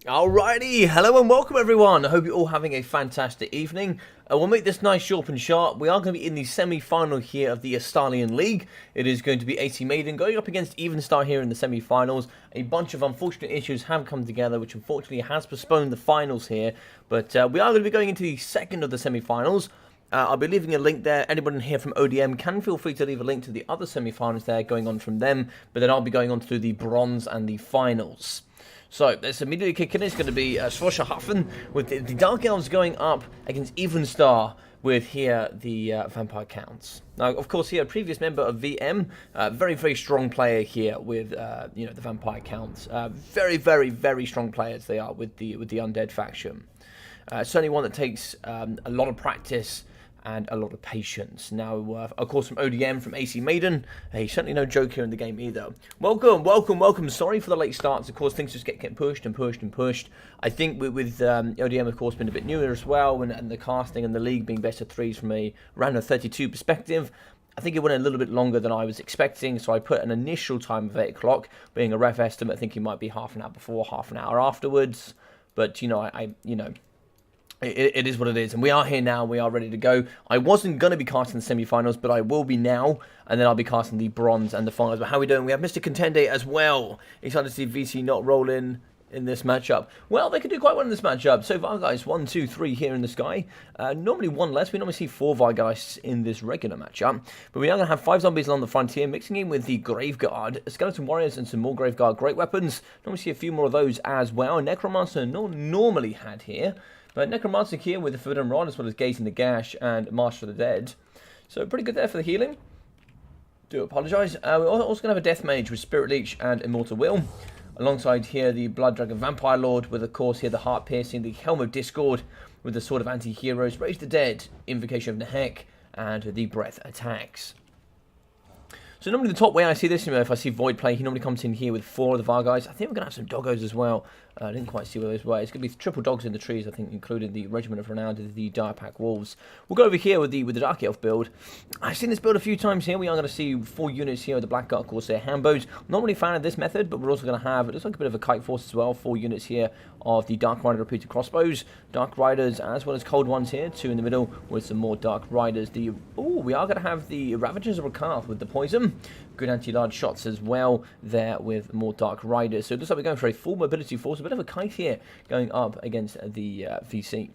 Alrighty, hello and welcome everyone. I hope you're all having a fantastic evening. We'll make this nice, short and sharp. We are going to be in the semi-final here of the Estalian League. It is going to be AC Maiden going up against Evenstar here in the semi-finals. A bunch of unfortunate issues have come together, which unfortunately has postponed the finals here. But we are going to be going into the second of the semi-finals. I'll be leaving a link there. Anyone here from ODM can feel free to leave a link to the other semi-finals there going on from them. But then I'll be going on to the bronze and the finals. So, let's immediately kick in. It's going to be Schwarzschaffen with the Dark Elves going up against Evenstar with here the Vampire Counts. Now, of course, here, a previous member of VM, very, very strong player here with, the Vampire Counts. Very, very, very strong players they are with the Undead faction. Certainly one that takes a lot of practice and a lot of patience. Now, of course, from ODM, from AC Maiden, he's certainly no joke here in the game either. Welcome, welcome, welcome. Sorry for the late starts. Of course, things just get pushed and pushed and pushed. I think with ODM, of course, been a bit newer as well, and the casting and the league being best of threes from a round of 32 perspective, I think it went a little bit longer than I was expecting, so I put an initial time of 8 o'clock, being a ref estimate, thinking it might be half an hour before, half an hour afterwards. But, it is what it is, and we are here now, we are ready to go. I wasn't going to be casting the semi-finals, but I will be now, and then I'll be casting the bronze and the finals. But how are we doing? We have Mr. Contende as well. Excited to see VC not roll in this matchup. Well, they could do quite well in this matchup. So Vargeist, 1, 2, 3 here in the sky. Normally one less. We normally see 4 Vargeists in this regular matchup. But we are going to have 5 zombies along the frontier, mixing in with the Graveguard, Skeleton Warriors, and some more Graveguard great weapons. Normally see a few more of those as well. Necromancer not normally had here. But Necromancer here with the Forbidden Rod, as well as Gazing the Gash and March of the Dead. So pretty good there for the healing. Do apologise. We're also going to have a Death Mage with Spirit Leech and Immortal Will. Alongside here, the Blood Dragon Vampire Lord, with of course here the Heart Piercing, the Helm of Discord, with the Sword of Anti-Heroes, Raise the Dead, Invocation of Nehek, and the Breath Attacks. So normally the top way I see this, if I see Void play, he normally comes in here with 4 of the Vargeists. I think we're going to have some Doggos as well. I didn't quite see where those were. It's going to be triple dogs in the trees, I think, including the Regiment of Renown, the Dire Pack Wolves. We'll go over here with the Dark Elf build. I've seen this build a few times here. We are going to see 4 units here with the Blackguard Corsair Hambos. Not really a fan of this method, but we're also going to have, it looks like a bit of a Kite Force as well, 4 units here of the Dark Rider Repeated Crossbows, Dark Riders, as well as Cold Ones here, 2 in the middle with some more Dark Riders. We are going to have the Ravagers of Rakarth with the Poison. Good anti-large shots as well there with more Dark Riders. So it looks like we're going for a full mobility force, a bit of a kite here going up against the VC.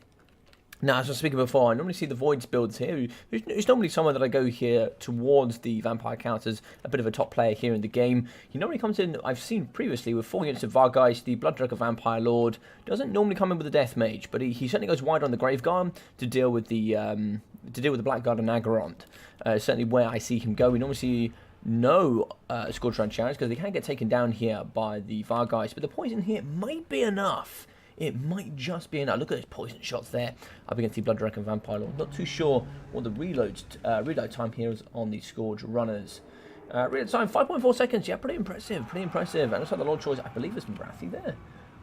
Now, as I was speaking before, I normally see the Voids builds here. Who's normally someone that I go here towards the Vampire Count as a bit of a top player here in the game. He normally comes in, I've seen previously, with 4 units of Vargeist, the Blood Dragon Vampire Lord. Doesn't normally come in with the Death Mage, but he certainly goes wide on the Graveguard to deal with the Blackguard and Agarond. Certainly where I see him go. We normally see no Scorchrun Chariots because they can get taken down here by the Vargeist, but the poison here might be enough. It might just be enough. Look at those poison shots there up against the Blood Dragon Vampire Lord. Not too sure what the reload time here is on the Scourge Runners. Reload time 5.4 seconds. Yeah, pretty impressive. Pretty impressive. And also the Lord choice, I believe it's Marathi there.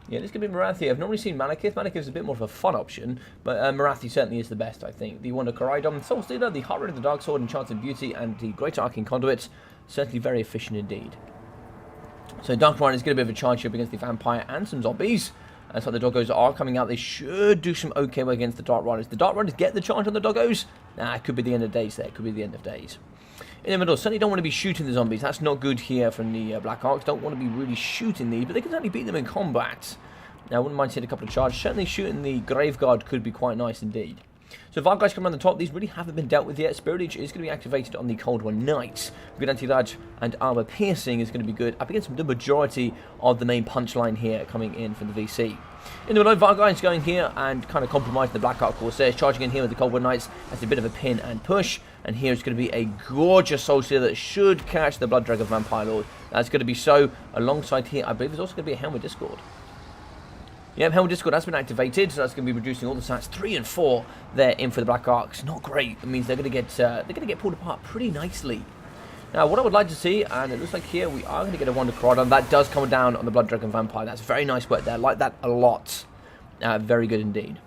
Yeah, this could be Marathi. I've normally seen Malekith. Malekith is a bit more of a fun option, but Marathi certainly is the best, I think. The Wonder Koraidon, Soul Stealer, the Heart Red of the Dark Sword, Enchanted Beauty, and the Great Arcane Conduit. Certainly very efficient indeed. So Dark Riders get a bit of a charge here up against the Vampire and some Zombies. So the Doggos are coming out. They should do some okay work against the Dark Riders. The Dark Riders get the charge on the Doggos. Nah, it could be the end of days there. It could be the end of days. In the middle, certainly don't want to be shooting the Zombies. That's not good here from the Black Arcs. Don't want to be really shooting these, but they can certainly beat them in combat. Now, I wouldn't mind seeing a couple of charges. Certainly shooting the Graveguard could be quite nice indeed. So Vargeist come around the top. These really haven't been dealt with yet. Spirit Leech is going to be activated on the Cold One Knights. Good anti-large and armor piercing is going to be good up against the majority of the main punchline here coming in from the VC. In the middle, Vargeist going here and kind of compromising the Black Ark Corsairs, charging in here with the Cold One Knights. That's a bit of a pin and push. And here it's going to be a gorgeous Soul Stealer that should catch the Blood Dragon Vampire Lord. That's going to be so. Alongside here, I believe there's also going to be a Helm of Discord. Yep, Helm of Discord has been activated, so that's going to be reducing all the stats 3 and 4 there in for the Black Arcs. Not great. It means they're going to get pulled apart pretty nicely. Now, what I would like to see, and it looks like here we are going to get a Wonder Koraidon. That does come down on the Blood Dragon Vampire. That's very nice work there. I like that a lot. Very good indeed.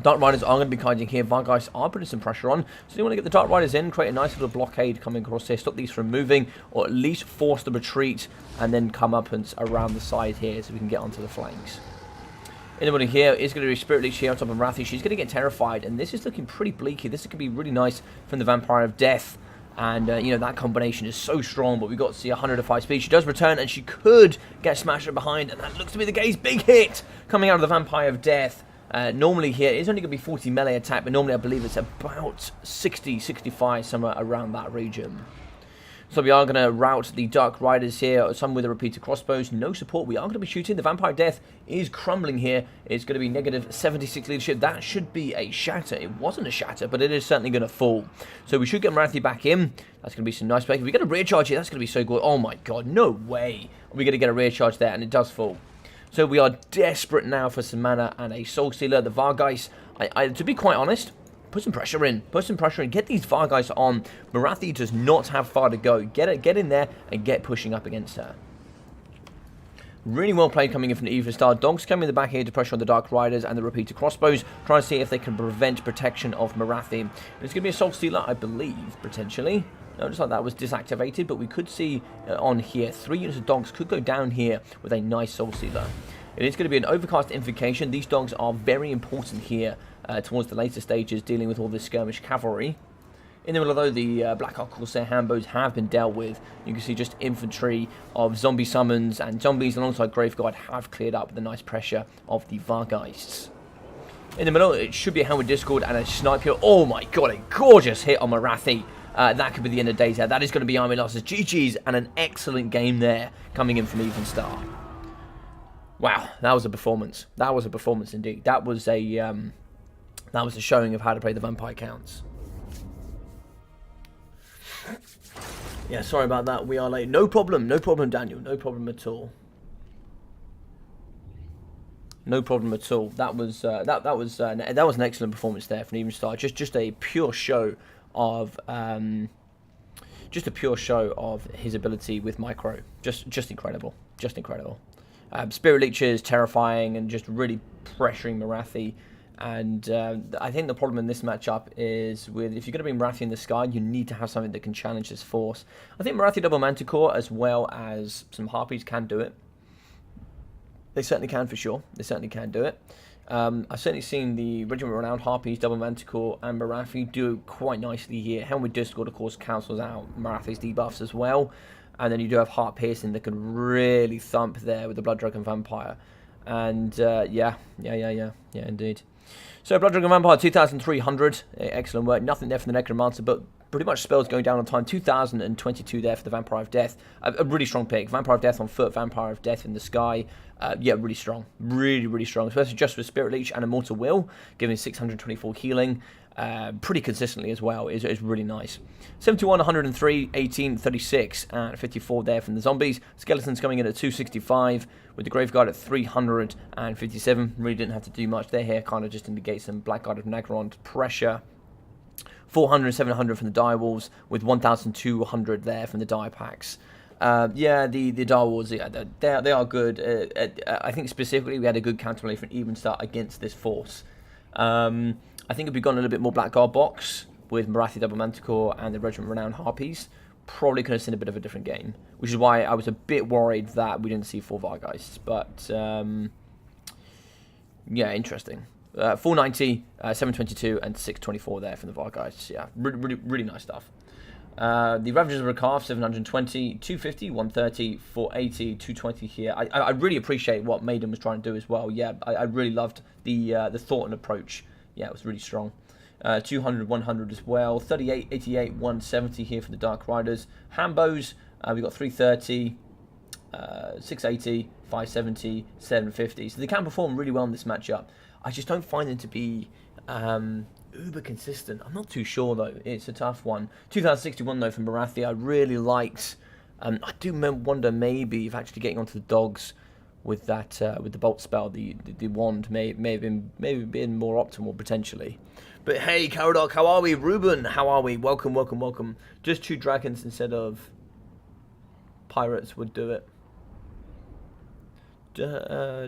Dark Riders are going to be kiting here. Vargeist are putting some pressure on. So you want to get the Dark Riders in, create a nice little blockade coming across here, stop these from moving, or at least force the retreat, and then come up and around the side here so we can get onto the flanks. In the middle here is going to be Spirit Leech here on top of Marathi. She's going to get terrified, and this is looking pretty bleak here. This is going to be really nice from the Vampire of Death. And, you know, that combination is so strong, but we've got to see 100 of 5 speed. She does return, and she could get smashed from behind, and that looks to be the case. Big hit coming out of the Vampire of Death. Normally here, it's only going to be 40 melee attack, but normally I believe it's about 60, 65, somewhere around that region. So we are going to route the Dark Riders here, some with a repeater crossbows, no support. We are going to be shooting. The Vampire of Death is crumbling here. It's going to be negative 76 leadership. That should be a shatter. It wasn't a shatter, but it is certainly going to fall. So we should get Marathi back in. That's going to be some nice play. If we get a rear charge here, that's going to be so good. Oh my god, no way. We're going to get a rear charge there, and it does fall. So we are desperate now for some mana and a Soul Stealer. The Vargeist, to be quite honest, put some pressure in. Put some pressure in. Get these Vargeist on. Marathi does not have far to go. Get in there and get pushing up against her. Really well played coming in from the Evil Star. Dogs coming in the back here to pressure on the Dark Riders and the repeater crossbows. Trying to see if they can prevent protection of Marathi. It's going to be a Soul Stealer, I believe, potentially. No, just like that was deactivated, but we could see on here 3 units of dogs could go down here with a nice Soul Stealer. It is going to be an Overcast Invocation. These dogs are very important here towards the later stages, dealing with all this Skirmish Cavalry. In the middle, though, the Black Hawk Corsair Handbows have been dealt with. You can see just infantry of zombie summons, and zombies alongside Graveguard have cleared up with the nice pressure of the Vargeists. In the middle, it should be a Helmet Discord and a Snipe here. Oh my god, a gorgeous hit on Marathi. That could be the end of days there. That is going to be army losses. GG's, and an excellent game there coming in from Even Star. Wow, that was a performance. That was a performance indeed. That was a showing of how to play the Vampire Counts. Yeah, sorry about that. We are late. No problem, Daniel. No problem at all. No problem at all. That was an excellent performance there from Even Star. Just a pure show of his ability with micro. Just incredible. Just incredible. Spirit Leech is terrifying and just really pressuring Marathi. And I think the problem in this matchup is with, if you're going to bring Marathi in the sky, you need to have something that can challenge this force. I think Marathi Double Manticore as well as some Harpies can do it. They certainly can for sure. They certainly can do it. I've certainly seen the Regiment Renowned Harpies, Double Manticore and Marathi do quite nicely here. Helmet Discord, of course, cancels out Marathi's debuffs as well. And then you do have Heart Piercing that can really thump there with the Blood Dragon Vampire. And yeah, indeed. So Blood Dragon Vampire 2,300, excellent work. Nothing there for the Necromancer, but pretty much spells going down on time. 2,022 there for the Vampire of Death. A really strong pick. Vampire of Death on foot, Vampire of Death in the sky. Yeah, really strong. Really strong. Especially just with Spirit Leech and Immortal Will, giving 624 healing. Pretty consistently as well. Is really nice. 71, 103, 18, 36, and 54 there from the zombies. Skeletons coming in at 265, with the Graveguard at 357. Really didn't have to do much there here. Kind of just indicates some Blackguard of Nagron pressure. 400, 700 from the Direwolves, with 1,200 there from the Dire Packs. Yeah, the Direwolves, yeah, they are good. I think specifically we had a good counterplay from Even Star against this force. I think if we'd gone a little bit more Blackguard box with Marathi Double Manticore and the Regiment Renowned Harpies, probably could have seen a bit of a different game. Which is why I was a bit worried that we didn't see 4 Vargeists. But, yeah, interesting. 490, 722, and 624 there from the Vargeists. Yeah, really nice stuff. The Ravagers of Rakaf, 720, 250, 130, 480, 220 here. I really appreciate what Maiden was trying to do as well. Yeah, I really loved the thought and approach. Yeah, it was really strong. 200, 100 as well. 38, 88, 170 here for the Dark Riders. Hambos, we've got 330, 680, 570, 750. So they can perform really well in this matchup. I just don't find them to be uber consistent. I'm not too sure, though. It's a tough one. 2061, though, from Marathi, I really liked. I do wonder maybe if actually getting onto the dogs with that with the bolt spell, the wand may have been more optimal potentially. But hey, Caradoc, how are we? Ruben, how are we? Welcome. Just 2 dragons instead of pirates would do it.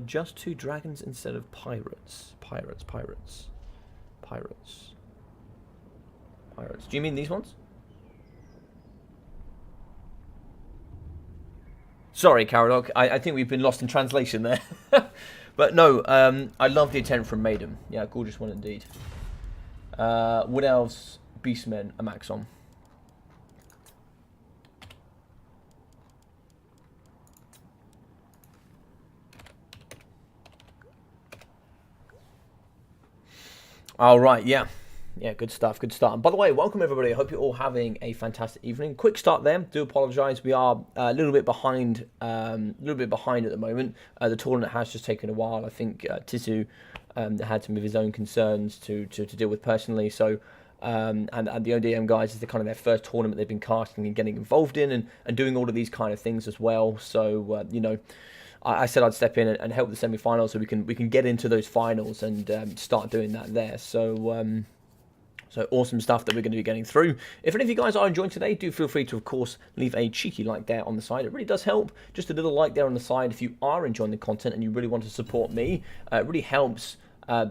Just 2 dragons instead of pirates. Pirates. Do you mean these ones? Sorry, Caradoc. I think we've been lost in translation there. But no, I love the attempt from Maiden. Yeah, gorgeous one indeed. Wood Elves, Beastmen, and Maxon. All right, yeah. Yeah, good stuff, good start. And by the way, welcome everybody. I hope you're all having a fantastic evening. Quick start there. Do apologise. We are a little bit behind. At the moment. The tournament has just taken a while. I think Tisu had some of his own concerns to deal with personally. So, and the ODM guys is kind of their first tournament they've been casting and getting involved in, and doing all of these kind of things as well. So, you know. I said I'd step in and help the semi-finals so we can get into those finals and start doing that there. So so awesome stuff that we're going to be getting through. If any of you guys are enjoying today, do feel free to, of course, leave a cheeky like there on the side. It really does help. Just a little like there on the side if you are enjoying the content and you really want to support me. It really helps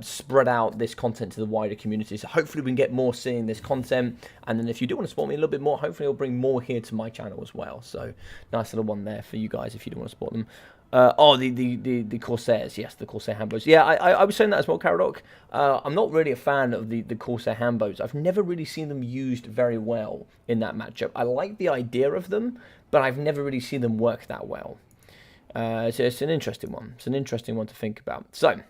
spread out this content to the wider community. So hopefully we can get more seeing this content. And then if you do want to support me a little bit more, hopefully I'll bring more here to my channel as well. So nice little one there for you guys if you do want to support them. The Corsairs, yes, the Corsair Hambos. Yeah, I was saying that as well, Caradoc. I'm not really a fan of the Corsair Hambos. I've never really seen them used very well in that matchup. I like the idea of them, but I've never really seen them work that well. So it's an interesting one. It's an interesting one to think about. So,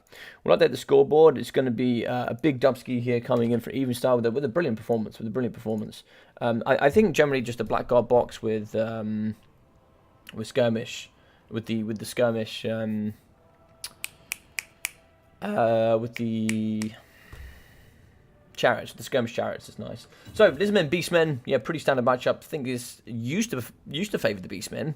we'll update the scoreboard. It's going to be a big Dubsky here coming in for even style with a brilliant performance. I think generally just a Blackguard box with Skirmish. With the Skirmish, with the chariots, the Skirmish chariots is nice. So Lizardmen, Beastmen, yeah, pretty standard matchup. I think is used to favour the Beastmen.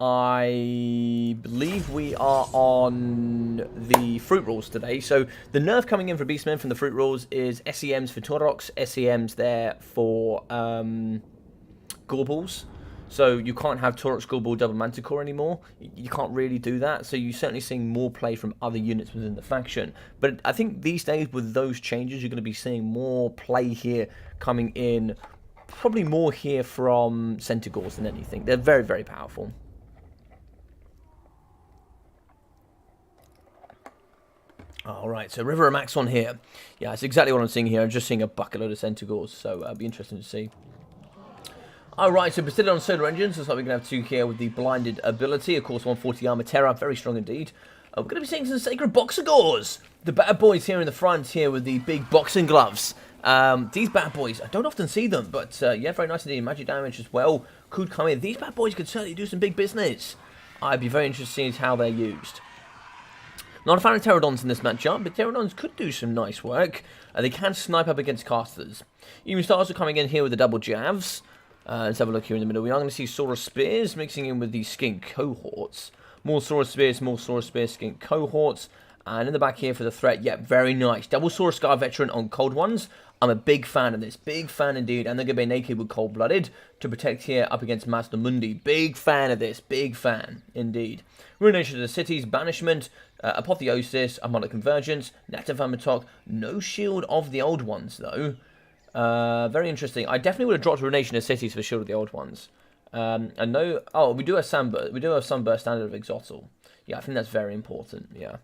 I believe we are on the fruit rules today. So the nerf coming in for Beastmen from the fruit rules is SEMs for Taurox, SEMs there for Gorbals. So you can't have Taurox, Gorbal, double Manticore anymore. You can't really do that. So you're certainly seeing more play from other units within the faction. But I think these days with those changes, you're going to be seeing more play here coming in. Probably more here from Centaurs than anything. They're very, very powerful. Alright, so River of Maxon here. Yeah, that's exactly what I'm seeing here. I'm just seeing a bucket load of Centaurs. So it'll be interesting to see. Alright, so Bastillon Solar Engines, looks like we're going to have two here with the blinded ability. Of course, 140 Armor Terror, very strong indeed. We're going to be seeing some Sacred Boxagors. The bad boys here in the front here with the big boxing gloves. These bad boys, I don't often see them, but yeah, very nice indeed. Magic damage as well could come in. These bad boys could certainly do some big business. I'd be very interested to see how they're used. Not a fan of Pterodons in this matchup, but Pterodons could do some nice work. They can snipe up against casters. Even Stars are coming in here with the double Javs. Let's have a look here in the middle. We are going to see Saurus Spears mixing in with the Skink cohorts. More Saurus Spears, Skink cohorts. And in the back here for the threat, yeah, very nice. Double Saurus Scar Veteran on Cold Ones. I'm a big fan of this. Big fan indeed. And they're going to be naked with Cold Blooded to protect here up against Master Mundi. Big fan of this. Big fan indeed. Ruination of the Cities, Banishment, Apotheosis, Harmonic Convergence, Natavamatok. No Shield of the Old Ones though. Very interesting. I definitely would have dropped Ruination of Cities for Shield of the Old Ones. And no... Oh, we do have Sunburst. We do have Sunburst Standard of Exotl. Yeah, I think that's very important. Yeah.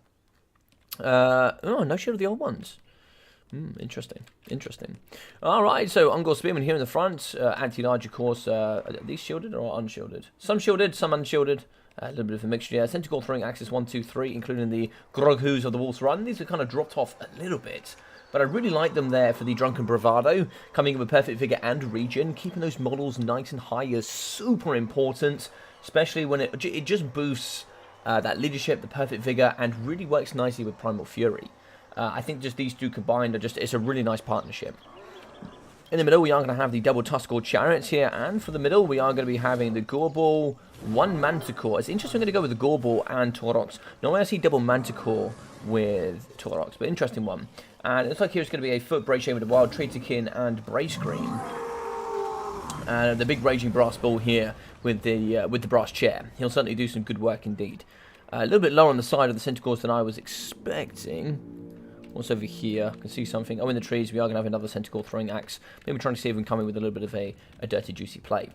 Oh, no Shield of the Old Ones. Interesting. Interesting. Alright, so Ungor Spearman here in the front. Anti-large, of course. Are these shielded or unshielded? Some shielded, some unshielded. A little bit of a mixture. Yeah, Centaur throwing axis 1, 2, 3, including the Groghoos of the Wolf's Run. These are kind of dropped off a little bit. But I really like them there for the Drunken Bravado. Coming in with Perfect Figure and Regen. Keeping those models nice and high is super important. Especially when it just boosts that leadership, the Perfect Figure, and really works nicely with Primal Fury. I think just these two combined are just, it's a really nice partnership. In the middle, we are going to have the double Tuskor Chariots here, and for the middle, we are going to be having the Gorbal, one Manticore. It's interesting, I'm going to go with the Gorbal and Taurox. Normally I see double Manticore with Taurox, but interesting one. And it looks like here's going to be a foot Brace Chain with a Wild Traitokin and Brace Green. And the big Raging Brass Ball here with the Brass Chair. He'll certainly do some good work indeed. A little bit lower on the side of the Centaurs than I was expecting. What's over here? I can see something. Oh, in the trees, we are going to have another Centaur throwing axe. Maybe trying to see if we can come in with a little bit of a dirty, juicy play.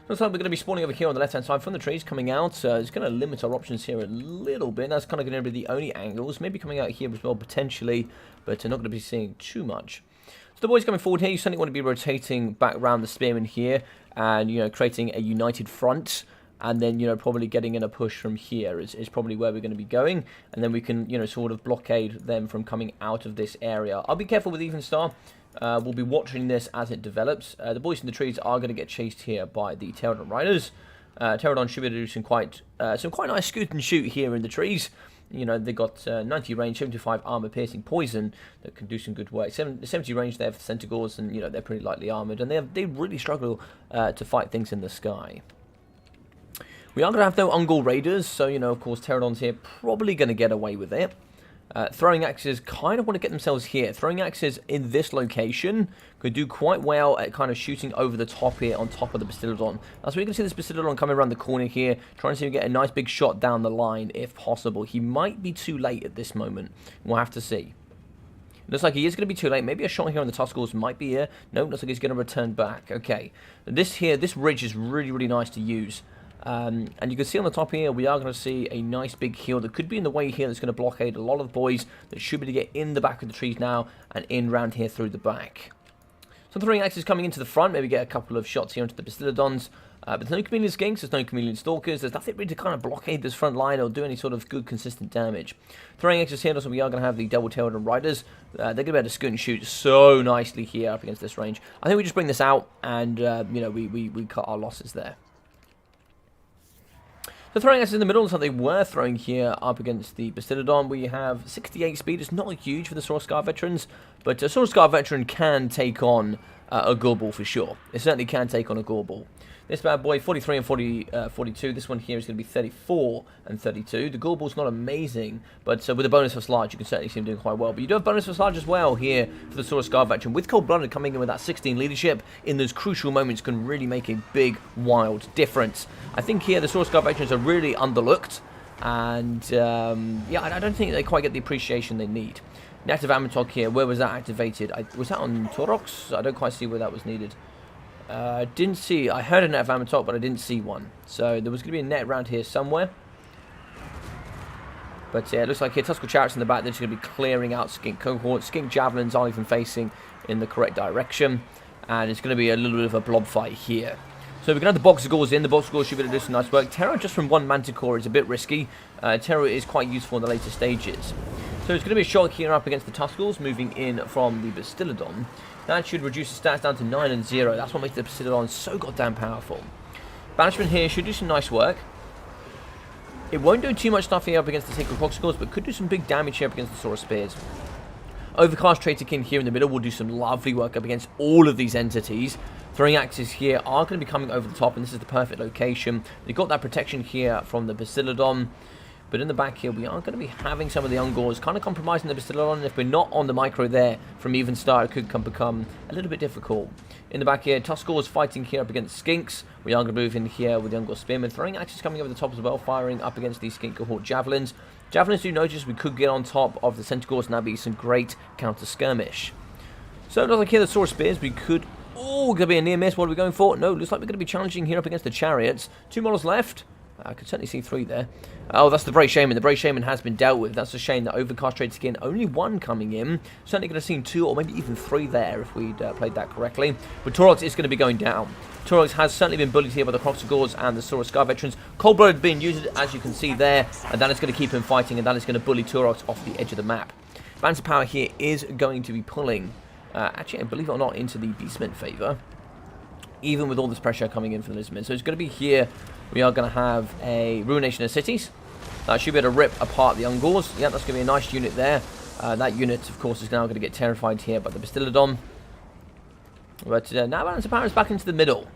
Looks like we're going to be spawning over here on the left-hand side from the trees coming out. It's going to limit our options here a little bit. That's kind of going to be the only angles. Maybe coming out here as well, potentially, but not going to be seeing too much. So the boys coming forward here, you certainly want to be rotating back around the spearmen here and, you know, creating a united front. And then, you know, probably getting in a push from here is probably where we're going to be going. And then we can, you know, sort of blockade them from coming out of this area. I'll be careful with Even Star. We'll be watching this as it develops. The boys in the trees are going to get chased here by the Pterodon riders. Pterodon should be able to do some quite nice scoot and shoot here in the trees. You know, they got 90 range, 75 armor, piercing, poison that can do some good work. 70 range there for the Centaurs, and, you know, they're pretty lightly armored. And they really struggle to fight things in the sky. We are going to have no Ungol Raiders, so, you know, of course, Pterodons here probably going to get away with it. Throwing axes kind of want to get themselves here. Throwing axes in this location could do quite well at kind of shooting over the top here on top of the Bastillodon. That's where you can see this Bastillodon coming around the corner here, trying to see if we get a nice big shot down the line if possible. He might be too late at this moment. We'll have to see. Looks like he is going to be too late. Maybe a shot here on the Tuskals might be here. No, looks like he's going to return back. Okay. This ridge is really, really nice to use. And you can see on the top here, we are going to see a nice big hill that could be in the way here that's going to blockade a lot of the boys that should be able to get in the back of the trees now and in round here through the back. So the throwing axes coming into the front, maybe get a couple of shots here into the Bastillodons. But there's no Chameleon Skinks, there's no Chameleon Stalkers, there's nothing really to kind of blockade this front line or do any sort of good consistent damage. Throwing axes here, also we are going to have the double-tailed riders. They're going to be able to scoot and shoot so nicely here up against this range. I think we just bring this out and, you know, we cut our losses there. So throwing axes in the middle, so they were throwing here up against the Bastillodon. We have 68 speed. It's not huge for the Sword Scar veterans, but a Sword Scar veteran can take on a Gorball for sure. It certainly can take on a Gorball. This bad boy, 43 and 42. This one here is going to be 34 and 32. The Gorball's not amazing, but with a bonus for Sludge, you can certainly see him doing quite well. But you do have bonus for Sludge as well here for the Sword Scar veteran. With Cold-Blooded coming in with that 16 leadership in those crucial moments can really make a big, wild difference. I think here the Sword Scar veterans are really underlooked. And, yeah, I don't think they quite get the appreciation they need. Native Amatog here, where was that activated? Was that on Taurox? I don't quite see where that was needed. Didn't see. I heard a net of Amatog, but I didn't see one. So there was going to be a net around here somewhere. But yeah, it looks like here Tuskal Chariots in the back. They're just going to be clearing out Skink Cohorts. Skink Javelins aren't even facing in the correct direction. And it's going to be a little bit of a blob fight here. So we're going to have the Boxer Gauls in. The Boxer Gauls should be able to do some nice work. Terror just from one Manticore is a bit risky. Terror is quite useful in the later stages. So it's going to be a shot here up against the Tuskals, moving in from the Bastillodon. That should reduce the stats down to 9 and 0. That's what makes the Bastillodon so goddamn powerful. Banishment here should do some nice work. It won't do too much stuff here up against the Sacred Proxicals, but could do some big damage here up against the Saurus Spears. Overcast Traitorkin here in the middle will do some lovely work up against all of these entities. Throwing axes here are going to be coming over the top, and this is the perfect location. They've got that protection here from the Bastillodon. But in the back here, we are going to be having some of the Ungors kind of compromising the Bastillodon. If we're not on the micro there from Even Star, it could become a little bit difficult. In the back here, Tuskals fighting here up against Skinks. We are going to move in here with the Ungor Spearmen. Throwing axes coming over the top as well, firing up against these Skink Cohort Javelins. Javelins do notice we could get on top of the Centaurs, and that'd be some great counter skirmish. So it looks like here the Saurus Spears, we could... Oh, going to be a near miss. What are we going for? No, looks like we're going to be challenging here up against the Chariots. 2 models left. I could certainly see 3 there. Oh, that's the Bray Shaman. The Bray Shaman has been dealt with. That's a shame that Overcast Traitorkin, only 1 coming in. Certainly going to see 2 or maybe even 3 there if we'd played that correctly. But Taurox is going to be going down. Taurox has certainly been bullied here by the Proxigors and the Saurus Scar veterans. Cold-Blooded being used, as you can see there. And that is going to keep him fighting, and that is going to bully Taurox off the edge of the map. Balance of Power here is going to be pulling, actually, believe it or not, into the Beastmen favour. Even with all this pressure coming in from the Lizardmen. So it's going to be here. We are going to have a Ruination of Cities. That should be able to rip apart the Ungors. Yeah, that's going to be a nice unit there. That unit, of course, is now going to get terrified here by the Bastillodon. But now Balance of Power is back into the middle.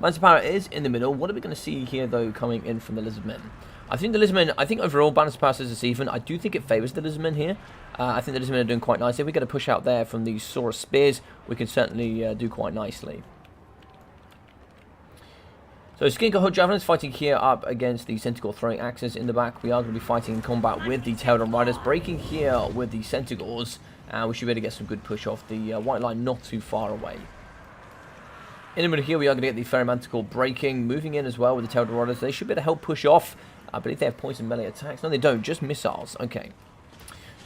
Balance of Power is in the middle. What are we going to see here, though, coming in from the Lizardmen? I think the Lizardmen, overall, Balance of Power says it's even. I do think it favours the Lizardmen here. I think the Lizardmen are doing quite nicely. If we get a push out there from these Saurus Spears, we can certainly do quite nicely. So Skirmish Javelins fighting here up against the Centaur throwing axes in the back. We are going to be fighting in combat with the Tailed Riders, breaking here with the Centaurs. And we should be able to get some good push off the white line not too far away. In the middle here, we are going to get the Ferromantical breaking, moving in as well with the Tailed Riders. They should be able to help push off. I believe they have poison melee attacks. No, they don't, just missiles. Okay.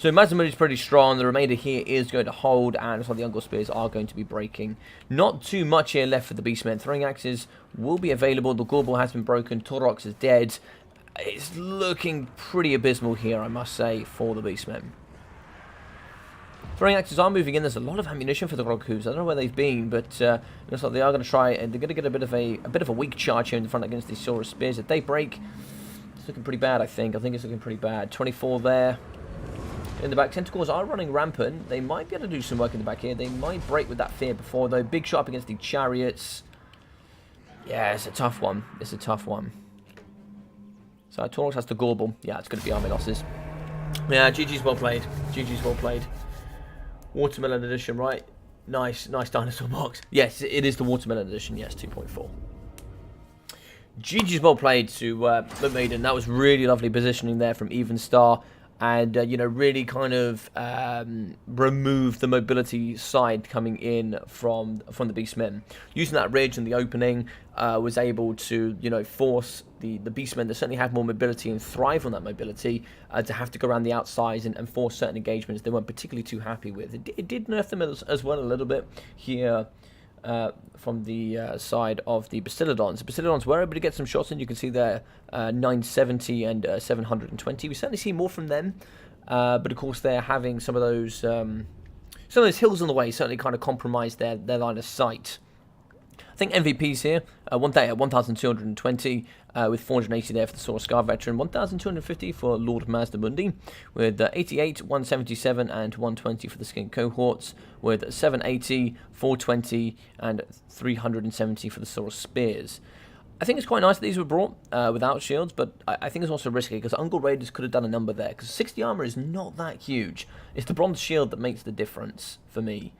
So Mazamudi is pretty strong. The remainder here is going to hold, and so the Ungle Spears are going to be breaking. Not too much here left for the Beastmen. Throwing axes will be available. The Gorbel has been broken. Torox is dead. It's looking pretty abysmal here, I must say, for the Beastmen. Throwing axes are moving in. There's a lot of ammunition for the Groghoos. I don't know where they've been, but it looks like they are going to try, and they're going to get a bit of a weak charge here in the front against these Saurus Spears. If they break, it's looking pretty bad, I think. I think it's looking pretty bad. 24 there. In the back, Tentacles are running rampant. They might be able to do some work in the back here. They might break with that fear before, though. Big shot up against the Chariots. Yeah, it's a tough one. It's a tough one. So Torox has to Gorbel. Yeah, it's going to be army losses. Yeah, GG's well played. GG's well played. Watermelon edition, right? Nice dinosaur box. Yes, it is the Watermelon edition. Yes, 2.4. GG's well played to the Maiden. That was really lovely positioning there from Even Star. And, you know, really kind of remove the mobility side coming in from the Beastmen. Using that ridge and the opening was able to, you know, force the Beastmen to certainly have more mobility and thrive on that mobility to have to go around the outsides and force certain engagements they weren't particularly too happy with. It did nerf them as well a little bit here from the side of the Bastiladons. The Bastiladons were able to get some shots in. You can see there 970 and 720. We certainly see more from them, but of course they're having some of those hills on the way certainly kind of compromise their line of sight. I think MVPs here, 1,220 with 480 there for the Saurus Scar Veteran, 1,250 for Lord Mazdamundi, with 88, 177 and 120 for the Skin Cohorts, with 780, 420 and 370 for the Saurus Spears. I think it's quite nice that these were brought without shields, but I think it's also risky because Ungle Raiders could have done a number there, because 60 armor is not that huge. It's the bronze shield that makes the difference for me.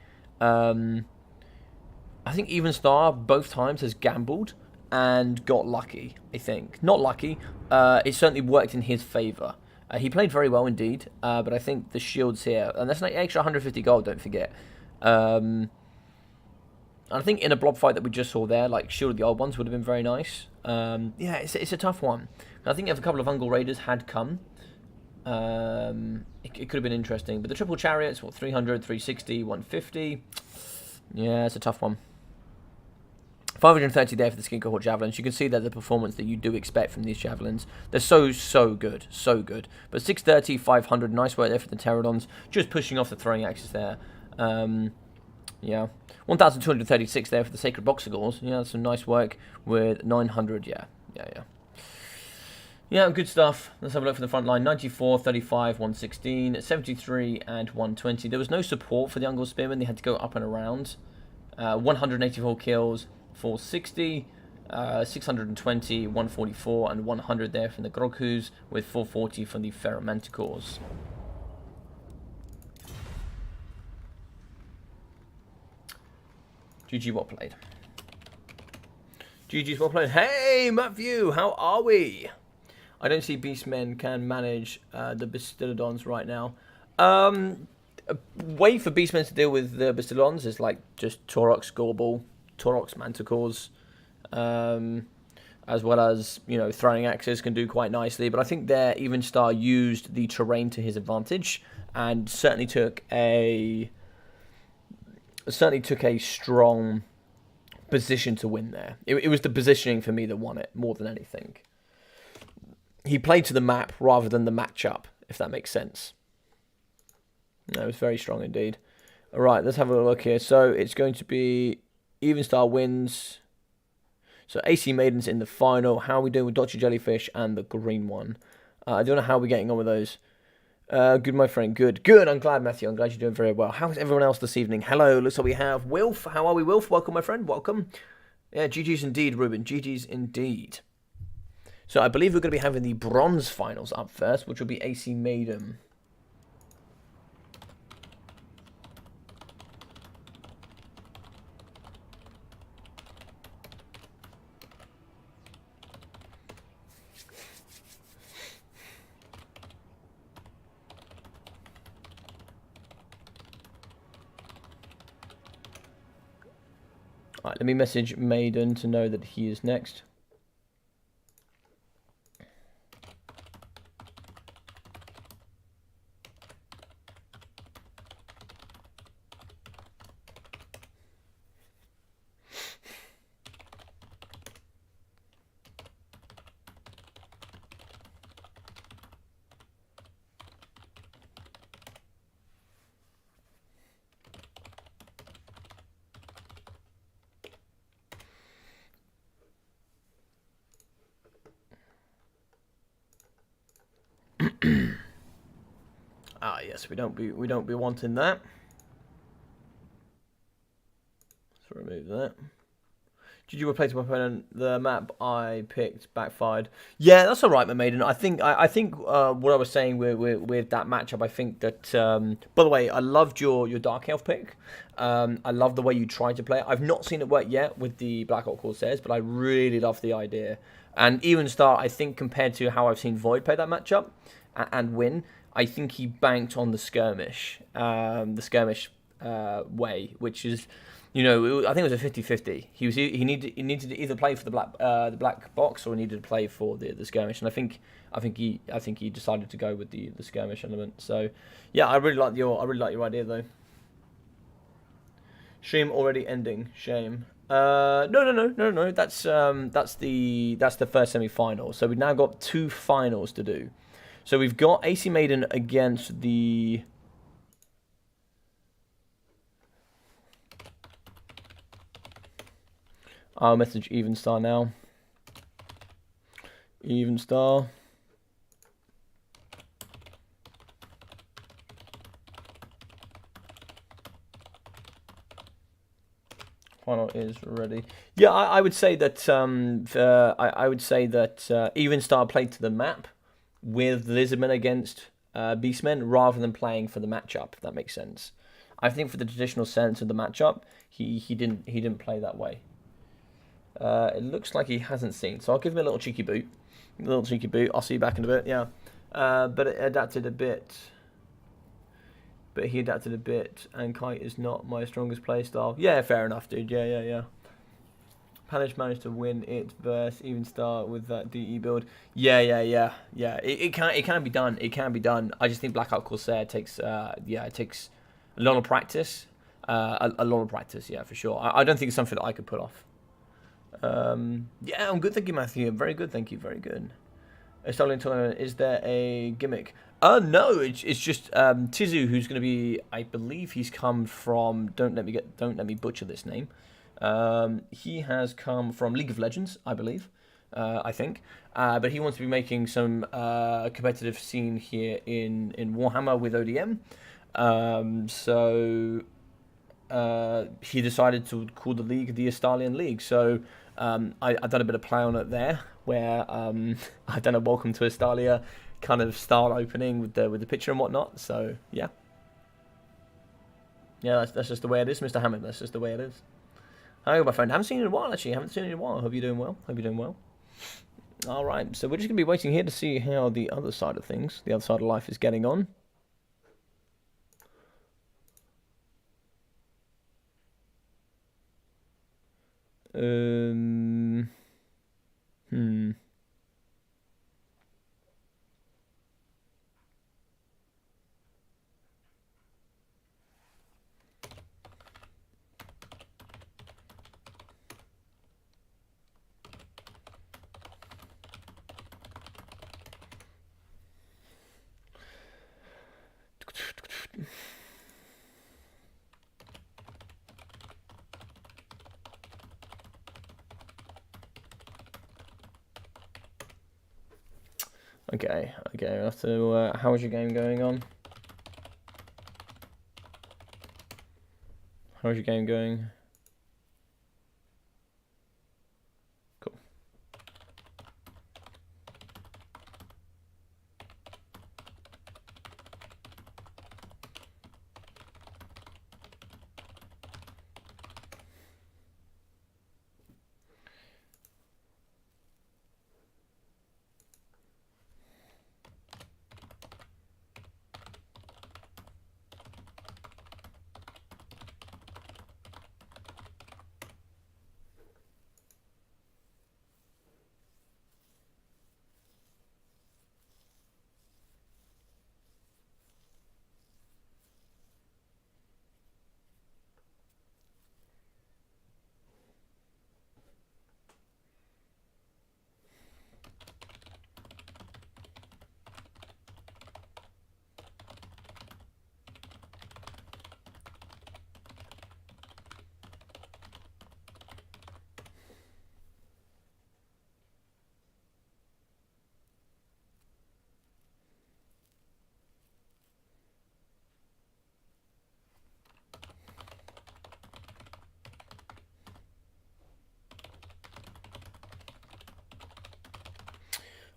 I think Even Star both times has gambled and got lucky, I think. Not lucky, it certainly worked in his favour. He played very well indeed, but I think the shields here, and that's an extra 150 gold, don't forget. I think in a blob fight that we just saw there, like Shield of the Old Ones would have been very nice. Yeah, it's a tough one. I think if a couple of Ungle Raiders had come, it could have been interesting. But the triple chariots, what, 300, 360, 150? Yeah, it's a tough one. 530 there for the Skin Cohort Javelins. You can see there the performance that you do expect from these Javelins. They're so good, so good. But 630, 500, nice work there for the Pterodons. Just pushing off the throwing axis there. Yeah. 1,236 there for the Sacred Boxagors. Yeah, that's some nice work with 900, yeah. Yeah, good stuff. Let's have a look for the front line. 94, 35, 116, 73, and 120. There was no support for the Ungle Spearmen. They had to go up and around. 184 kills, 460, 620, 144, and 100 there from the Groghoos, with 440 from the Ferromanticores. GG well played. GG's well played. Hey, Matthew, how are we? I don't see Beastmen can manage the Bastiladons right now. A way for Beastmen to deal with the Bastiladons is like just Torox, Gorbel, Torox, Manticores, as well as, you know, throwing axes can do quite nicely. But I think there Even Star used the terrain to his advantage and certainly took a strong position to win there. It was the positioning for me that won it more than anything. He played to the map rather than the matchup, if that makes sense. No, it was very strong indeed. All right, let's have a look here. So it's going to be Even Star wins. So AC Maiden's in the final. How are we doing with Dr. Jellyfish and the green one? I don't know how we're getting on with those. Good, my friend. Good. I'm glad, Matthew. I'm glad you're doing very well. How is everyone else this evening? Hello. Looks like we have Wilf. How are we, Wilf? Welcome, my friend. Welcome. Yeah, GG's indeed, Ruben. GG's indeed. So I believe we're going to be having the bronze finals up first, which will be AC Maiden. Alright, let me message Maiden to know that he is next. Ah, yes, we don't be wanting that. Let's remove that. Did you replace my opponent? The map I picked backfired. Yeah, that's all right, my maiden. I think what I was saying with that matchup. I think that. By the way, I loved your Dark Elf pick. I love the way you tried to play it. I've not seen it work yet with the Black Hawk Corsairs, but I really love the idea. And even Star, I think compared to how I've seen Void play that matchup and win, I think he banked on the skirmish, way, which is. You know, I think it was a 50-50. He needed to either play for the black box or he needed to play for the skirmish, and I think he decided to go with the skirmish element. So, yeah, I really like your idea though. Stream already ending. Shame. No. That's the first semi-final. So we've now got 2 finals to do. So we've got AC Maiden against the. I'll message Even Star now. Even Star. Final is ready. Yeah, I would say that I would say that Even Star played to the map with Lizardmen against Beastmen rather than playing for the matchup. If that makes sense. I think for the traditional sense of the matchup, he didn't play that way. It looks like he hasn't seen, so I'll give him a little cheeky boot. I'll see you back in a bit. Yeah, but it adapted a bit. But he adapted a bit, and Kite is not my strongest play style. Yeah, fair enough, dude. Yeah. Panish managed to win it versus Even Star with that DE build. Yeah. It can be done. It can be done. I just think Blackout Corsair takes it takes a lot of practice. A lot of practice, yeah, for sure. I don't think it's something that I could pull off. Yeah, I'm good, thank you, Matthew. Very good, thank you, very good. Estalian tournament, is there a gimmick? No, it's just Tizu, who's going to be, I believe he's come from, don't let me butcher this name. He has come from League of Legends, I believe, I think. But he wants to be making some competitive scene here in Warhammer with ODM. So he decided to call the league the Estalian League. So I've done a bit of play on it there, where I've done a Welcome to Estalia kind of style opening with the picture and whatnot. So yeah, that's just the way it is, Mr. Hammond. That's just the way it is. Hi, my friend. I haven't seen you in a while, actually. Haven't seen you in a while. Hope you're doing well. All right, so we're just gonna be waiting here to see how the other side of things, the other side of life, is getting on. Okay. So, how is your game going on? How's your game going? Cool.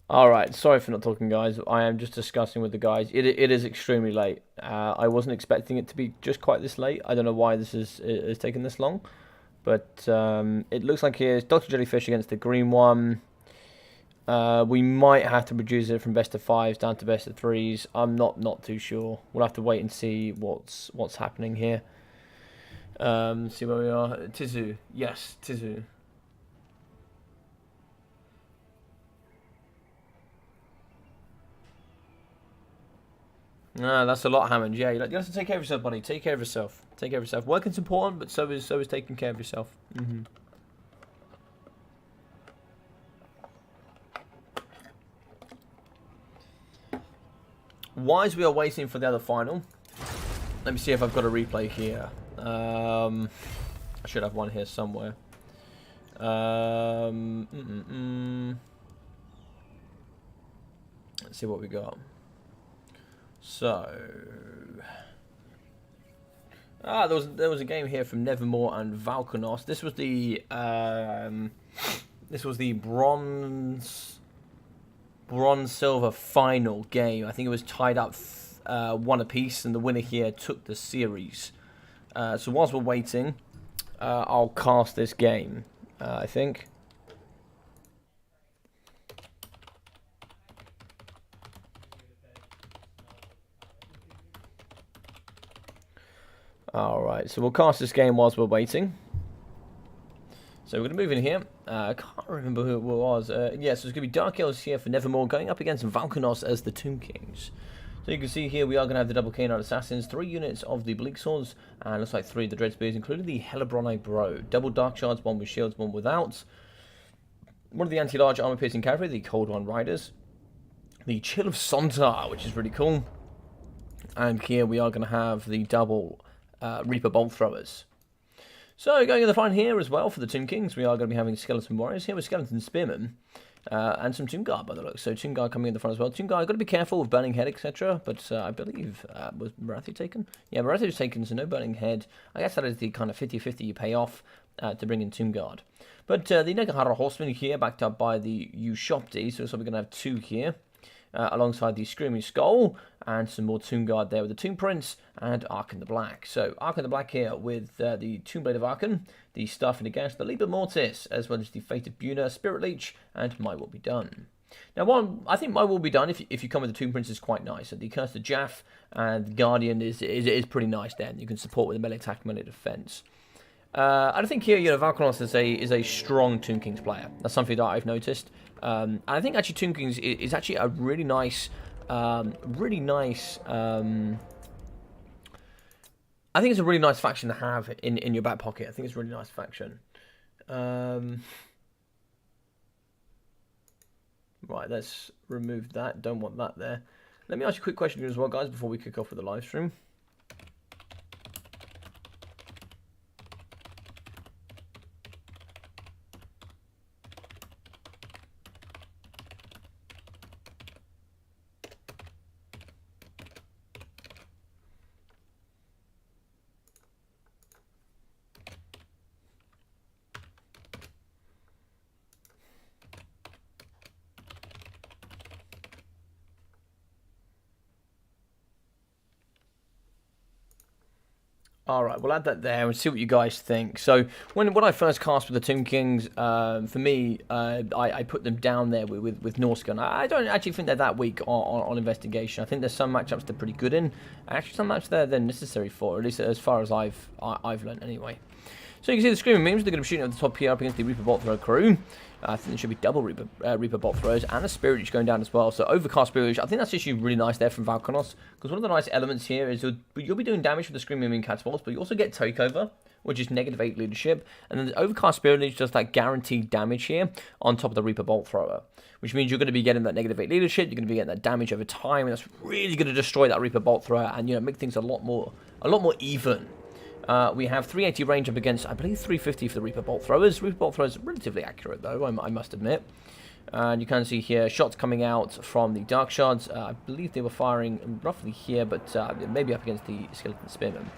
Alright, sorry for not talking, guys. I am just discussing with the guys. It is extremely late. I wasn't expecting it to be just quite this late. I don't know why this is taking this long. But it looks like here's Dr. Jellyfish against the green one. We might have to reduce it from best of 5s down to best of 3s. I'm not too sure. We'll have to wait and see what's happening here. See where we are. Tizu. Yes, Tizu. That's a lot, Hammond. Yeah, you have to take care of yourself, buddy. Take care of yourself. Take care of yourself. Working's important, but so is taking care of yourself. Whilst we are waiting for the other final, let me see if I've got a replay here. I should have one here somewhere. Let's see what we got. So, there was a game here from Nevermore and Valkanos. This was the bronze silver final game. I think it was tied up 1 apiece, and the winner here took the series. So whilst we're waiting, I'll cast this game. I think. Alright, so we'll cast this game whilst we're waiting. So we're going to move in here. I can't remember who it was. Yeah, so it's going to be Dark Elves here for Nevermore, going up against Valkanos as the Tomb Kings. So you can see here we are going to have the double Canine Assassins, 3 units of the Bleak Swords, and looks like 3 of the Dread Spears, including the Hellebronite Bro. Double Dark Shards, 1 with shields, 1 without. One of the anti-large armor-piercing cavalry, the Cold One Riders. The Chill of Sontar, which is really cool. And here we are going to have the double Reaper Bolt Throwers. So going in the front here as well for the Tomb Kings, we are going to be having Skeleton Warriors here with Skeleton Spearmen and some Tomb Guard by the looks. So Tomb Guard coming in the front as well. Tomb Guard, got to be careful with Burning Head, etc. But I believe, was Marathi taken? Yeah, Marathi was taken, so no Burning Head. I guess that is the kind of 50-50 you pay off to bring in Tomb Guard. But the Negahara Horsemen here, backed up by the Ushopti, so we're going to have 2 here. Alongside the Screaming Skull, and some more Tomb Guard there with the Tomb Prince, and Arkan the Black. So, Arkan the Black here with the Tomb Blade of Arkan, the Staff in the Gas, the Liber Mortis, as well as the Fated Buna, Spirit Leech, and My Will Be Done. Now, I think My Will Be Done, if you come with the Tomb Prince, is quite nice. So the Curse of Jaff and the Guardian is pretty nice there. You can support with the melee attack, melee defense. I think here, Valkanos is a strong Tomb Kings player. That's something that I've noticed. And I think actually Tomb Kings is actually a really nice, I think it's a really nice faction to have in your back pocket. I think it's a really nice faction. Right, let's remove that. Don't want that there. Let me ask you a quick question as well, guys, before we kick off with the live stream. Alright, we'll add that there and see what you guys think. So, when I first cast with the Tomb Kings, for me, I put them down there with Norscan. I don't actually think they're that weak on investigation. I think there's some matchups they're pretty good in. Actually, some matchups they're necessary for, at least as far as I've learned anyway. So you can see the Screaming Memes, they're going to be shooting at the top here up against the Reaper Bolt Thrower crew. I think there should be double Reaper Bolt Throwers and a Spirit Reach going down as well. So Overcast Spirit Reach, I think that's actually really nice there from Valkanos. Because one of the nice elements here is you'll be doing damage with the Screaming Meme Catapults, but you also get Takeover, which is -8 leadership. And then the Overcast Spirit Reach does that guaranteed damage here on top of the Reaper Bolt Thrower. Which means you're going to be getting that -8 leadership, you're going to be getting that damage over time, and that's really going to destroy that Reaper Bolt Thrower and make things a lot more even. We have 380 range up against, I believe, 350 for the Reaper Bolt Throwers. Reaper Bolt Throwers are relatively accurate, though, I must admit. And you can see here shots coming out from the Dark Shards. I believe they were firing roughly here, but maybe up against the Skeleton Spearmen.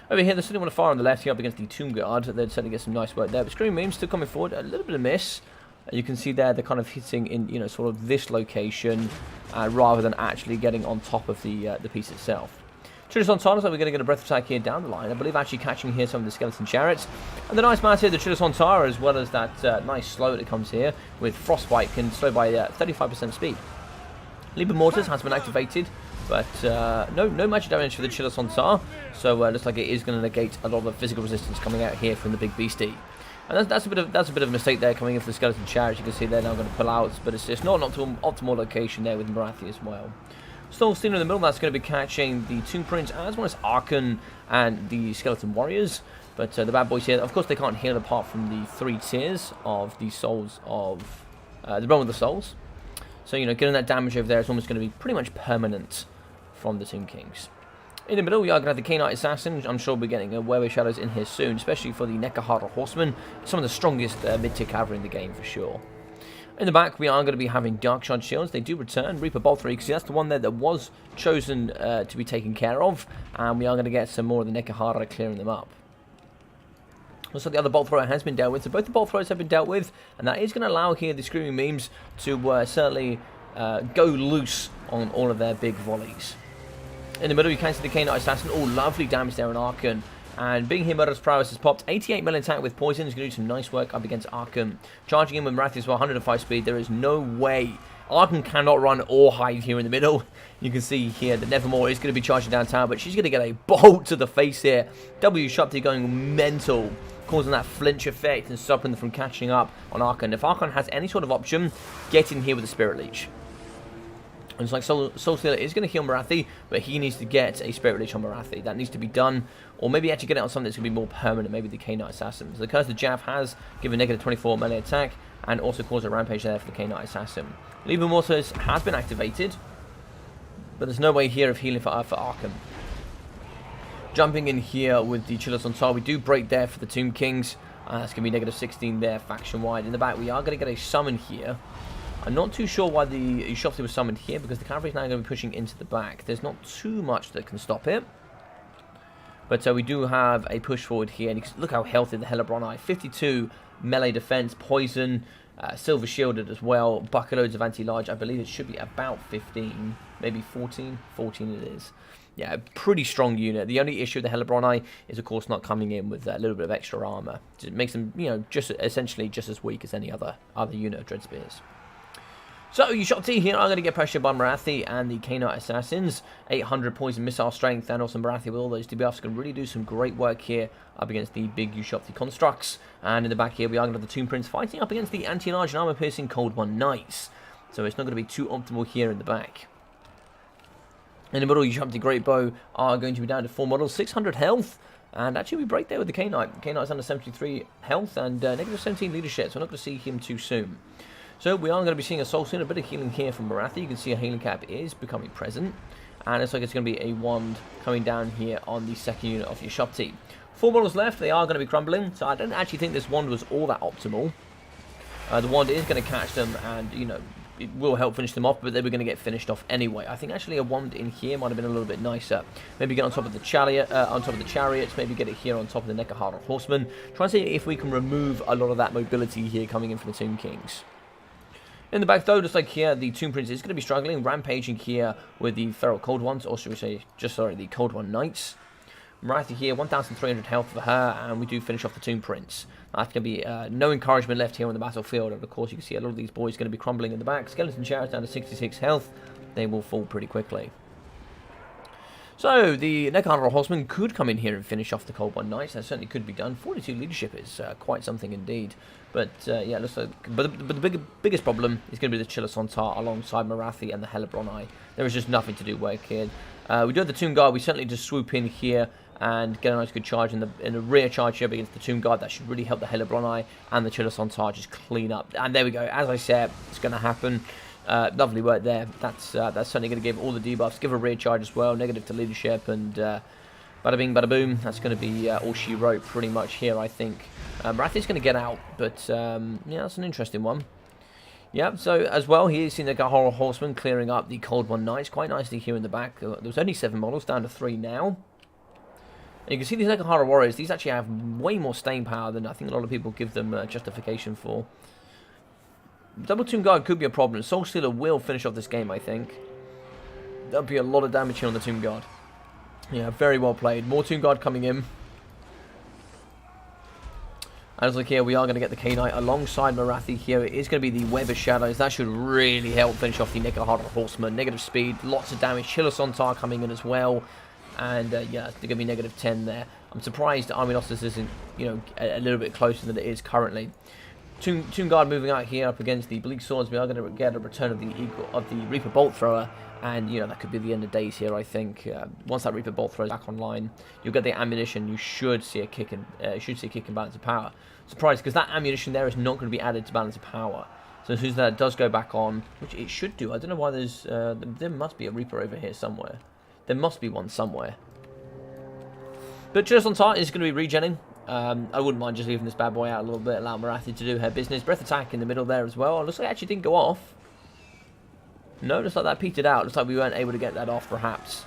Over here, they certainly want to fire on the left here up against the Tomb Guard. They'd certainly get some nice work there. But Scream Memes still coming forward. A little bit of miss. And you can see there they're kind of hitting in, you know, sort of this location rather than actually getting on top of the piece itself. Trilosontara, so we're going to get a breath attack here down the line. I believe actually catching here some of the skeleton chariots. And the nice mass here, the Trilosontara, as well as that nice slow that comes here with Frostbite, can slow by 35% speed. Liber Mortis has been activated, but no magic damage for the Trilosontara. So looks like it is going to negate a lot of the physical resistance coming out here from the big beastie. And that's a bit of a mistake there coming in for the skeleton chariots. You can see they're now going to pull out, but it's just not an optimal location there with Morathi as well. Stolstein in the middle, that's going to be catching the Tomb Prince as well as Archon and the Skeleton Warriors. But the bad boys here, of course, they can't heal apart from the 3 tiers of the souls of the realm of the souls. So, you know, getting that damage over there is almost going to be pretty much permanent from the Tomb Kings. In the middle, we are going to have the Knight Assassin. I'm sure we're getting a Werewolf Shadows in here soon, especially for the Nekahara Horsemen. Some of the strongest mid-tier cavalry in the game for sure. In the back, we are going to be having Dark Shard Shields. They do return. Reaper Bolt 3, because that's the one there that was chosen to be taken care of. And we are going to get some more of the Nekahara clearing them up. Also, the other Bolt Thrower has been dealt with. So both the Bolt Throwers have been dealt with. And that is going to allow here the Screaming Memes to certainly go loose on all of their big volleys. In the middle, you can see the Knight Assassin. Oh, lovely damage there on Archon. And being here, Murderous Prowess has popped 88 melee attack with poison. He's going to do some nice work up against Arkham. Charging in with Morathi as well, 105 speed. There is no way. Arkham cannot run or hide here in the middle. You can see here that Nevermore is going to be charging downtown, but she's going to get a bolt to the face here. W Shopti going mental, causing that flinch effect and stopping them from catching up on Archon. If Archon has any sort of option, get in here with the Spirit Leech. And it's like Soul Stealer is going to heal Morathi, but he needs to get a Spirit Leech on Morathi. That needs to be done. Or maybe actually get it on something that's going to be more permanent, maybe the Knight Assassin. So the Curse of Jav has given negative 24 melee attack, and also caused a rampage there for the Knight Assassin. Liber Mortis has been activated, but there's no way here of healing for Arkham. Jumping in here with the Trilosontara, we do break there for the Tomb Kings. That's going to be negative 16 there, faction-wide. In the back, we are going to get a summon here. I'm not too sure why the Ushopti was summoned here, because the cavalry is now going to be pushing into the back. There's not too much that can stop it. But we do have a push forward here. And look how healthy the Hellebronai. 52 melee defense, poison, silver shielded as well. Bucket loads of anti-large. I believe it should be about 15, maybe 14. 14 it is. Yeah, a pretty strong unit. The only issue with the Hellebronai is, of course, not coming in with a little bit of extra armor. It makes them, you know, essentially just as weak as any other unit of Dread Spears. So, Ushopti here are going to get pressured by Morathi and the Knight Assassins. 800 poison missile strength, and also Morathi with all those debuffs can really do some great work here up against the big Ushopti constructs. And in the back here, we are going to have the Tomb Prince fighting up against the anti-large and armor-piercing Cold One Knights. So it's not going to be too optimal here in the back. In the middle, Ushopti Great Bow are going to be down to 4 models, 600 health. And actually, we break there with the Knight. Knight's under 73 health and negative 17 leadership, so we're not going to see him too soon. So we are going to be seeing a Soul Stone, a bit of healing here from Morathi. You can see a healing cap is becoming present. And it looks like it's going to be a wand coming down here on the second unit of Ushopti. 4 models left, they are going to be crumbling. So I don't actually think this wand was all that optimal. The wand is going to catch them and, you know, it will help finish them off, but they were going to get finished off anyway. I think actually a wand in here might have been a little bit nicer. Maybe get on top of the chariots, maybe get it here on top of the Nekahara Horsemen. Try and see if we can remove a lot of that mobility here coming in from the Tomb Kings. In the back, though, just like here, the Tomb Prince is going to be struggling, rampaging here with the Feral Cold Ones, or should we say, the Cold One Knights. Morathi here, 1,300 health for her, and we do finish off the Tomb Prince. That's going to be no encouragement left here on the battlefield, and of course you can see a lot of these boys going to be crumbling in the back. Skeleton Chariots down to 66 health, they will fall pretty quickly. So, the Nekahara Horsemen could come in here and finish off the Cold One Knights. That certainly could be done. 42 leadership is quite something indeed. But, yeah, looks like, but the biggest problem is going to be the Trilosontara alongside Morathi and the Hellebronai. There is just nothing to do work here. We do have the Tomb Guard. We certainly just swoop in here and get a nice good charge in the rear charge here against the Tomb Guard. That should really help the Hellebronai and the Trilosontara just clean up. And there we go. As I said, it's going to happen. Lovely work there. That's certainly going to give all the debuffs. Give a rear charge as well. Negative to leadership and bada bing, bada boom. That's going to be all she wrote pretty much here, I think. Morathi's going to get out, but yeah, that's an interesting one. Yeah, so as well, here's seen the Nekahara Horseman clearing up the Cold One Knights quite nicely here in the back. There was only 7 models, down to 3 now. And you can see these Nekahara Warriors, these actually have way more staying power than I think a lot of people give them justification for. Double Tomb Guard could be a problem. Soul Stealer will finish off this game, I think. There'll be a lot of damage here on the Tomb Guard. Yeah, very well played. More Tomb Guard coming in. As like here, we are going to get the K-Knight alongside Morathi here. It is going to be the Web of Shadows. That should really help finish off the Nekahara Horseman. Negative speed, lots of damage. Chilasontar coming in as well. And yeah, it's going to be negative 10 there. I'm surprised Arminostus isn't, you know, a little bit closer than it is currently. Tomb Guard moving out here up against the Bleak Swords. We are going to get a return of the Reaper Bolt Thrower. And, you know, that could be the end of days here, I think. Once that Reaper Bolt Thrower is back online, you'll get the ammunition. You should see a kick in Balance of Power. Surprised, because that ammunition there is not going to be added to Balance of Power. So as soon as that does go back on, which it should do. I don't know why there's... there must be a Reaper over here somewhere. There must be one somewhere. But Chilasontar is going to be regenning. I wouldn't mind just leaving this bad boy out a little bit, allow Morathi to do her business. Breath Attack in the middle there as well. Looks like it actually didn't go off. No, looks like that petered out. Looks like we weren't able to get that off, perhaps.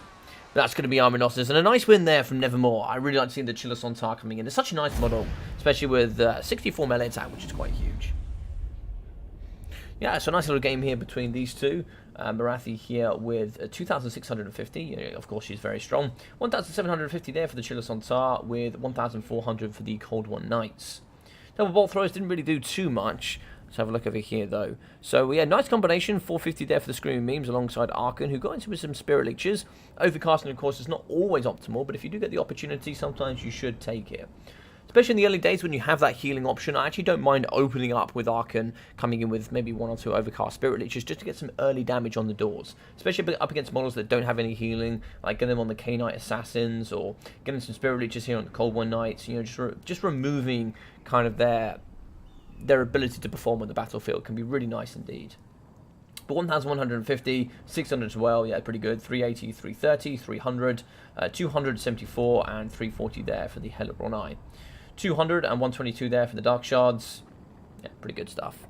But that's going to be Arminostus. And a nice win there from Nevermore. I really like seeing the Chilasontar coming in. It's such a nice model, especially with 64 melee attack, which is quite huge. Yeah, so a nice little game here between these two. Morathi here with 2,650. Of course, she's very strong. 1,750 there for the Chilasontar, with 1,400 for the Cold One Knights. Double Bolt Throws didn't really do too much. Let's have a look over here, though. So, yeah, nice combination. 450 there for the Screaming Memes alongside Arkan, who got into with some Spirit Leeches. Overcasting, of course, is not always optimal, but if you do get the opportunity, sometimes you should take it. Especially in the early days when you have that healing option, I actually don't mind opening up with Arkan, coming in with maybe 1 or 2 Overcast Spirit Leeches, just to get some early damage on the doors. Especially up against models that don't have any healing, like getting them on the K-Knight Assassins, or getting some Spirit Leeches here on the Cold One Knights, you know, just removing kind of their ability to perform on the battlefield can be really nice indeed. But 1,150, 600 as well, yeah, pretty good. 380, 330, 300, 274, and 340 there for the Helibron Eye. 200 and 122 there for the Dark Shards. Yeah, pretty good stuff.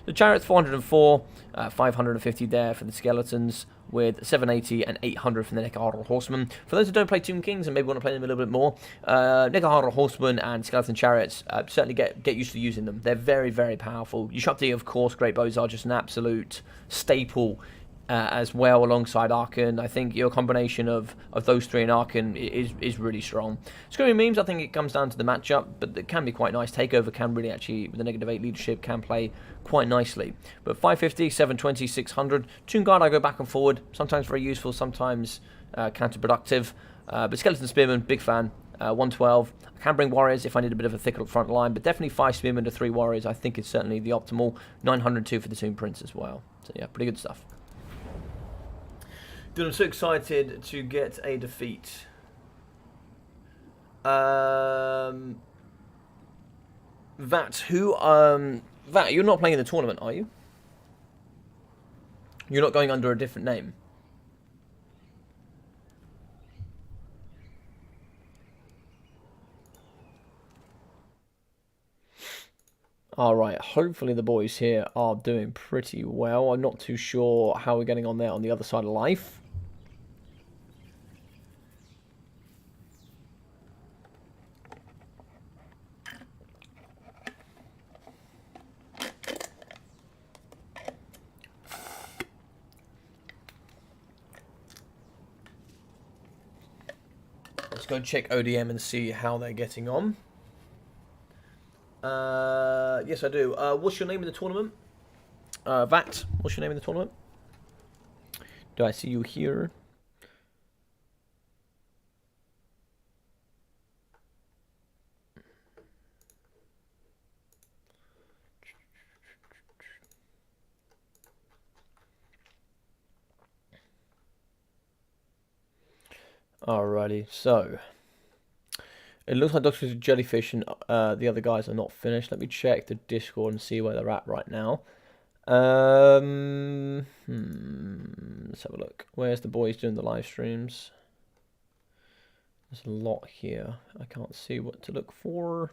The Chariots, 404, 550 there for the Skeletons, with 780 and 800 for the Nekahara Horsemen. For those who don't play Tomb Kings and maybe want to play them a little bit more, Nekahara Horsemen and Skeleton Chariots, certainly get used to using them. They're very, very powerful. Yushapti, of course, Great Bows are just an absolute staple as well alongside Arkan. I think your combination of those three and Arkan is really strong. Screaming Memes, I think it comes down to the matchup, but it can be quite nice. Takeover can really actually, with the -8 leadership, can play quite nicely. But 550, 720, 600. Tomb Guard, I go back and forward. Sometimes very useful, sometimes counterproductive. But Skeleton Spearman, big fan. 112. I can bring Warriors if I need a bit of a thicker front line, but definitely 5 Spearmen to 3 Warriors I think is certainly the optimal. 902 for the Tomb Prince as well. So yeah, pretty good stuff. Dude, I'm so excited to get a defeat. Vat, Vat, you're not playing in the tournament, are you? You're not going under a different name? Alright, hopefully the boys here are doing pretty well. I'm not too sure how we're getting on there on the other side of life. Let's go check ODM and see how they're getting on. Yes, I do. What's your name in the tournament? Vat, what's your name in the tournament? Do I see you here? Alrighty, so it looks like Dr. Jellyfish and the other guys are not finished. Let me check the Discord and see where they're at right now. Let's have a look. Where's the boys doing the live streams? There's a lot here. I can't see what to look for.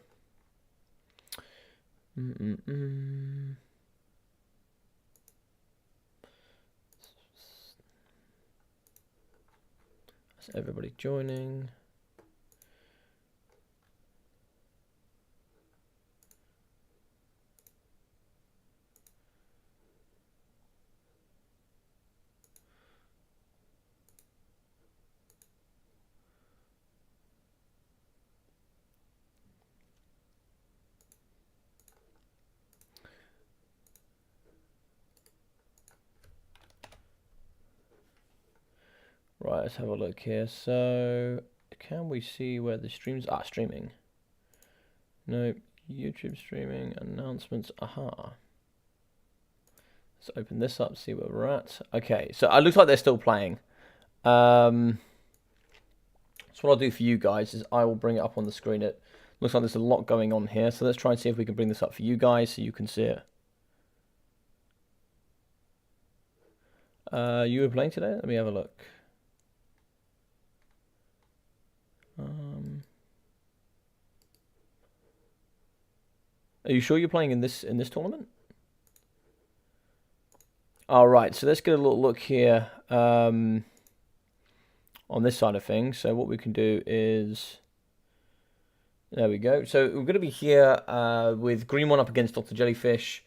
That's everybody joining. Right, let's have a look here. So, can we see where the streams are? Streaming. No, YouTube streaming, announcements, aha. Let's open this up, see where we're at. Okay, so it looks like they're still playing. So what I'll do for you guys is I will bring it up on the screen. It looks like there's a lot going on here, so let's try and see if we can bring this up for you guys so you can see it. You were playing today? Let me have a look. Are you sure you're playing in this tournament? All right, so let's get a little look here on this side of things. So what we can do is, there we go. So we're going to be here with Green One up against Dr. Jellyfish.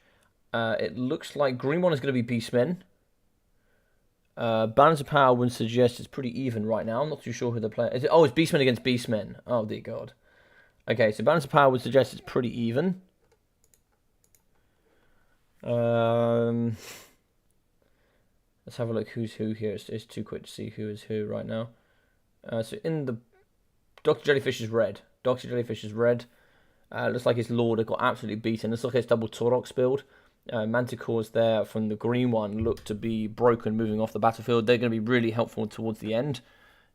It looks like Green One is going to be Beastmen. Balance of power would suggest it's pretty even right now. I'm not too sure who they're playing. Is it? Oh, it's Beastmen against Beastmen. Oh, dear God. Okay, so balance of power would suggest it's pretty even. Let's have a look who's who here. It's too quick to see who is who right now. So in the... Dr. Jellyfish is red. Dr. Jellyfish is red. Looks like his Lord got absolutely beaten. Looks like it's double Taurox build. Manticores there from the green one look to be broken moving off the battlefield. They're going to be really helpful towards the end.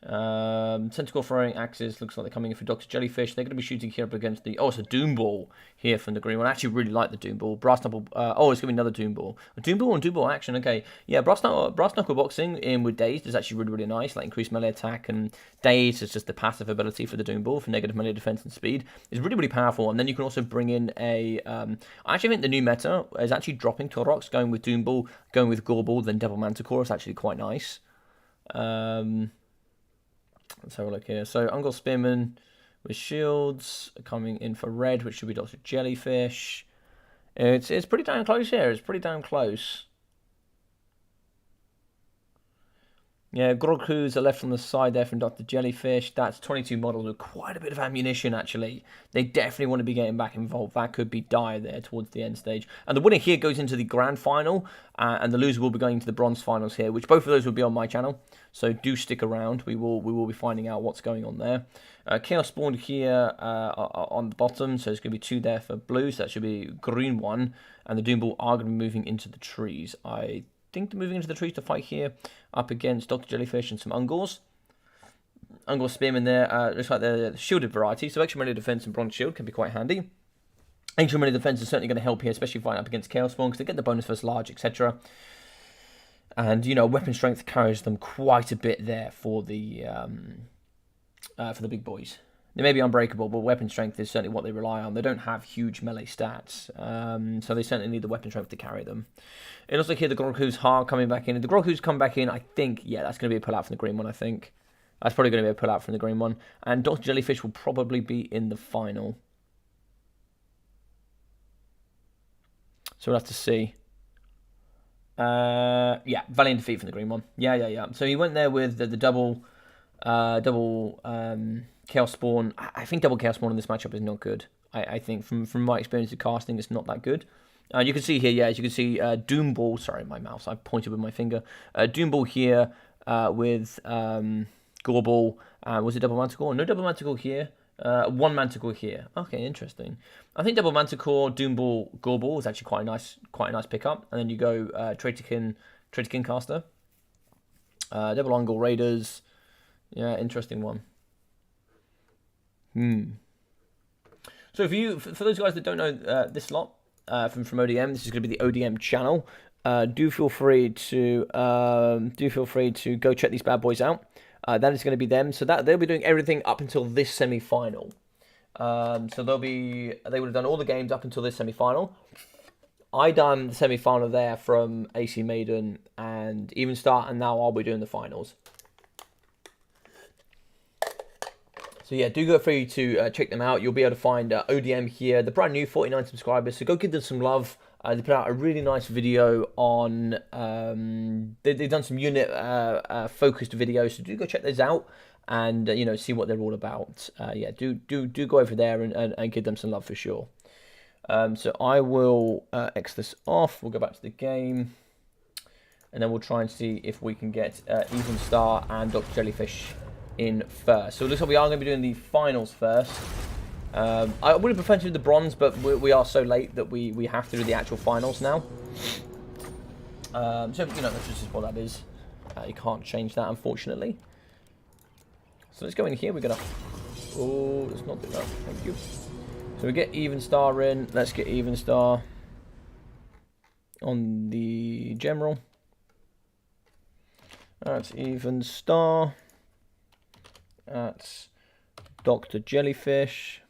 Tentacle throwing axes looks like they're coming in for Dr. Jellyfish. They're going to be shooting here up against the... Oh, it's a Doom Ball here from the green one. I actually really like the Doom Ball. Brass Knuckle... oh, it's going to be another Doom Ball. A Doom Ball and Doom Ball action. Okay. Yeah, Brass Knuckle boxing in with Dazed is actually really, really nice. Like increased melee attack, and Dazed is just the passive ability for the Doom Ball for negative melee defense and speed. It's really, really powerful. And then you can also bring in a... I actually think the new meta is actually dropping Taurox, going with Doom Ball, going with Gore Ball, then Devil Manticore. It's actually quite nice. Let's have a look here. So, Ungol Spearman with shields coming in for red, which should be Dr. Jellyfish. It's pretty damn close here. It's pretty damn close. Yeah, Groghu's are left on the side there from Dr. Jellyfish. That's 22 models with quite a bit of ammunition, actually. They definitely want to be getting back involved. That could be dire there towards the end stage. And the winner here goes into the grand final, and the loser will be going to the bronze finals here, which both of those will be on my channel. So do stick around. We will be finding out what's going on there. Chaos spawned here on the bottom, so there's going to be 2 there for blue, so that should be green 1. And the Doom Ball are going to be moving into the trees. I think they're moving into the trees to fight here up against Dr. Jellyfish and some Ungors. Ungor Spearmen there, looks like they're the shielded variety, so extra melee defense and bronze shield can be quite handy. Extra melee defense is certainly going to help here, especially fighting up against Chaos Spawn, because they get the bonus first large, etc. And, you know, weapon strength carries them quite a bit there for the big boys. They may be unbreakable, but weapon strength is certainly what they rely on. They don't have huge melee stats, so they certainly need the weapon strength to carry them. It looks like here the Groghu's are coming back in. If the Groghu's come back in, I think, yeah, that's going to be a pull-out from the green one, I think. That's probably going to be a pull-out from the green one. And Dr. Jellyfish will probably be in the final. So we'll have to see. Yeah, valiant defeat from the green one. Yeah. So he went there with the double Chaos Spawn. I think double Chaos Spawn in this matchup is not good. I think from my experience of casting, it's not that good. You can see here, yeah, as you can see, Doom Ball. Sorry, my mouse. I pointed with my finger. Doom Ball here with Gore Ball. Was it double Manticore? No double Manticore here. One Manticore here. Okay, interesting. I think double Manticore, Doom Ball, Gore Ball is actually quite a nice pickup. And then you go Traitorkin Caster, double Ungol Raiders. Yeah, interesting one. So for those guys that don't know this lot from ODM, this is going to be the ODM channel. Do feel free to go check these bad boys out. That is going to be them. So that they'll be doing everything up until this semi-final. So they would have done all the games up until this semi-final. I done the semi-final there from AC Maiden and Even Start, and now I'll be doing the finals. So yeah, do go free to check them out. You'll be able to find ODM here. They're brand new, 49 subscribers, so go give them some love. They put out a really nice video on... they've done some unit focused videos, so do go check those out and you know, see what they're all about. Yeah, do go over there and give them some love for sure. So I will X this off. We'll go back to the game. And then we'll try and see if we can get Even Star and Dr. Jellyfish in first. So it looks like we are going to be doing the finals first. I would have preferred to do the bronze, but we are so late that we have to do the actual finals now. So, you know, that's just what that is. You can't change that, unfortunately. So let's go in here. We're going to... Oh, let's not do that. Thank you. So we get Even Star in. Let's get Even Star on the General. That's Even Star. That's Dr. Jellyfish.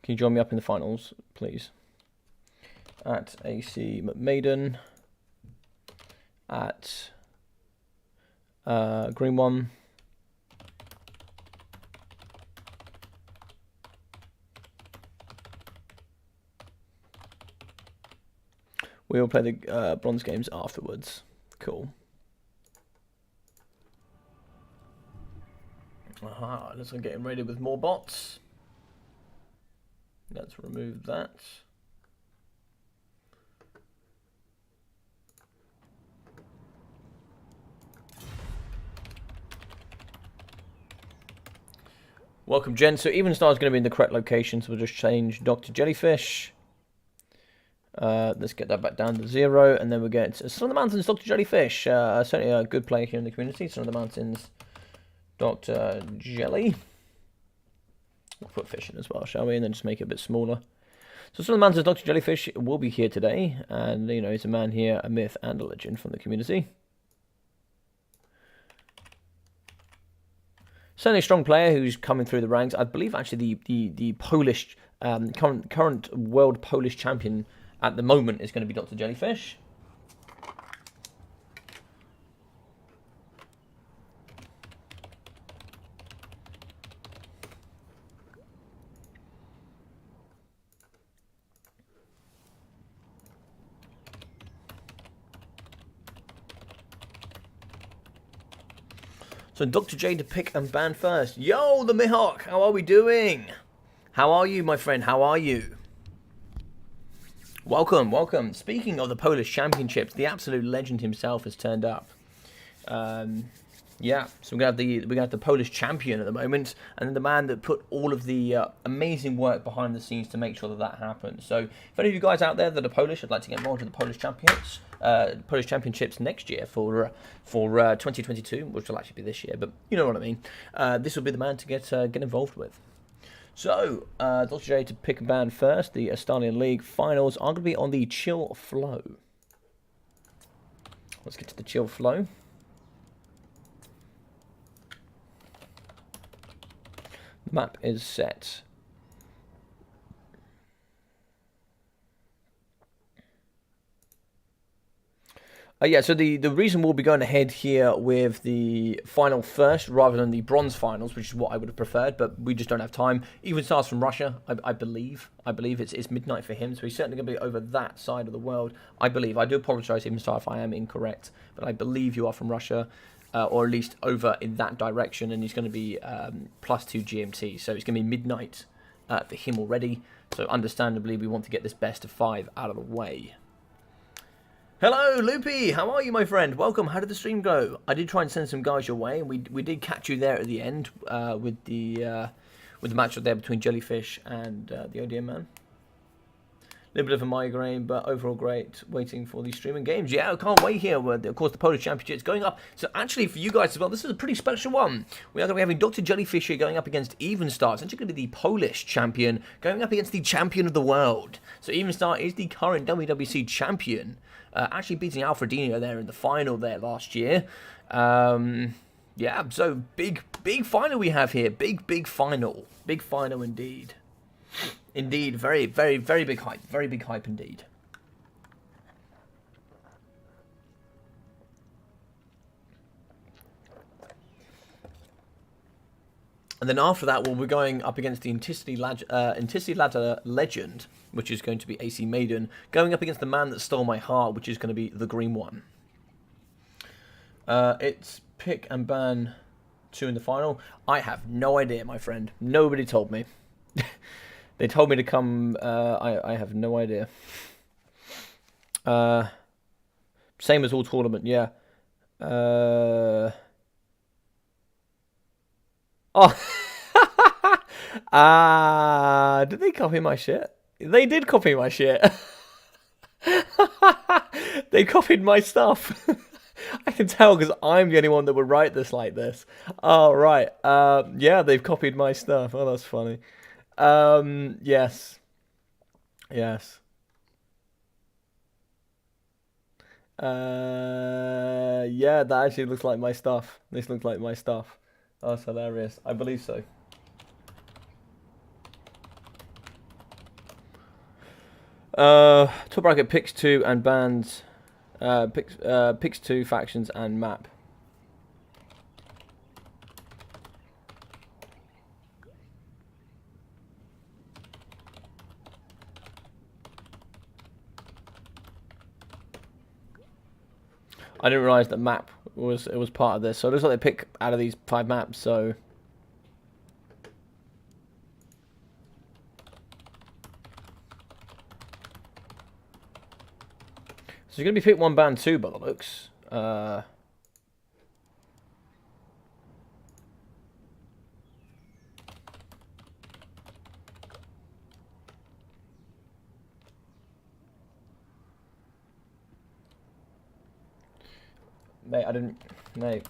Can you join me up in the finals, please? At AC McMaiden. At Green One. We'll play the bronze games afterwards. Cool. Aha, looks like getting ready with more bots. Let's remove that. Welcome, Jen. So Even Star is going to be in the correct location, so we'll just change Dr. Jellyfish. Let's get that back down to 0, and then we'll get Sun of the Mountains, Dr. Jellyfish. Certainly a good player here in the community. Sun of the Mountains, Dr. Jelly. We'll put fish in as well, shall we? And then just make it a bit smaller. So Sun of the Mountains, Dr. Jellyfish will be here today. And, you know, he's a man here, a myth and a legend from the community. Certainly a strong player who's coming through the ranks. I believe actually the Polish, current world Polish champion at the moment is going to be Dr. Jellyfish. So Dr. J to pick and ban first. Yo, the Mihawk, how are we doing? How are you, my friend? How are you? Welcome, welcome. Speaking of the Polish Championships, the absolute legend himself has turned up. Yeah, so we're gonna have the Polish champion at the moment, and then the man that put all of the amazing work behind the scenes to make sure that that happens. So, if any of you guys out there that are Polish, I'd like to get involved in the Polish Championships next year for 2022, which will actually be this year, but you know what I mean. This will be the man to get involved with. So, Dr. J to pick a band first. The Estalian League finals are going to be on the Chill Flow. Let's get to the Chill Flow. The map is set. Yeah, so the reason we'll be going ahead here with the final first rather than the bronze finals, which is what I would have preferred, but we just don't have time. Even Star's from Russia, I believe. I believe it's midnight for him, so he's certainly going to be over that side of the world. I believe. I do apologise, Even Star, if I am incorrect, but I believe you are from Russia. Or at least over in that direction, and he's going to be +2 GMT, so it's going to be midnight for him already, so understandably we want to get this best of 5 out of the way. Hello, Loopy! How are you, my friend? Welcome. How did the stream go? I did try and send some guys your way, and we did catch you there at the end with the matchup there between Jellyfish and the ODM man. A little bit of a migraine, but overall great. Waiting for the streaming games. Yeah, I can't wait here. Of course, the Polish Championship is going up. So actually, for you guys as well, this is a pretty special one. We are going to be having Dr. Jellyfish here going up against Even Star. It's actually going to be the Polish champion going up against the champion of the world. So Even Star is the current WWC champion. Actually beating Alfredino there in the final there last year. Yeah, so big final we have here. Big final. Big final indeed. Indeed, very big hype. Very big hype indeed. And then after that, we'll be going up against the Intensity Ladder Legend, which is going to be AC Maiden, going up against the man that stole my heart, which is going to be the Green One. It's pick and ban 2 in the final. I have no idea, my friend. Nobody told me. They told me to come. I have no idea. Same as all tournament, yeah. Oh. Did they copy my shit? They did copy my shit. They copied my stuff. I can tell because I'm the only one that would write this like this. Oh, right. Yeah, they've copied my stuff. Oh, that's funny. Yes. Yes. Yeah, that actually looks like my stuff. This looks like my stuff. Oh, that's hilarious. I believe so. Top bracket picks 2 and bans. Picks 2 factions and map. I didn't realize that map was part of this. So it looks like they pick out of these 5 maps. So you're gonna be pick 1 ban 2 by the looks. Mate, I didn't. Mate.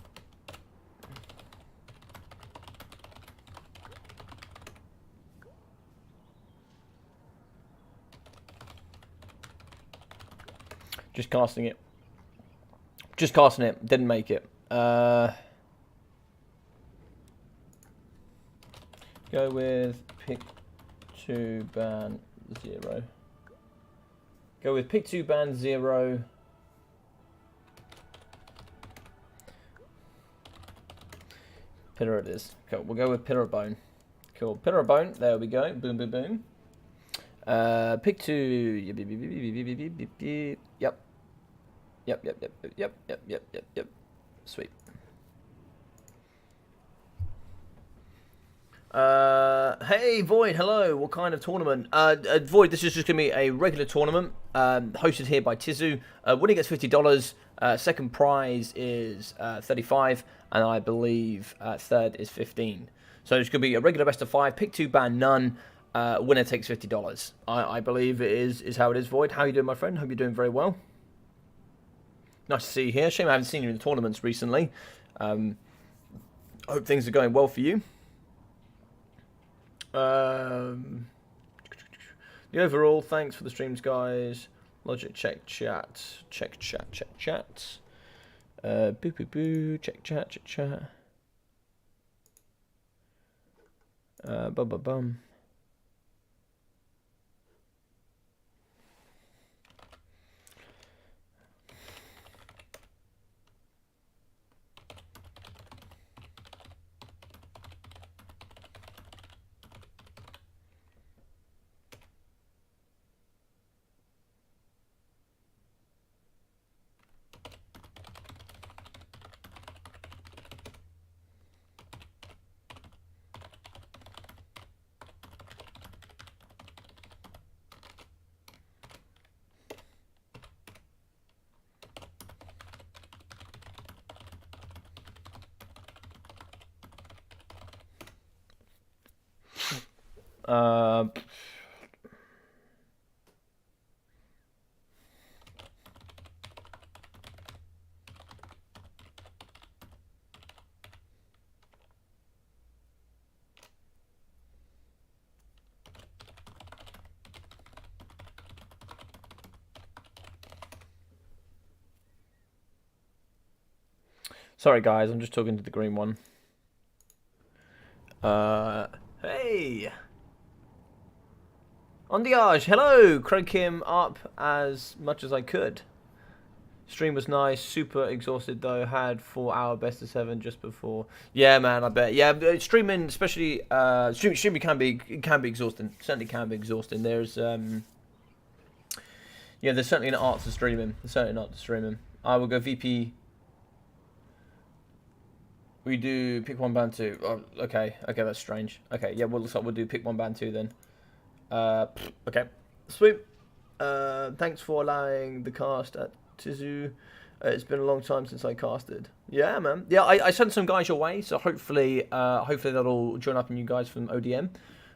Just casting it. Just casting it. Didn't make it. Go with pick 2 ban 0. Go with pick 2 ban 0. Pillar it is. Cool. We'll go with pillar bone. Cool. Pillar bone. There we go. Boom, boom, boom. Pick 2. Yep. Yep. Sweet. Hey Void, hello. What kind of tournament? Void, this is just gonna be a regular tournament, hosted here by Tizu. Winner gets $50. Second prize is 35, and I believe third is 15. So it's gonna be a regular best of 5. Pick 2, ban none. Winner takes $50. I believe it is how it is. Void, how are you doing, my friend? Hope you're doing very well. Nice to see you here. Shame I haven't seen you in the tournaments recently. Hope things are going well for you. The overall, thanks for the streams, guys. Logic, check chat. Boo, boo, boo. Check chat. Bum. Sorry, guys, I'm just talking to the green one. Hey! On the Arge, hello! Craig Kim up as much as I could. Stream was nice, super exhausted though, had 4-hour best of 7 just before. Yeah, man, I bet. Yeah, streaming, especially, streaming can be exhausting. Certainly can be exhausting. There's, yeah, there's certainly an art to streaming. There's certainly an art to streaming. I will go VP. We do pick 1 ban 2. Oh, okay, that's strange. Okay, yeah, well, looks like we'll do pick 1 ban 2 then. Okay, sweet. Thanks for allowing the cast at Tizu. It's been a long time since I casted. Yeah, man. Yeah, I sent some guys your way, so hopefully, hopefully they'll all join up on you guys from ODM.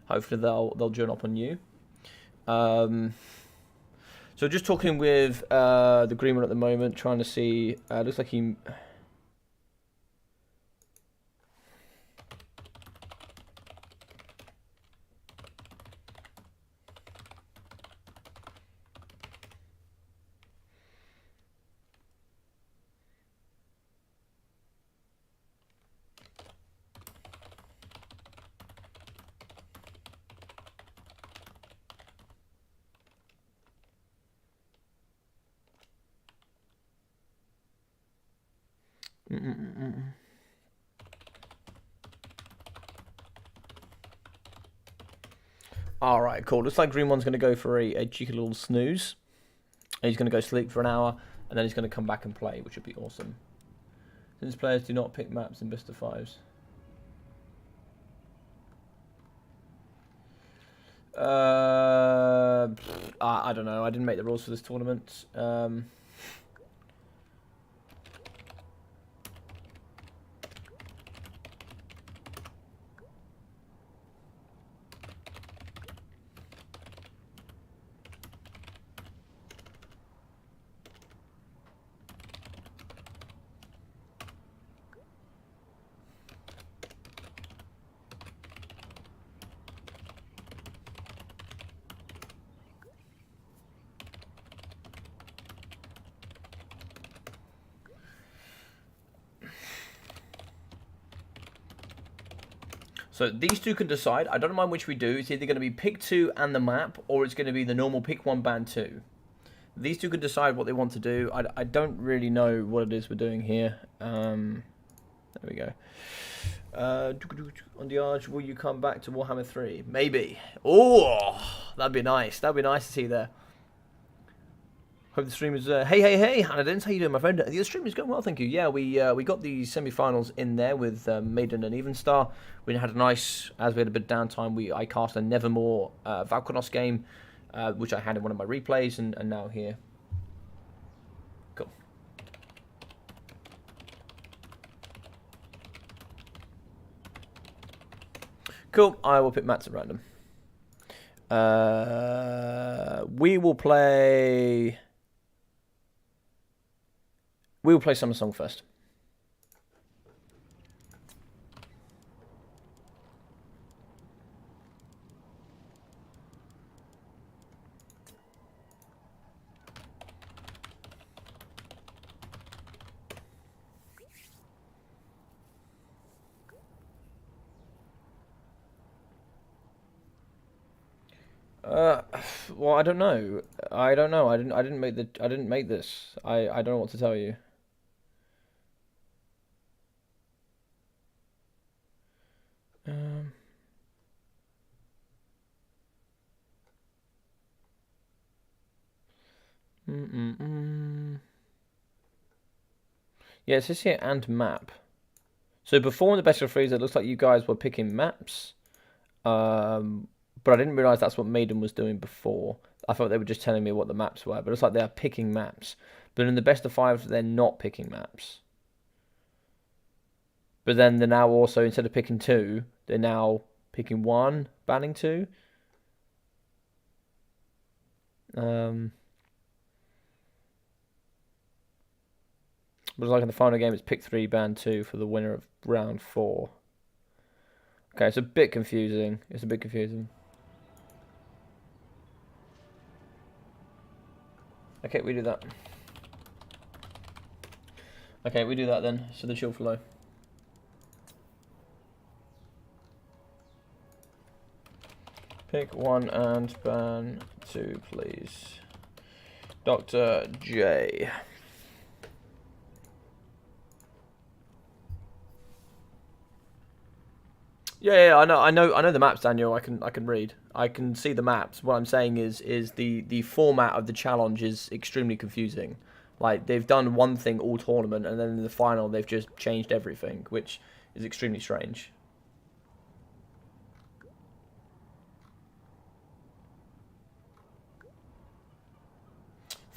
Hopefully they'll join up on you. So just talking with the green one at the moment, trying to see. Looks like he. All right, cool. Looks like green one's going to go for a cheeky little snooze. He's going to go sleep for an hour, and then he's going to come back and play, which would be awesome. Since players do not pick maps in best of fives. I don't know. I didn't make the rules for this tournament. So these two can decide. I don't mind which we do. It's either going to be pick 2 and the map, or it's going to be the normal pick 1 ban 2. These two can decide what they want to do. I don't really know what it is we're doing here. There we go. On the Arch, will you come back to Warhammer 3? Maybe. Oh, that'd be nice. That'd be nice to see there. Hope the stream is... hey, Hannah Dins, how you doing, my friend? The stream is going well, thank you. Yeah, we got the semi-finals in there with Maiden and Evenstar. We had a nice... As we had a bit of downtime, I cast a Nevermore Valkynos game, which I had in one of my replays, and now here. Cool. Cool, I will pick Mats at random. We will play... We will play Summer Song first. Well, I don't know. I don't know. I didn't make this. I don't know what to tell you. Yeah, it says here and map. So before in the best of threes, it looks like you guys were picking maps. But I didn't realise that's what Maiden was doing before. I thought they were just telling me what the maps were. But it's like they're picking maps. But in the best of five, they're not picking maps. But then they're now also, instead of picking 2, they're now picking 1, banning 2. But it's like in the final game, it's pick 3, ban 2 for the winner of round 4. Okay, it's a bit confusing. It's a bit confusing. Okay, we do that. Okay, we do that then. So the chill flow. Pick 1 and ban 2, please. Dr. J. Yeah, I know the maps, Daniel. I can read. I can see the maps. What I'm saying is the format of the challenge is extremely confusing. Like, they've done one thing all tournament, and then in the final they've just changed everything, which is extremely strange.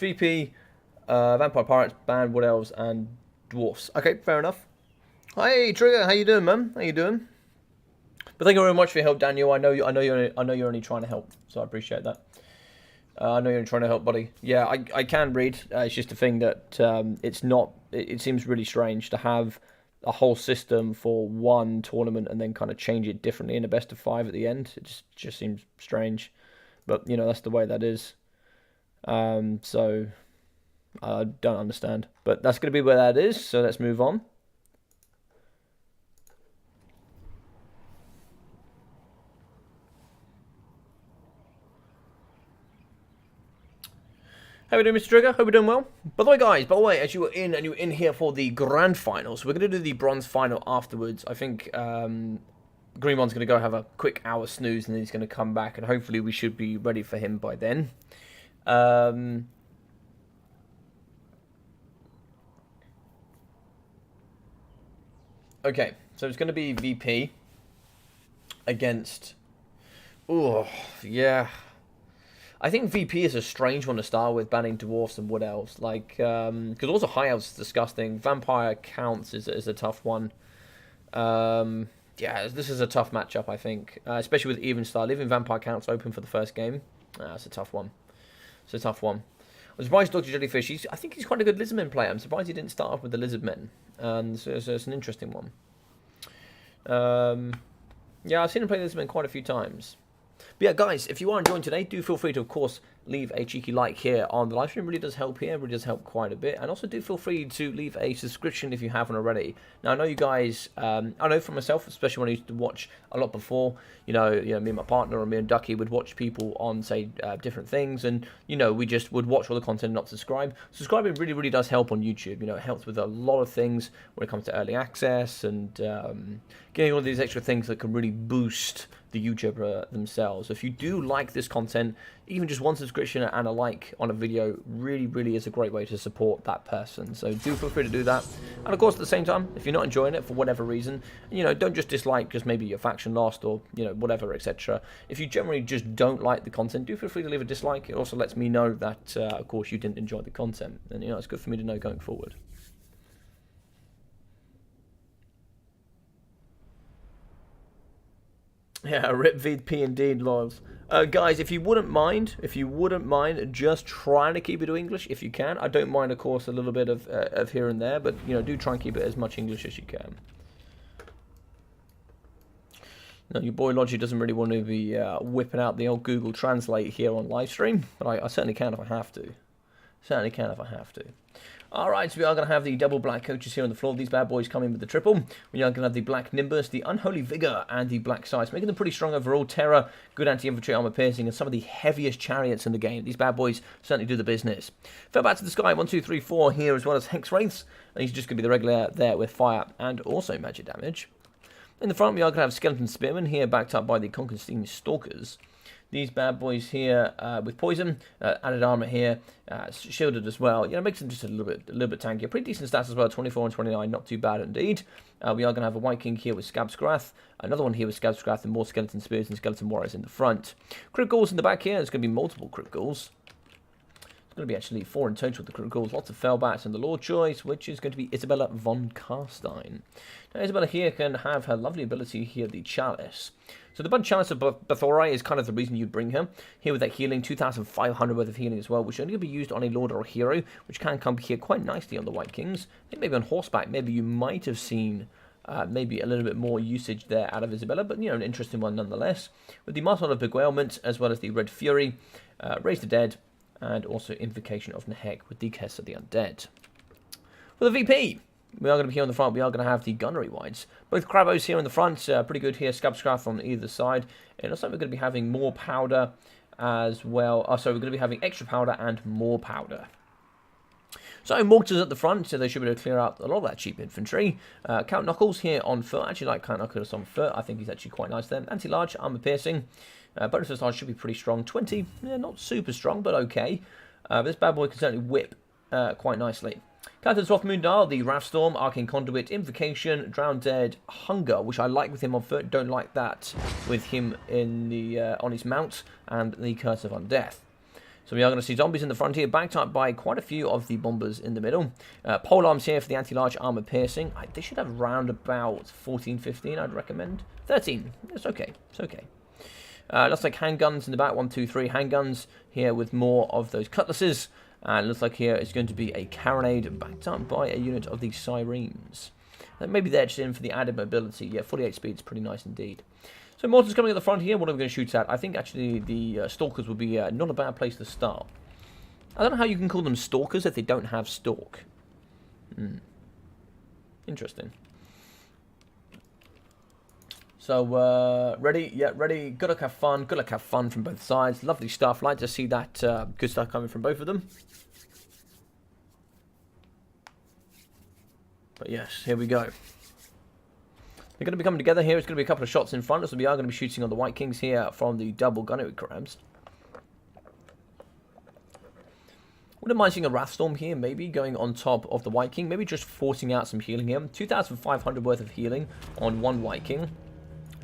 VP, Vampire Pirates, Band, Wood Elves, and Dwarfs. Okay, fair enough. Hey, Trigger, how you doing, man? How you doing? But thank you very much for your help, Daniel. I know you're only trying to help, so I appreciate that. I know you're trying to help, buddy. Yeah, I can read. It's just a thing that it's not. It seems really strange to have a whole system for one tournament and then kind of change it differently in a best of 5 at the end. It just seems strange, but you know that's the way that is. So I don't understand, but that's going to be where that is. So let's move on. How we doing, Mr. Trigger? Hope we're doing well. By the way, as you were in here for the grand finals, we're going to do the bronze final afterwards. I think Green One's going to go have a quick hour snooze, and then he's going to come back, and hopefully we should be ready for him by then. Okay, so it's going to be VP against... Oh, yeah... I think VP is a strange one to start with, banning Dwarfs and Wood Elves. Like, because also High Elves is disgusting. Vampire Counts is a tough one. Yeah, this is a tough matchup, I think. Especially with Even Star. Leaving Vampire Counts open for the first game. It's a tough one. It's a tough one. I'm surprised Dr. Jellyfish, I think he's quite a good Lizardmen player. I'm surprised he didn't start off with the Lizardmen. So it's an interesting one. Yeah, I've seen him play Lizardmen quite a few times. But yeah, guys, if you are enjoying today, do feel free to, of course, leave a cheeky like here on the live stream. It really does help here. It really does help quite a bit. And also do feel free to leave a subscription if you haven't already. Now, I know you guys, I know for myself, especially when I used to watch a lot before, you know, me and my partner or me and Ducky would watch people on, say, different things. And, you know, we just would watch all the content and not subscribe. Subscribing really, really does help on YouTube. You know, it helps with a lot of things when it comes to early access and getting all these extra things that can really boost the YouTuber themselves. If you do like this content, even just one subscription and a like on a video really, really is a great way to support that person. So do feel free to do that. And of course, at the same time, if you're not enjoying it for whatever reason, you know, don't just dislike just maybe your faction lost or, you know, whatever, etc. If you generally just don't like the content, do feel free to leave a dislike. It also lets me know that, of course, you didn't enjoy the content. And, you know, it's good for me to know going forward. Yeah, rip VP indeed, Loyals. Guys, if you wouldn't mind just trying to keep it to English, if you can. I don't mind, of course, a little bit of here and there, but, you know, do try and keep it as much English as you can. No, your boy Logi doesn't really want to be whipping out the old Google Translate here on live stream, but I certainly can if I have to. Certainly can if I have to. Alright, so we are going to have the double black coaches here on the floor. These bad boys come in with the triple. We are going to have the black Nimbus, the Unholy Vigor, and the black Size, making them pretty strong overall. Terror, good anti-infantry armor piercing, and some of the heaviest chariots in the game. These bad boys certainly do the business. Fell back to the sky, 1, 2, 3, 4 here, as well as Hex Wraiths. And he's just going to be the regular there with fire and also magic damage. In the front, we are going to have Skeleton Spearmen here, backed up by the Conquestine Stalkers. These bad boys here with poison, added armor here, shielded as well. You know, makes them just a little bit tankier. Pretty decent stats as well, 24 and 29, not too bad indeed. We are going to have a White King here with Scabscrath, another one here with Scabscrath, and more Skeleton Spears and Skeleton Warriors in the front. Crit Ghouls in the back here. There's going to be multiple Crit Ghouls. It's going to be actually 4 in total with the Crit Ghouls. Lots of Fellbats and the Lord Choice, which is going to be Isabella Von Kastein. Now, Isabella here can have her lovely ability here, the Chalice. So the Bud Chalice of Bathorai is kind of the reason you bring her. Here with that healing, 2,500 worth of healing as well, which is only going to be used on a Lord or a Hero, which can come here quite nicely on the White Kings. I think maybe on horseback, maybe you might have seen maybe a little bit more usage there out of Isabella, but, you know, an interesting one nonetheless. With the Martel of Beguilement, as well as the Red Fury, Raise the Dead, and also Invocation of Nehek with the Curse of the Undead. For the VP, we are going to be here on the front. We are going to have the Gunnery Wides. Both Krabos here in the front. Pretty good here. Scabscrath on either side. And also we're going to be having more powder as well. Oh, sorry, we're going to be having extra powder and more powder. So mortars at the front, so they should be able to clear out a lot of that cheap infantry. Count Knuckles here on foot. I actually like Count Knuckles on foot. I think he's actually quite nice there. Anti-large, armor piercing. Bonus to large should be pretty strong. 20, yeah, not super strong, but okay. This bad boy can certainly whip quite nicely. Captain Throthmundar, the Wrathstorm, Arcane Conduit, Invocation, Drowned Dead, Hunger, which I like with him on foot. Don't like that with him in the on his mount, and the Curse of Undeath. So we are going to see zombies in the front here, backed up by quite a few of the bombers in the middle. Pole arms here for the anti-large armor piercing. They should have round about 14, 15, I'd recommend. 13. It's okay. It's okay. Looks like handguns in the back. 1, 2, 3 handguns here with more of those cutlasses. And looks like here it's going to be a carronade backed up by a unit of the sirens. Maybe they're just in for the added mobility. Yeah, 48 speed is pretty nice indeed. So mortars coming at the front here. What are we going to shoot at? I think actually the stalkers would be not a bad place to start. I don't know how you can call them stalkers if they don't have stalk. Interesting. So, ready? Yeah, ready. Good luck, have fun. Good luck, have fun from both sides. Lovely stuff. Like to see that good stuff coming from both of them. But yes, here we go. They're going to be coming together here. It's going to be a couple of shots in front. So we are going to be shooting on the White Kings here from the double gunnery crabs. Wouldn't mind seeing a Wrathstorm here, maybe going on top of the White King. Maybe just forcing out some healing here. 2,500 worth of healing on one White King.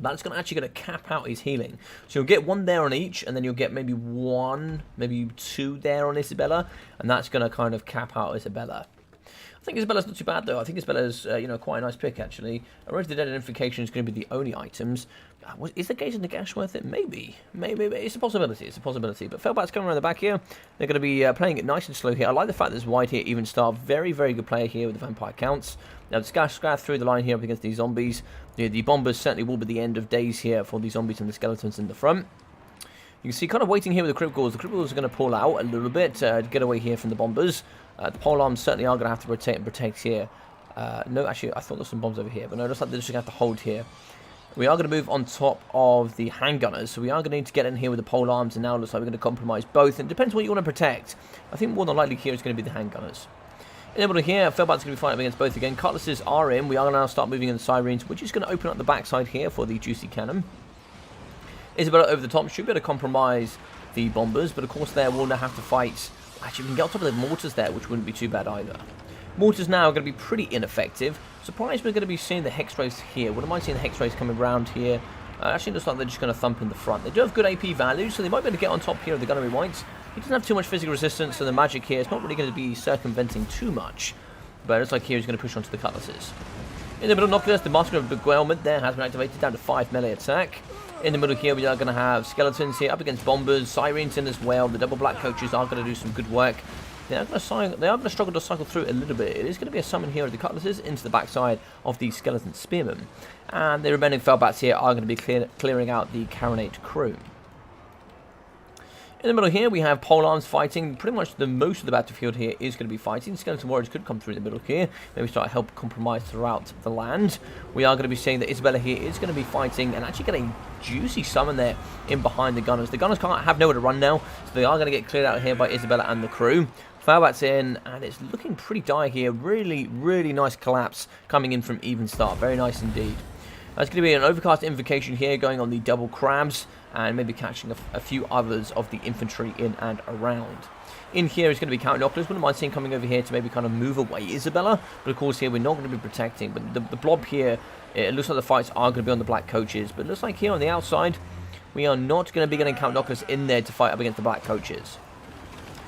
That's actually going to cap out his healing. So you'll get one there on each, and then you'll get maybe one, maybe two there on Isabella. And that's going to kind of cap out Isabella. I think Isabella's not too bad, though. I think Isabella's, quite a nice pick, actually. Rotated identification is going to be the only items. Is the Gaze and the Gash worth it? Maybe. Maybe. It's a possibility. It's a possibility. But Felbat's coming around the back here. They're going to be playing it nice and slow here. I like the fact there's White here, even star. Very, very good player here with the Vampire Counts. Now, the Scath through the line here up against these zombies. The bombers certainly will be the end of days here for the zombies and the skeletons in the front. You can see kind of waiting here with the Crypt Ghouls. The Crypt Ghouls are going to pull out a little bit to get away here from the bombers. The pole arms certainly are going to have to rotate and protect here. No, actually, I thought there were some bombs over here. But no, it looks like they're just going to have to hold here. We are going to move on top of the handgunners. So we are going to need to get in here with the pole arms. And now it looks like we're going to compromise both. And it depends what you want to protect. I think more than likely here is going to be the handgunners. In the middle here, Felbat's going to be fighting against both again. Cutlasses are in. We are going to now start moving in the sirens. We're just going to open up the backside here for the juicy cannon. Isabella over the top should be able to compromise the bombers. But of course there we'll now have to fight. Actually, we can get on top of the mortars there, which wouldn't be too bad either. Mortars now are going to be pretty ineffective. Surprised we're going to be seeing the Hex Rays here. Wouldn't mind seeing the Hex Rays coming around here. Actually, looks like they're just going to thump in the front. They do have good AP value, so they might be able to get on top here of the Gunnery Whites. He doesn't have too much physical resistance, so the magic here is not really going to be circumventing too much. But it looks like here he's going to push onto the Cutlasses. In the middle, Noculus, the Master of Beguilement there has been activated down to 5 melee attack. In the middle here, we are going to have Skeletons here up against Bombers, Sirens in as well. The double black coaches are going to do some good work. They are going to struggle to cycle through a little bit. It is going to be a summon here of the Cutlasses into the backside of the Skeleton Spearmen. And the remaining Felbats here are going to be clearing out the Carronate crew. In the middle here, we have pole arms fighting. Pretty much the most of the battlefield here is going to be fighting. Skeleton warriors could come through the middle here. Maybe start to help compromise throughout the land. We are going to be seeing that Isabella here is going to be fighting and actually getting a juicy summon there in behind the gunners. The gunners can't have nowhere to run now, so they are going to get cleared out here by Isabella and the crew. Felbat's in, and it's looking pretty dire here. Really, really nice collapse coming in from Even Start. Very nice indeed. There's going to be an overcast invocation here going on the double crabs, and maybe catching a few others of the infantry in and around. In here is going to be Count Noculus. Wouldn't mind seeing coming over here to maybe kind of move away Isabella, but of course here we're not going to be protecting. But the blob here, it looks like the fights are going to be on the black coaches, but it looks like here on the outside, we are not going to be getting Count Noculus in there to fight up against the black coaches.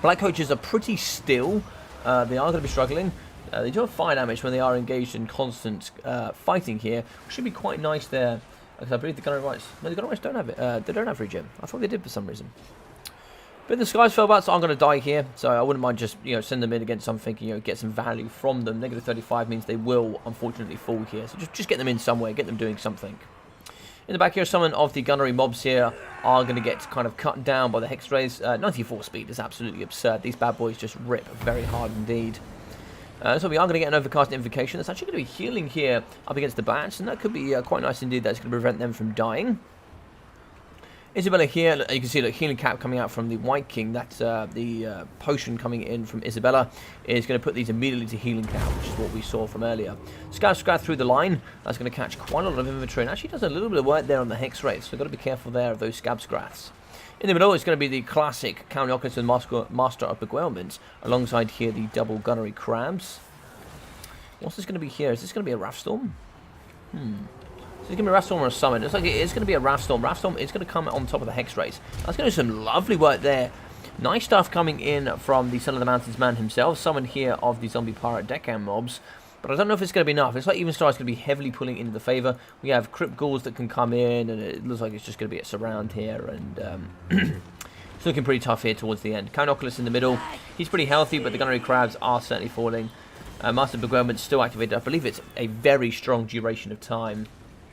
Black coaches are pretty still. They are going to be struggling. They do have fire damage when they are engaged in constant fighting here, which should be quite nice there. Because I believe the Gunnery Whites... No, the Gunnery Whites don't have it. They don't have regen. I thought they did for some reason. But the Skies Felbats are going to die here, so I wouldn't mind just, send them in against something, get some value from them. Negative 35 means they will, unfortunately, fall here. So just get them in somewhere, get them doing something. In the back here, some of the gunnery mobs here are going to get kind of cut down by the Hex Rays. 94 speed is absolutely absurd. These bad boys just rip very hard indeed. So we are going to get an overcast invocation. That's actually going to be healing here up against the bats, and that could be quite nice indeed. That's going to prevent them from dying. Isabella here, you can see the healing cap coming out from the White King. That's the potion coming in from Isabella is going to put these immediately to healing cap, which is what we saw from earlier. Scav through the line. That's going to catch quite a lot of inventory, and actually does a little bit of work there on the Hex Rays, so got to be careful there of those Scraths. In the middle, it's going to be the classic Count Noculus and Master of Beguilement, alongside here the double gunnery crabs. What's this going to be here? Is this going to be a Wrathstorm? Is it going to be a Wrathstorm or a Summon? It's like it's going to be a Wrathstorm. Wrathstorm is going to come on top of the Hex Rays. That's going to do some lovely work there Nice stuff coming in from the Son of the Mountains man himself. Someone here of the zombie pirate deckhand mobs. But I don't know if it's going to be enough. It's like Even Star is going to be heavily pulling into the favour. We have Crypt Ghouls that can come in, and it looks like it's just going to be a surround here. And it's looking pretty tough here towards the end. Carnoculus in the middle. He's pretty healthy, but the Gunnery Crabs are certainly falling. Master Beguilement's still activated. I believe it's a very strong duration of time.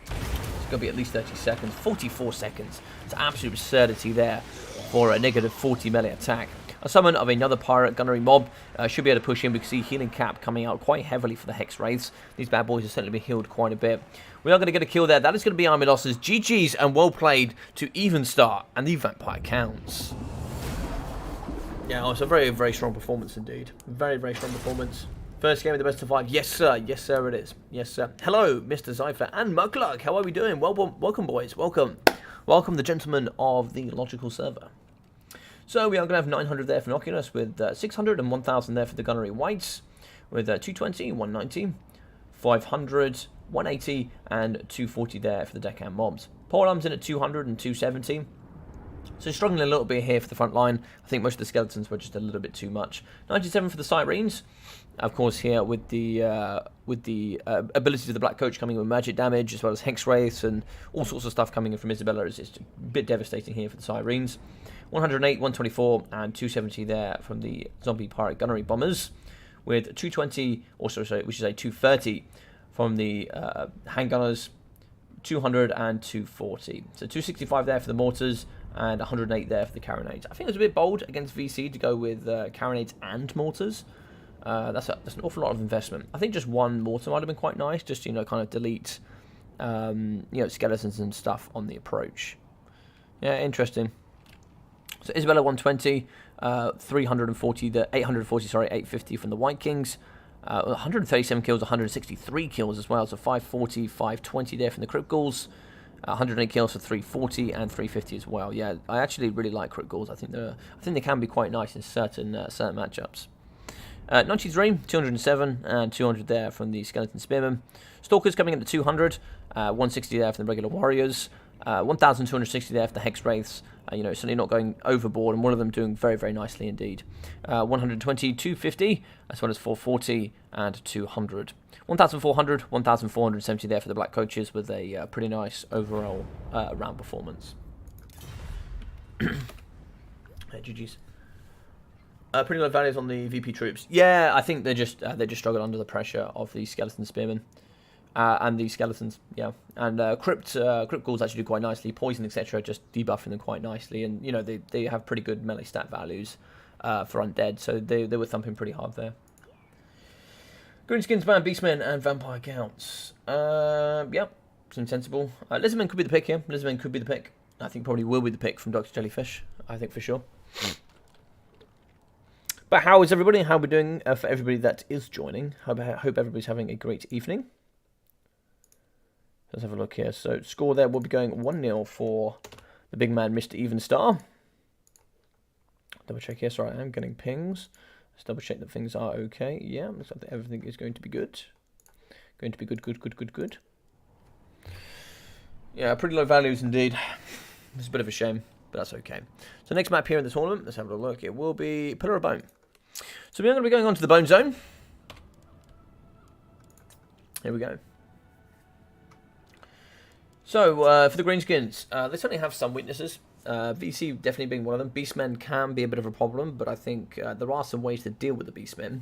It's going to be at least 30 seconds. 44 seconds. It's absolute absurdity there for a negative 40 melee attack. A summon of another pirate gunnery mob should be able to push in. We can see healing cap coming out quite heavily for the Hex Wraiths. These bad boys have certainly been healed quite a bit. We are going to get a kill there. That is going to be Army losses. GG's and well played to Even Star and the Vampire Counts. Yeah, it's a very, very strong performance indeed. Very, very strong performance. First game of the best of 5. Yes, sir. Yes, sir, it is. Yes, sir. Hello, Mr. Zypher and Muglug. How are we doing? Welcome, boys. Welcome. Welcome, the gentlemen of the logical server. So we are going to have 900 there for Noculus, with 600 and 1,000 there for the Gunnery Whites, with 220, 190, 500, 180, and 240 there for the Deckhand Mobs. Polearms in at 200 and 270. So struggling a little bit here for the front line. I think most of the skeletons were just a little bit too much. 97 for the Sirens. Of course, here with the abilities of the Black Coach coming in with magic damage, as well as Hex Wraiths and all sorts of stuff coming in from Isabella. It's a bit devastating here for the Sirens. 108, 124, and 270 there from the Zombie Pirate Gunnery Bombers, with 220, also sorry, which is a 230 from the Handgunners, 200 and 240. So 265 there for the Mortars, and 108 there for the Carronades. I think it was a bit bold against VC to go with Carronades and Mortars. That's an awful lot of investment. I think just one Mortar might have been quite nice, just, you know, kind of delete, skeletons and stuff on the approach. Yeah, interesting. So Isabella 120, 340, 850 from the White Kings, 137 kills, 163 kills as well. So 540, 520 there from the Crypt Ghouls, 108 kills for 340 and 350 as well. Yeah, I actually really like Crypt Ghouls. I think they can be quite nice in certain matchups. 93, 207, and 200 there from the Skeleton Spearmen. Stalkers coming in at 200, 160 there from the regular Warriors, 1,260 there for the Hex Wraiths. Certainly not going overboard, and one of them doing very, very nicely indeed. 120, 250, as well as 440 and 200. 1,400, 1,470 there for the Black Coaches, with a pretty nice overall round performance. GG's. Pretty low values on the VP troops. Yeah, I think they just struggled under the pressure of the Skeleton Spearmen. And the skeletons, yeah, and Crypt Ghouls actually do quite nicely. Poison, etc., just debuffing them quite nicely, and they have pretty good melee stat values for undead, so they were thumping pretty hard there. Greenskins, Man, Beastmen, and Vampire Counts. Yeah, seems sensible. Lizardmen could be the pick here. Lizardmen could be the pick. I think probably will be the pick from Dr. Jellyfish. I think for sure. But how is everybody? How are we doing for everybody that is joining? Hope everybody's having a great evening. Let's have a look here. So score there will be going 1-0 for the big man, Mr. Even Star. Double check here. Sorry, I am getting pings. Let's double check that things are okay. Yeah, looks like everything is going to be good. Going to be good. Yeah, pretty low values indeed. It's a bit of a shame, but that's okay. So next map here in the tournament, let's have a look. It will be Pillar of Bone. So we're going to be going on to the Bone Zone. Here we go. So, for the Greenskins, they certainly have some weaknesses. VC definitely being one of them. Beastmen can be a bit of a problem, but I think there are some ways to deal with the Beastmen.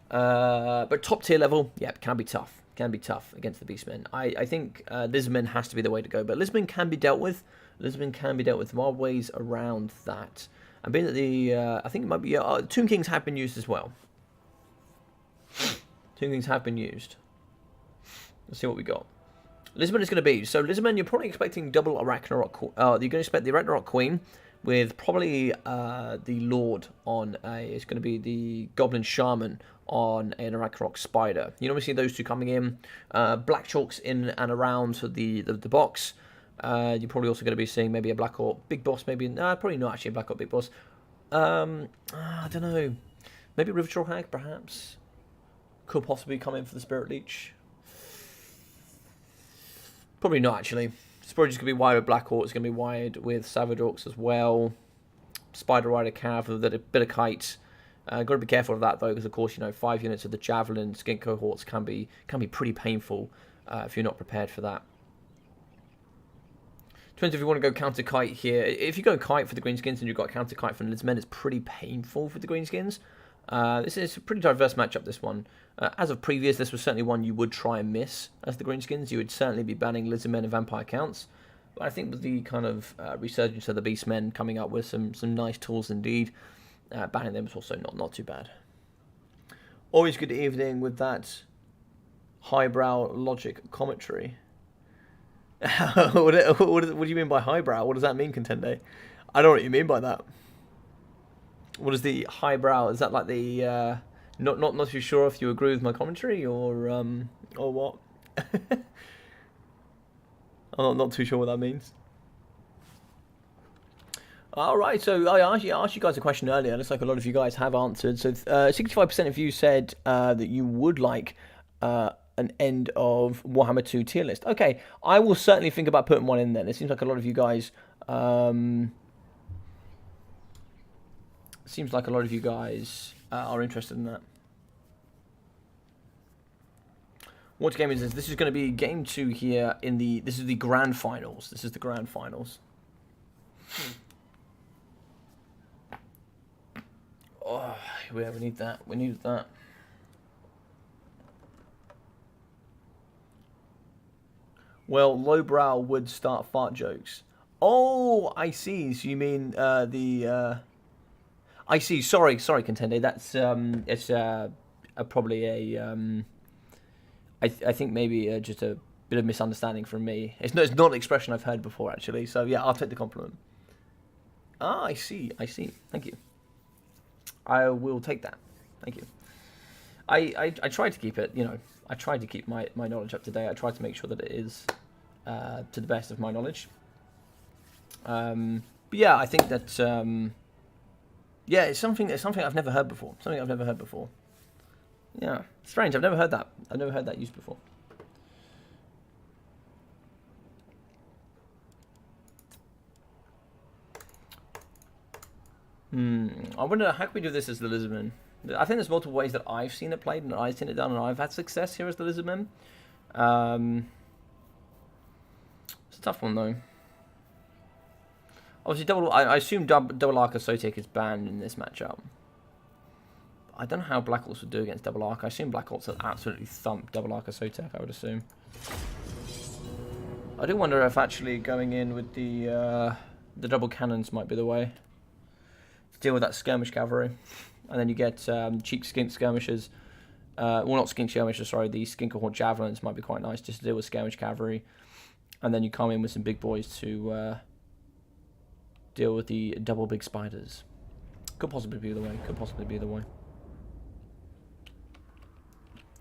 But top tier level, yeah, can be tough. Can be tough against the Beastmen. I think Lizardmen has to be the way to go, but Lizardmen can be dealt with. Lizardmen can be dealt with. There are ways around that. And being that the, I think it might be, Tomb Kings have been used as well. Tomb Kings have been used. Let's see what we got. Lizardmen is going to be, so Lizardmen, you're probably expecting double Arachnarok, you're going to expect the Arachnarok Queen, with probably the Lord on it's going to be the Goblin Shaman on an Arachnarok Spider. You normally see those two coming in. Black Chalks in and around the box. You're probably also going to be seeing maybe a Black Orc Big Boss, maybe, probably not actually a Black Orc Big Boss. I don't know, maybe River Troll Hag, perhaps. Could possibly come in for the Spirit Leech. Probably not, actually. It's probably just going to be wired with Black Orcs. It's going to be wired with Savage Orcs as well. Spider Rider Cav with a bit of kite. Got to be careful of that though, because of course 5 units of the Javelin skink cohorts can be pretty painful if you're not prepared for that. Depends if you want to go counter kite here. If you go kite for the greenskins and you've got counter kite for the Lizmen, it's pretty painful for the greenskins. This is a pretty diverse matchup, this one. As of previous, this was certainly one you would try and miss as the greenskins. You would certainly be banning Lizmen and Vampire counts. But I think with the kind of resurgence of the Beastmen coming up with some nice tools indeed, banning them is also not too bad. Always good evening with that highbrow logic commentary. What do you mean by highbrow? What does that mean, Contende? I don't know what you mean by that. What is the highbrow? Is that like the not too sure if you agree with my commentary or what? I'm not too sure what that means. All right, so I asked you guys a question earlier. It looks like a lot of you guys have answered. So 65% of you said that you would like an end of Warhammer 2 tier list. Okay, I will certainly think about putting one in then. It seems like a lot of you guys are interested in that. What game is this? This is going to be game 2 here in the... This is the grand finals. This is the grand finals. Oh, we need that. We need that. Well, lowbrow would start fart jokes. Oh, I see. So you mean I see. Sorry, Contende. That's it's probably a I think maybe just a bit of misunderstanding from me. It's not an expression I've heard before actually. So yeah, I'll take the compliment. Ah, I see. Thank you. I will take that. Thank you. I tried to keep it. I tried to keep my knowledge up to date. I tried to make sure that it is to the best of my knowledge. But yeah, I think that yeah, it's something I've never heard before. Yeah, strange. I've never heard that. I've never heard that used before. I wonder how can we do this as the Lizardman. I think there's multiple ways that I've seen it played and I've seen it done and I've had success here as the Lizardman. It's a tough one though. Obviously, I assume double Arc Sotek is banned in this matchup. I don't know how Black Orcs would do against double Arc. I assume Black Orcs would absolutely thump double Arc Sotek, I would assume. I do wonder if actually going in with the double cannons might be the way to deal with that Skirmish Cavalry. And then you get cheap skink skirmishers. Well, not skink skirmishers, sorry. The skink cohort javelins might be quite nice just to deal with skirmish cavalry. And then you come in with some big boys to deal with the double big spiders. Could possibly be the way.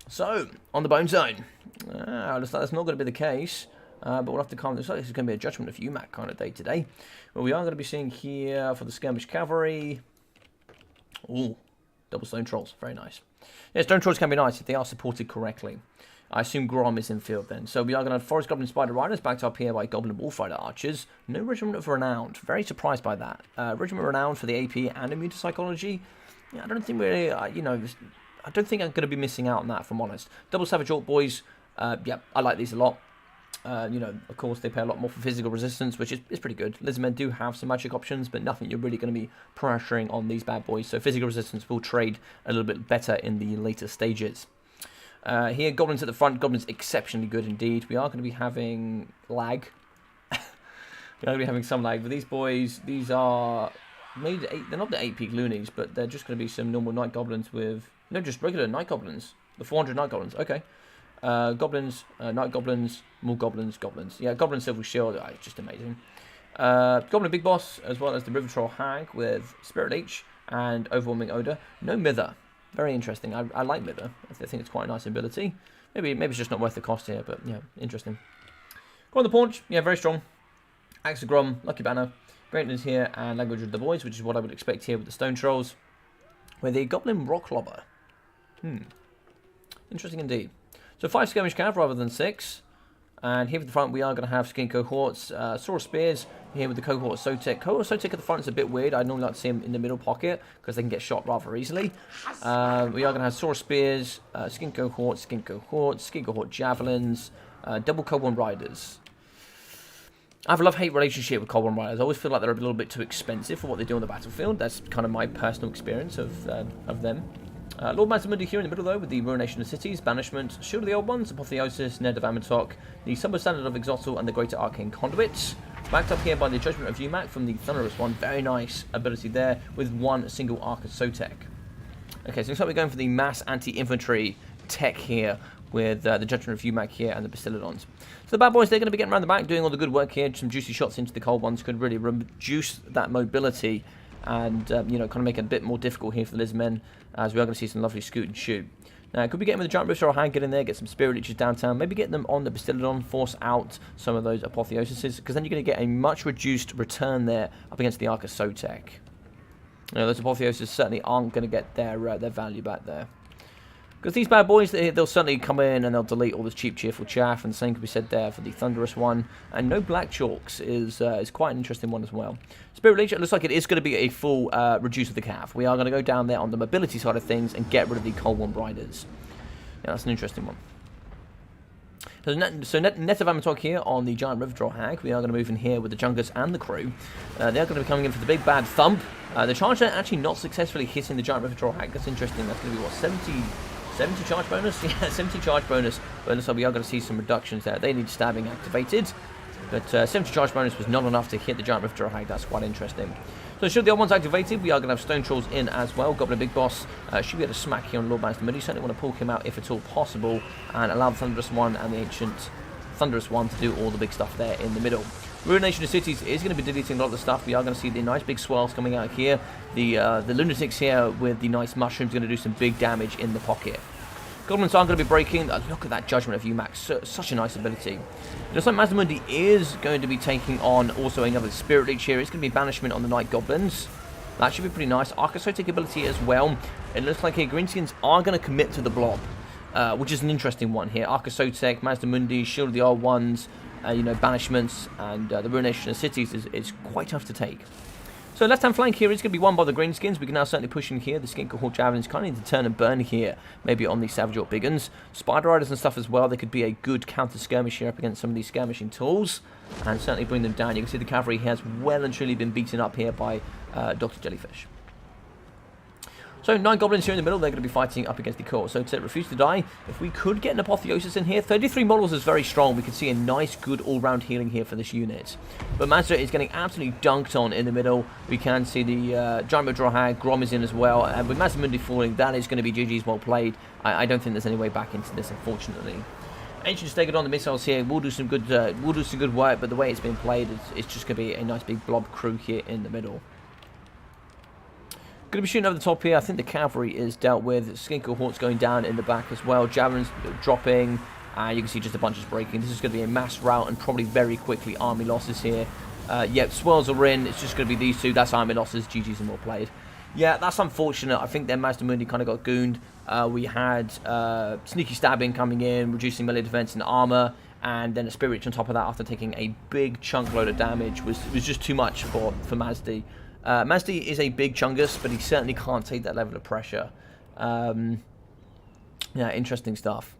So, on the bone zone. Looks like that's not going to be the case. But we'll have to calm this. Looks like this is going to be a judgment of UMAC kind of day today. Well, we are going to be seeing here for the skirmish cavalry. Ooh, double stone trolls, very nice. Yeah, stone trolls can be nice if they are supported correctly. I assume Grom is in field then. So we are going to have Forest Goblin Spider Riders backed up here by Goblin Wolf Rider Archers. No Regiment of Renowned. Very surprised by that. Regiment of Renowned for the AP and Immune to Psychology. Yeah, I don't think we're, I don't think I'm going to be missing out on that, if I'm honest. Double Savage Orc Boys. Yeah, I like these a lot. Of course, they pay a lot more for physical resistance, which is pretty good. Lizardmen do have some magic options, but nothing you're really going to be pressuring on these bad boys. So physical resistance will trade a little bit better in the later stages. Here, Goblins at the front. Goblins exceptionally good indeed. We are going to be having lag. We're going to be having some lag. But these boys, these are made. They're not the 8-peak loonies, but they're just going to be some normal night goblins with... No, just regular night goblins. The 400 night goblins. Okay. Goblins, night goblins, more goblins, goblins. Yeah, Goblin Silver Shield, it's just amazing. Goblin Big Boss, as well as the River Troll Hag with Spirit Leech and Overwhelming Odor. No Mither. Very interesting. I like Mither. I think it's quite a nice ability. Maybe it's just not worth the cost here, but yeah, interesting. Go on the Paunch. Yeah, very strong. Axe of Grom, Lucky Banner, Greatness here, and Language of the Boys, which is what I would expect here with the Stone Trolls. With the Goblin Rock Lobber. Interesting indeed. So 5 Skirmish Cav rather than 6. And here at the front, we are going to have skin cohorts, Saw Spears here with the cohort Sotek. Cohort Sotek at the front is a bit weird. I normally like to see them in the middle pocket because they can get shot rather easily. We are going to have Saw Spears, skin cohorts, skin cohort javelins, double Goblin Riders. I have a love-hate relationship with Goblin Riders. I always feel like they're a little bit too expensive for what they do on the battlefield. That's kind of my personal experience of them. Lord Mazdamundi here in the middle, though, with the Ruination of Cities, Banishment, Shield of the Old Ones, Apotheosis, Ned of Amatok, the Summer Standard of Exotil, and the Greater Arcane Conduits. Backed up here by the Judgment of Umac from the Thunderous one. Very nice ability there with one single Arc of Sotek. Okay, so looks like we're going for the mass anti-infantry tech here with the Judgment of Umac here and the Bastillodons. So the bad boys, they're going to be getting around the back, doing all the good work here. Some juicy shots into the cold ones could really reduce that mobility and, you know, kind of make it a bit more difficult here for the Lizmen, as we are going to see some lovely scoot and shoot. Now, could we get in with the Giant Rifter or Hag, get in there, get some Spirit Leeches downtown, maybe get them on the Bastillodon, force out some of those Apotheosises, because then you're going to get a much reduced return there up against the Arc of Sotek. You know, those Apotheoses certainly aren't going to get their value back there. Because these bad boys, they'll certainly come in and they'll delete all this cheap, cheerful chaff, and the same can be said there for the Thunderous one. And no Black Chalks is quite an interesting one as well. Spirit Leech, it looks like it is going to be a full reduce of the cav. We are going to go down there on the mobility side of things and get rid of the Cold One Riders. Yeah, that's an interesting one. So net of Amatok here on the Giant River Hag. We are going to move in here with the Jungus and the crew. They are going to be coming in for the big bad thump. The Charger actually not successfully hitting the Giant River Hag. That's interesting. That's going to be, what, 70 charge bonus? Yeah, 70 charge bonus. But it looks like we are going to see some reductions there. They need stabbing activated. But 70 charge bonus was not enough to hit the Giant Rift Hag. That's quite interesting. So should the other ones activated, we are going to have Stone Trolls in as well. Goblin Big Boss should be able to smack here on Lord Mazdamundi. You certainly want to pull him out if at all possible. And allow the Thunderous one and the Ancient Thunderous one to do all the big stuff there in the middle. Ruination of Cities is going to be deleting a lot of the stuff. We are going to see the nice big swirls coming out here. The Lunatics here with the nice mushrooms going to do some big damage in the pocket. Goblins are going to be breaking. Look at that Judgment of Umac. Such a nice ability. It looks like Mazdamundi is going to be taking on also another Spirit Leech here. It's going to be Banishment on the Night Goblins. That should be pretty nice. Archosotic ability as well. It looks like here Greenskins are going to commit to the blob, which is an interesting one here. Archosotic, Mazdamundi, Shield of the Old Ones, you know, Banishments, and the Ruination of Cities is quite tough to take. So left-hand flank here is going to be won by the Greenskins. We can now certainly push in here. The Skin Cohort Javelins kind of need to turn and burn here, maybe on the Savage Orc Biggins. Spider Riders and stuff as well. They could be a good counter-skirmish here up against some of these skirmishing tools, and certainly bring them down. You can see the cavalry has well and truly been beaten up here by Dr. Jellyfish. So 9 Goblins here in the middle, they're going to be fighting up against the core. So to refuse to die, if we could get an Apotheosis in here, 33 models is very strong. We could see a nice, good all-round healing here for this unit. But Mazda is getting absolutely dunked on in the middle. We can see the Giant Modra Hag, Grom is in as well. And with Mazdamundi falling, that is going to be GG's well played. I don't think there's any way back into this, unfortunately. Ancient Stegodon, the missiles here, will do some good work, but the way it's been played, it's just going to be a nice big blob crew here in the middle. Going to be shooting over the top here. I think the cavalry is dealt with. Skin Cohorts going down in the back as well. Javelins dropping. You can see just a bunch is breaking. This is going to be a mass rout and probably very quickly army losses here. Yep, swirls are in. It's just going to be these two. That's army losses. GG's and well played. Yeah, that's unfortunate. I think their Mazdamundi kind of got gooned. We had sneaky stabbing coming in, reducing melee defense and armor, and then a Spirit Leech on top of that after taking a big chunk load of damage was just too much for Mazdi. Mazdi is a big chungus, but he certainly can't take that level of pressure. Yeah, interesting stuff.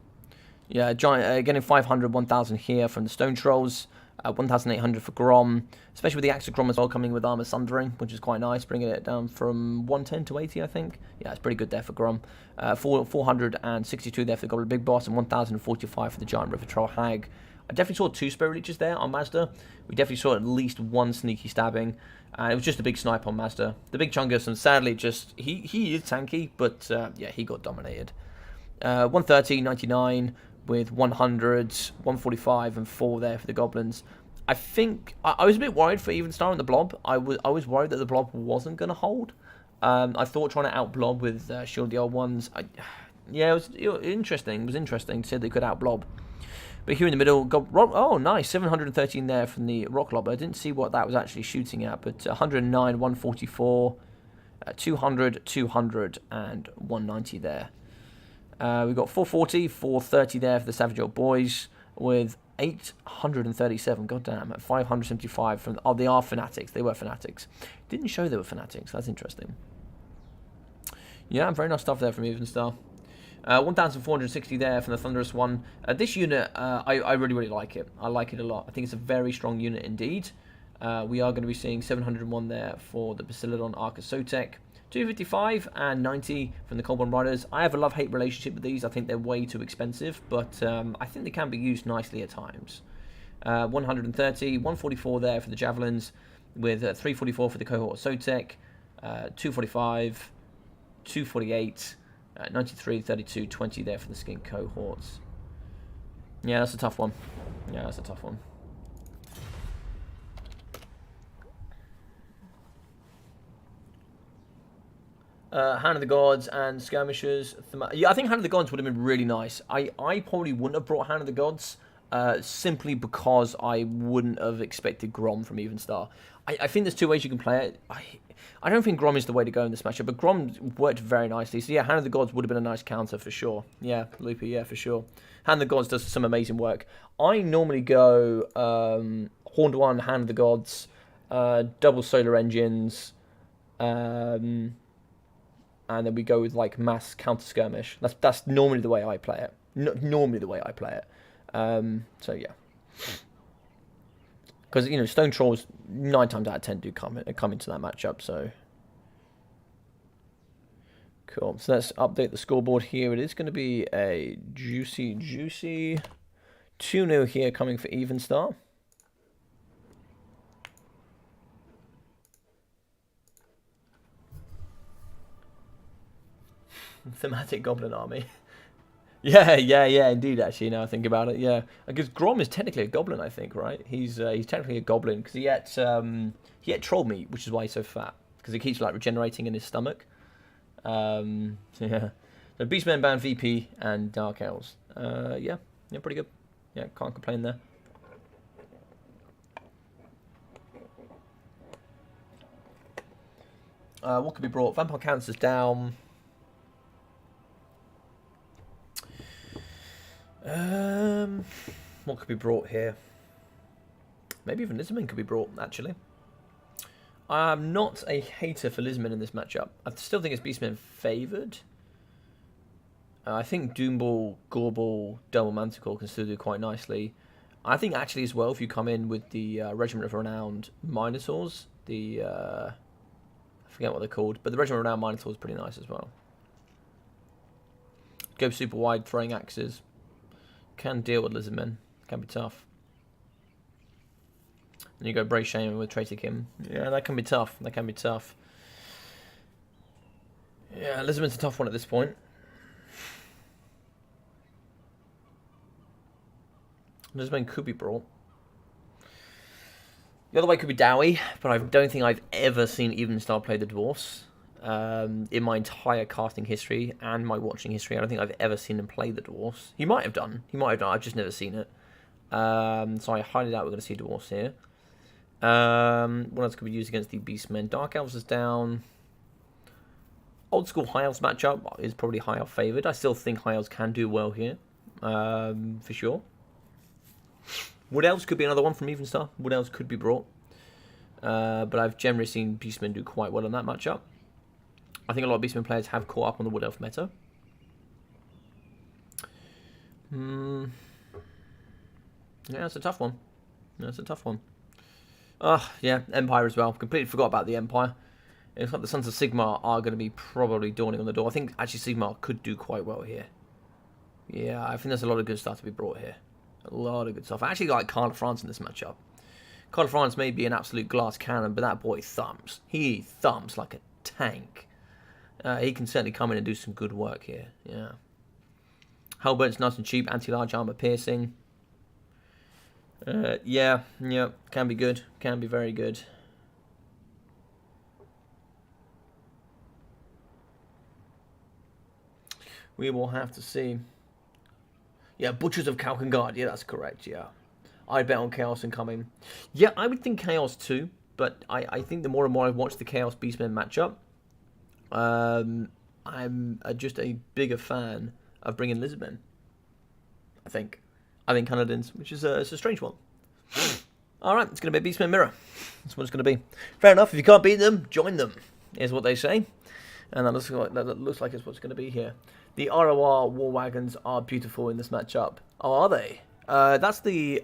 Yeah, getting 500, 1,000 here from the Stone Trolls. 1,800 for Grom, especially with the Axe of Grom as well coming with Armor Sundering, which is quite nice, bringing it down from 110 to 80, I think. Yeah, it's pretty good there for Grom. 462 there for the Goblin Big Boss, and 1,045 for the Giant River Troll Hag. I definitely saw 2 Spirit Leeches there on Mazda. We definitely saw at least 1 sneaky stabbing. And it was just a big snipe on Mazda. The big Chungus, and sadly, just he is tanky, but yeah, he got dominated. 130, 99 with 100, 145, and 4 there for the Goblins. I think I was a bit worried for even starting the Blob. I was worried that the Blob wasn't going to hold. I thought trying to out Blob with Shield the Old Ones. Yeah, it was interesting. It was interesting to see they could out Blob. But here in the middle, oh, nice, 713 there from the Rock Lobber. I didn't see what that was actually shooting at, but 109, 144, 200, 200, and 190 there. We've got 440, 430 there for the Savage Old Boys, with 837, goddamn, at 575 from... Oh, they are fanatics. They were fanatics. Didn't show they were fanatics. That's interesting. Yeah, very nice stuff there from Evenstar. 1,460 there from the Thunderous one. This unit, I really, really like it. I like it a lot. I think it's a very strong unit indeed. We are going to be seeing 701 there for the Basilodon Arcus Sotek. 255 and 90 from the Goblin Riders. I have a love-hate relationship with these. I think they're way too expensive, but I think they can be used nicely at times. 130, 144 there for the Javelins, with 344 for the Cohort Sotek, 245, 248, 93, 32, 20 there for the Skin Cohorts. Yeah, that's a tough one. Yeah, that's a tough one. Hand of the Gods and Skirmishers. Yeah, I think Hand of the Gods would have been really nice. I probably wouldn't have brought Hand of the Gods simply because I wouldn't have expected Grom from Evenstar. I think there's two ways you can play it. I don't think Grom is the way to go in this matchup, but Grom worked very nicely. So yeah, Hand of the Gods would have been a nice counter for sure. Yeah, Loopy, yeah, for sure. Hand of the Gods does some amazing work. I normally go Horned One, Hand of the Gods, double Solar Engines, and then we go with like mass counter skirmish. That's normally the way I play it. Normally the way I play it. So yeah, because you know Stone Trolls 9 times out of 10 do come into that matchup. So cool. So let's update the scoreboard here. It is going to be a juicy 2-0 here coming for Evenstar. Thematic Goblin Army. yeah, indeed, actually, now I think about it, yeah. Because Grom is technically a Goblin, I think, right? He's technically a Goblin, because he ate troll meat, which is why he's so fat. Because he keeps, like, regenerating in his stomach. So, yeah. So, Beastmen, Band, VP, and Dark Elves. Yeah, pretty good. Yeah, can't complain there. What could be brought? Vampire Counters down. What could be brought here? Maybe even Lizman could be brought, actually. I'm not a hater for Lizman in this matchup. I still think it's Beastmen favoured. I think Doomball, Gorball, Double Manticore can still do quite nicely. I think actually as well, if you come in with the Regiment of Renowned Minotaurs, I forget what they're called, but the Regiment of Renowned Minotaur is pretty nice as well. Go super wide, throwing axes. Can deal with Lizardmen. Can be tough. And you go Brave Shaman with Traitor Kim. Yeah, that can be tough. That can be tough. Yeah, Lizardmen's a tough one at this point. Lizardmen could be brought. The other way could be Dowie, but I don't think I've ever seen Evenstar play the Dwarfs. In my entire casting history and my watching history, I don't think I've ever seen him play the Dwarfs. He might have done. I've just never seen it. So I highly doubt we're going to see Dwarfs here. What else could be used against the Beastmen? Dark Elves is down. Old school High Elves matchup is probably High Elf favoured. I still think High Elves can do well here. For sure. Wood Elves could be another one from Evenstar. Wood Elves could be brought. But I've generally seen Beastmen do quite well in that matchup. I think a lot of Beastmen players have caught up on the Wood Elf meta. Yeah, it's a tough one. That's a tough one. Yeah, Empire as well. Completely forgot about the Empire. It looks like the Sons of Sigmar are going to be probably dawning on the door. I think actually Sigmar could do quite well here. Yeah, I think there's a lot of good stuff to be brought here. A lot of good stuff. I actually like Carl of France in this matchup. Carl of France may be an absolute glass cannon, but that boy thumps. He thumps like a tank. He can certainly come in and do some good work here. Yeah. Halbert's nice and cheap. Anti-large armor piercing. Yeah. Can be good. Can be very good. We will have to see. Yeah, Butchers of Kalkengard. Yeah, that's correct. Yeah. I'd bet on Chaos incoming. Yeah, I would think Chaos too. But I think the more and more I watch the Chaos Beastmen matchup, I'm just a bigger fan of bringing Lizardmen. I think I think Canadians, which is it's a strange one. All right, it's going to be a Beastman Mirror. That's what it's going to be. Fair enough. If you can't beat them, join them, is what they say. And that looks like it's what's going to be here. The ROR war wagons are beautiful in this matchup. Oh, are they? That's the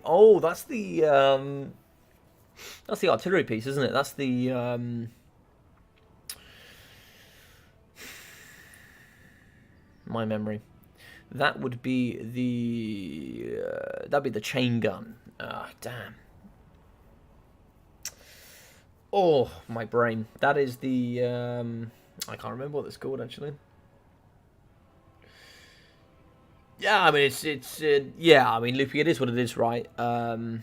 artillery piece, isn't it? That's the my memory. That would be that'd be the chain gun. Ah, damn. Oh, my brain. That is the I can't remember what it's called actually. Yeah, I mean yeah, I mean Loopy, it is what it is, right? You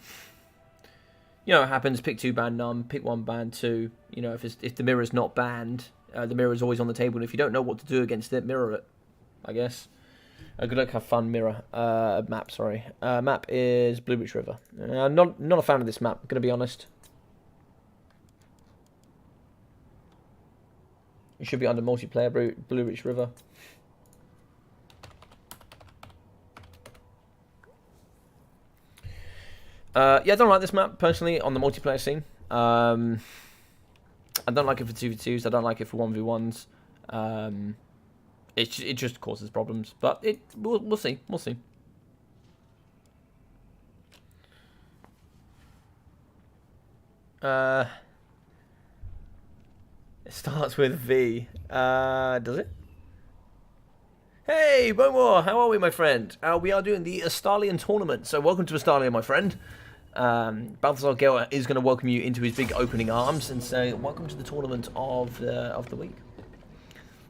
know what happens, pick 2, ban none, pick 1, ban 2. You know, if the mirror's not banned, the mirror is always on the table, and if you don't know what to do against it, mirror it, I guess. Good luck, have fun, mirror. Map, sorry. Map is Blue Ridge River. Not a fan of this map, gonna be honest. It should be under multiplayer, Blue Ridge River. Yeah, I don't like this map, personally, on the multiplayer scene. I don't like it for 2v2s, I don't like it for 1v1s. It just causes problems, but we'll see, we'll see. It starts with V. Does it? Hey, Bomor, how are we, my friend? We are doing the Estalian tournament, so welcome to Estalian, my friend. Balthazar Geller is going to welcome you into his big opening arms and say, welcome to the tournament of the week.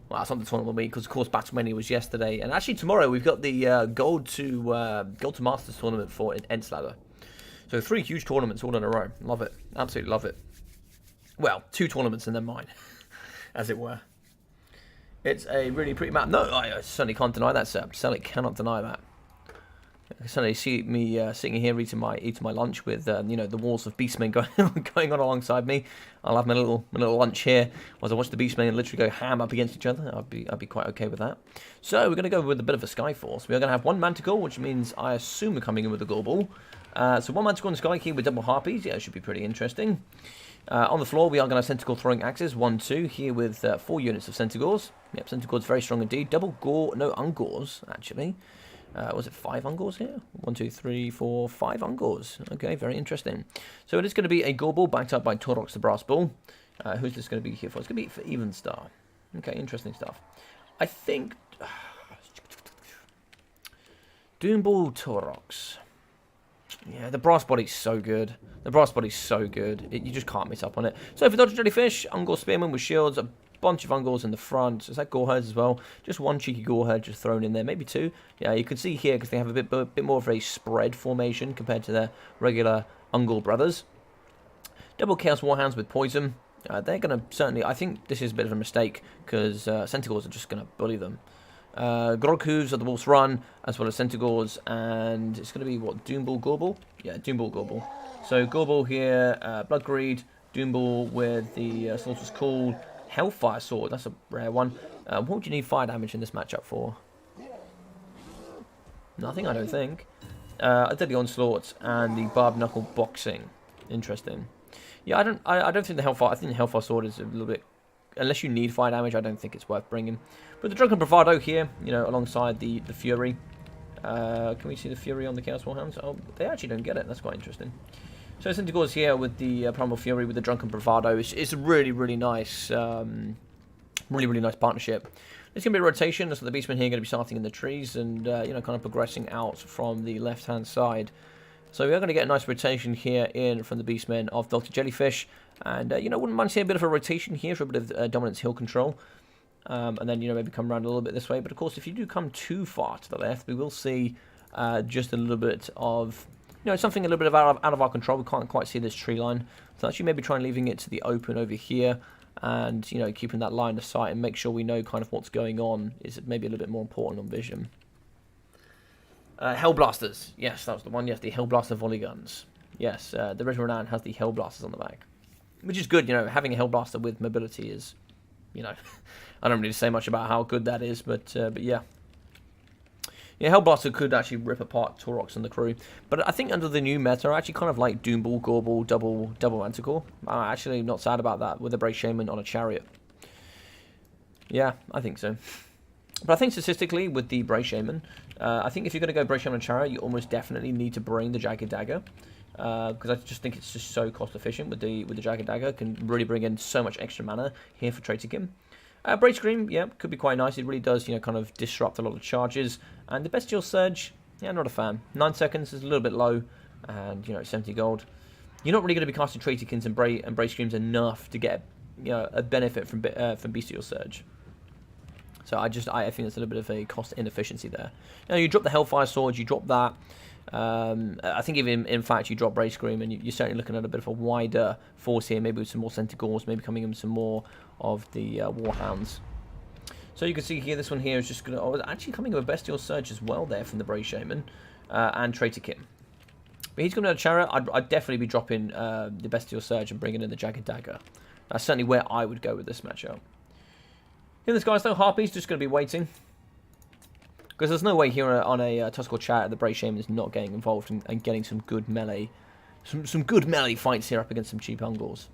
Well, it's not the tournament week because, of course, Battlemania was yesterday, and actually tomorrow we've got the Gold to Masters tournament for Enslader. So 3 huge tournaments all in a row. Love it, absolutely love it. Well, 2 tournaments and then mine, as it were. It's a really pretty map. No, I certainly can't deny that, sir. Certainly cannot deny that. I certainly see me sitting here eating my lunch with you know, the walls of Beastmen going on alongside me. I'll have my little lunch here as I watch the Beastmen literally go ham up against each other. I'd be quite okay with that. So we're going to go with a bit of a Skyforce. We're going to have 1 Manticore, which means I assume we're coming in with a Gorball. So 1 Manticore in the Sky Key with double Harpies. Yeah, it should be pretty interesting. On the floor, we are going to have Centaur throwing axes, 1, 2, here with 4 units of Centaurs. Yep, Centaurs very strong indeed. Double Gore, no Ungors, actually. Was it 5 Ungors here? 1, 2, 3, 4, 5 Ungors. Okay, very interesting. So it is going to be a Gorball backed up by Torox the Brass Bull. Who's this going to be here for? It's going to be for Evenstar. Okay, interesting stuff. I think... Doomball Torox. Yeah, the brass body's so good. The brass body's so good. You just can't miss up on it. So for Dodger Jellyfish, Ungor Spearman with shields, a bunch of Ungors in the front. Is that Goreherds as well? Just 1 cheeky Goreherd just thrown in there, maybe 2. Yeah, you can see here because they have a bit more of a spread formation compared to their regular Ungor brothers. Double Chaos Warhounds with poison. They're going to certainly... I think this is a bit of a mistake because Centaurs are just going to bully them. Groghoofs of the Wolf's Run, as well as Centaurs, and it's going to be, what, Doomball Gorball? Yeah, Doomball Gorball. So Gorball here, Blood Greed, Doomball with the Slaughter's Call, Hellfire Sword, that's a rare one. What would you need fire damage in this matchup for? Nothing, I don't think. Deadly Onslaught and the Barbed Knuckle Boxing. Interesting. Yeah, I don't think the Hellfire... I think the Hellfire Sword is a little bit... Unless you need fire damage, I don't think it's worth bringing. But the Drunken Bravado here, you know, alongside the Fury. Can we see the Fury on the Chaos Warhounds? Oh, they actually don't get it. That's quite interesting. So Centaurs here with the Primal Fury with the Drunken Bravado. It's a really, really nice, really nice partnership. There's going to be a rotation. So the Beastmen here are going to be starting in the trees and, you know, kind of progressing out from the left-hand side. So we are going to get a nice rotation here in from the Beastmen of Dr. Jellyfish. And, you know, wouldn't mind seeing a bit of a rotation here for a bit of Dominance Hill control. And then, you know, maybe come around a little bit this way. But, of course, if you do come too far to the left, we will see just a little bit of, you know, something a little bit out of our control. We can't quite see this tree line. So actually maybe try leaving it to the open over here. And, you know, keeping that line of sight and make sure we know kind of what's going on is maybe a little bit more important on vision. Hellblasters. Yes, that was the one. Yes, the Hellblaster volley guns. Yes, the Red Renan has the Hellblasters on the back. Which is good, you know, having a Hellblaster with mobility is, you know, I don't really say much about how good that is, but yeah. Yeah, Hellblaster could actually rip apart Taurox and the crew, but I think under the new meta, I actually kind of like Doomball, Gorball, double Manticore. I'm actually not sad about that with a Brave Shaman on a Chariot. Yeah, I think so. But I think statistically, with the Brave Shaman, I think if you're going to go Brave Shaman on Chariot, you almost definitely need to bring the Jagged Dagger. Because I just think it's just so cost efficient with the Jagged Dagger. Can really bring in so much extra mana here for Traitorkin. Brave Scream, yeah, could be quite nice. It really does, you know, kind of disrupt a lot of charges. And the Bestial Surge, yeah, not a fan. 9 seconds is a little bit low, and you know, 70 gold. You're not really going to be casting Traitorkins and Brave Screams enough to get, you know, a benefit from Bestial Surge. So I think there's a little bit of a cost inefficiency there. Now you drop the Hellfire Sword, you drop that. I think even in fact you drop Brave Scream, and you're certainly looking at a bit of a wider force here, maybe with some more Centaurs, maybe coming in with some more of the Warhounds. So you can see here, this one here is just going to... Oh, actually coming with a Bestial Surge as well there from the Brave Shaman and Traitorkin. But he's coming out of Chariot. I'd definitely be dropping the Bestial Surge and bringing in the Jagged Dagger. That's certainly where I would go with this matchup. In this guy's though, Harpy's just going to be waiting. Because there's no way here on a Tuskarl Chariot the Brave Shaman is not getting involved and getting some good melee... Some good melee fights here up against some cheap Ungors.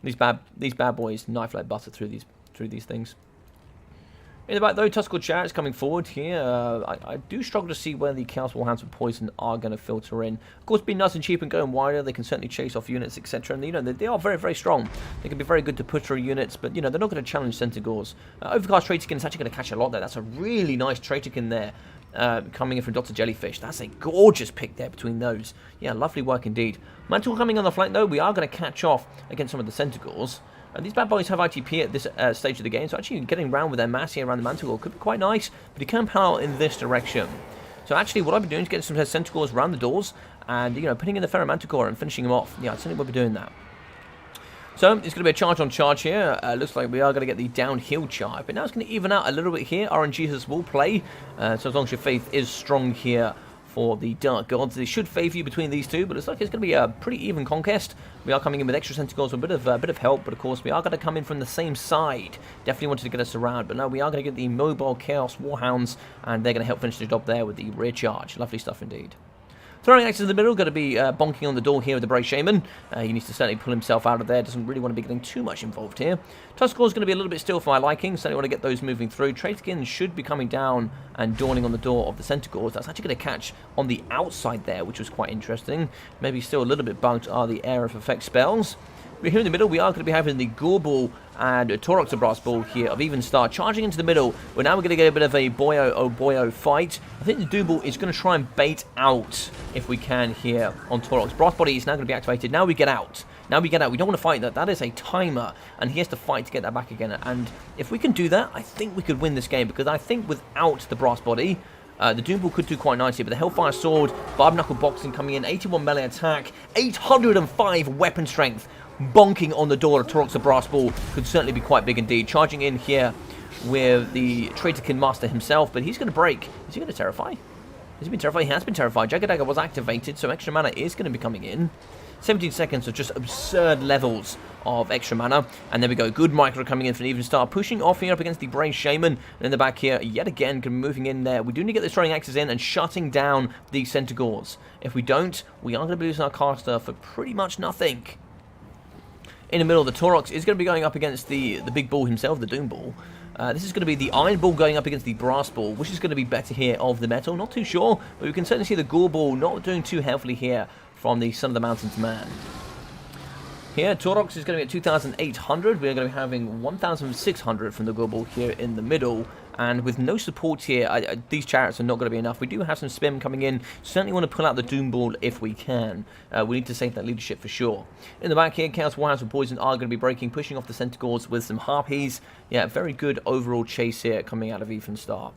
These bad boys knife like butter through these things. In the back though, Tuskarl Chariot's coming forward here. I do struggle to see where the Chaos Warhounds with Poison are going to filter in. Of course, being nice and cheap and going wider, they can certainly chase off units, etc. And you know, they are very, very strong. They can be very good to put through units, but you know, they're not going to challenge Centaurs. Overcast Traitorkin is actually going to catch a lot there. That's a really nice Traitorkin there. Coming in from Dr. Jellyfish. That's a gorgeous pick there between those. Yeah, lovely work indeed. Manticore coming on the flank though, we are going to catch off against some of the Centaurs. These bad boys have ITP at this stage of the game, so actually getting around with their mass here around the Manticore could be quite nice, but he can power in this direction. So actually what I've been doing is getting some Centaurs around the doors, and you know, putting in the Ferro Manticore and finishing him off. Yeah, I certainly will be doing that. So it's going to be a charge on charge here. Looks like we are going to get the downhill charge, but now it's going to even out a little bit here. RNGesus will play, so as long as your faith is strong here for the Dark Gods, they should favour you between these two, but it looks like it's going to be a pretty even conquest. We are coming in with extra Centaurs with a bit of help, but of course we are going to come in from the same side. Definitely wanted to get us around, but no, we are going to get the mobile Chaos Warhounds, and they're going to help finish the job there with the rear charge. Lovely stuff indeed. Throwing axes in the middle, going to be bonking on the door here with the Brave Shaman. He needs to certainly pull himself out of there. Doesn't really want to be getting too much involved here. Tuskarl is going to be a little bit still for my liking. Certainly want to get those moving through. Traitorkin should be coming down and dawning on the door of the Centaurs. That's actually going to catch on the outside there, which was quite interesting. Maybe still a little bit bugged are the Air of Effect spells. But here in the middle, we are going to be having the Gorball and Taurox of Brass Ball here of Even Star charging into the middle. But now we're going to get a bit of a boyo oh boyo fight. I think the Doomball is going to try and bait out, if we can, here on Taurox. Brass Body is now going to be activated. Now we get out. Now we get out. We don't want to fight that. That is a timer, and he has to fight to get that back again. And if we can do that, I think we could win this game, because I think without the Brass Body, the Doomball could do quite nicely, but the Hellfire Sword, Barb Knuckle Boxing coming in, 81 melee attack, 805 weapon strength, bonking on the door of Taurox of Brass Ball could certainly be quite big indeed. Charging in here with the Traitorkin Master himself, but he's going to break. Is he going to terrify? Has he been terrified? He has been terrified. Jagged Dagger was activated, so extra mana is going to be coming in. 17 seconds of just absurd levels of extra mana. And there we go. Good micro coming in for an Even Star. Pushing off here up against the Brave Shaman. And in the back here, yet again, moving in there. We do need to get the throwing axes in and shutting down the Centaurs. If we don't, we are going to be losing our caster for pretty much nothing. In the middle, the Taurox is going to be going up against the big ball himself, the Doomball. This is going to be the Iron Ball going up against the Brass Ball, which is going to be better here of the metal. Not too sure, but we can certainly see the Gorball not doing too heavily here from the Son of the Mountains man. Here, Taurox is going to be at 2,800. We're going to be having 1,600 from the Gorball here in the middle. And with no support here, these chariots are not going to be enough. We do have some spam coming in. Certainly want to pull out the Doomball if we can. We need to save that leadership for sure. In the back here, Chaos Warhounds with Poison are going to be breaking, pushing off the Centaurs with some Harpies. Yeah, very good overall chase here coming out of Even Star.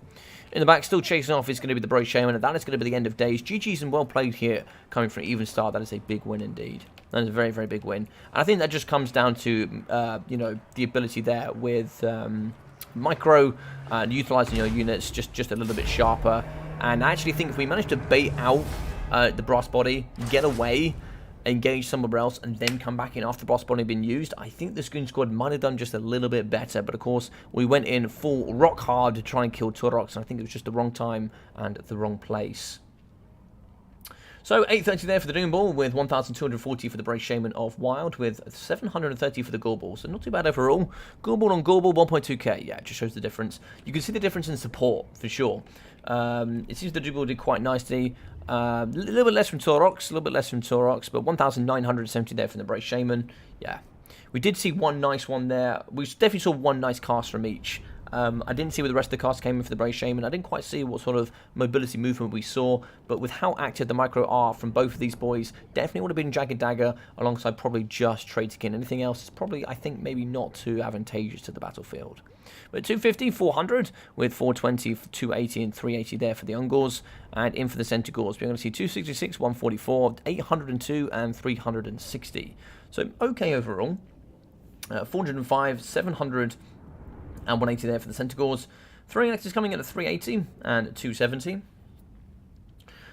In the back, still chasing off is going to be the Brave Shaman, and that is going to be the end of days. GG's and well played here coming from Even Star. That is a big win indeed. That is a very, very big win. And I think that just comes down to, you know, the ability there with micro and utilising your units just a little bit sharper. And I actually think if we manage to bait out the Brass Body, get away, engage somewhere else, and then come back in after the boss bomb had been used, I think the Goon Squad might have done just a little bit better. But of course, we went in full rock hard to try and kill Turox, and I think it was just the wrong time and the wrong place. So 830 there for the Doom Ball, with 1,240 for the Brave Shaman of Wild, with 730 for the Gorball. So not too bad overall. Gorball on Gorball, 1.2k. Yeah, it just shows the difference. You can see the difference in support, for sure. It seems the Doom Ball did quite nicely. A little bit less from Turox, but 1,970 there from the Brave Shaman. Yeah. We did see one nice one there. We definitely saw one nice cast from each. I didn't see where the rest of the cast came in for the Brave Shaman. I didn't quite see what sort of mobility movement we saw, but with how active the micro are from both of these boys, definitely would have been Jagged Dagger alongside probably just Trade Skin. Anything else is probably, I think, maybe not too advantageous to the battlefield. But 250, 400, with 420, 280, and 380 there for the Ungors. And in for the Centaurs, we're going to see 266, 144, 802, and 360. So, okay overall. 405, 700, and 180 there for the Centaurs. Throwing axes coming in at 380 and 270.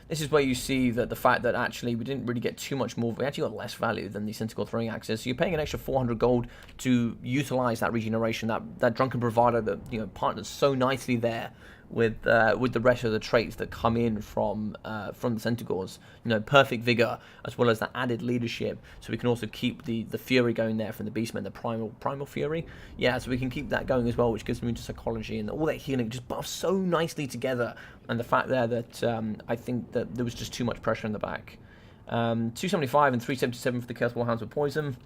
This is where you see that the fact that actually we didn't really get too much more. We actually got less value than the Centaur throwing axes. So you're paying an extra 400 gold to utilize that regeneration, that Drunken Bravado that, you know, partners so nicely there with the rest of the traits that come in from the Centaurs. You know, perfect vigor as well as that added leadership. So we can also keep the fury going there from the Beastmen, the primal fury. Yeah, so we can keep that going as well, which gives them into psychology and all that healing just buffs so nicely together. And the fact there that I think that there was just too much pressure in the back. 275 and 377 for the Chaos Warhounds with poison.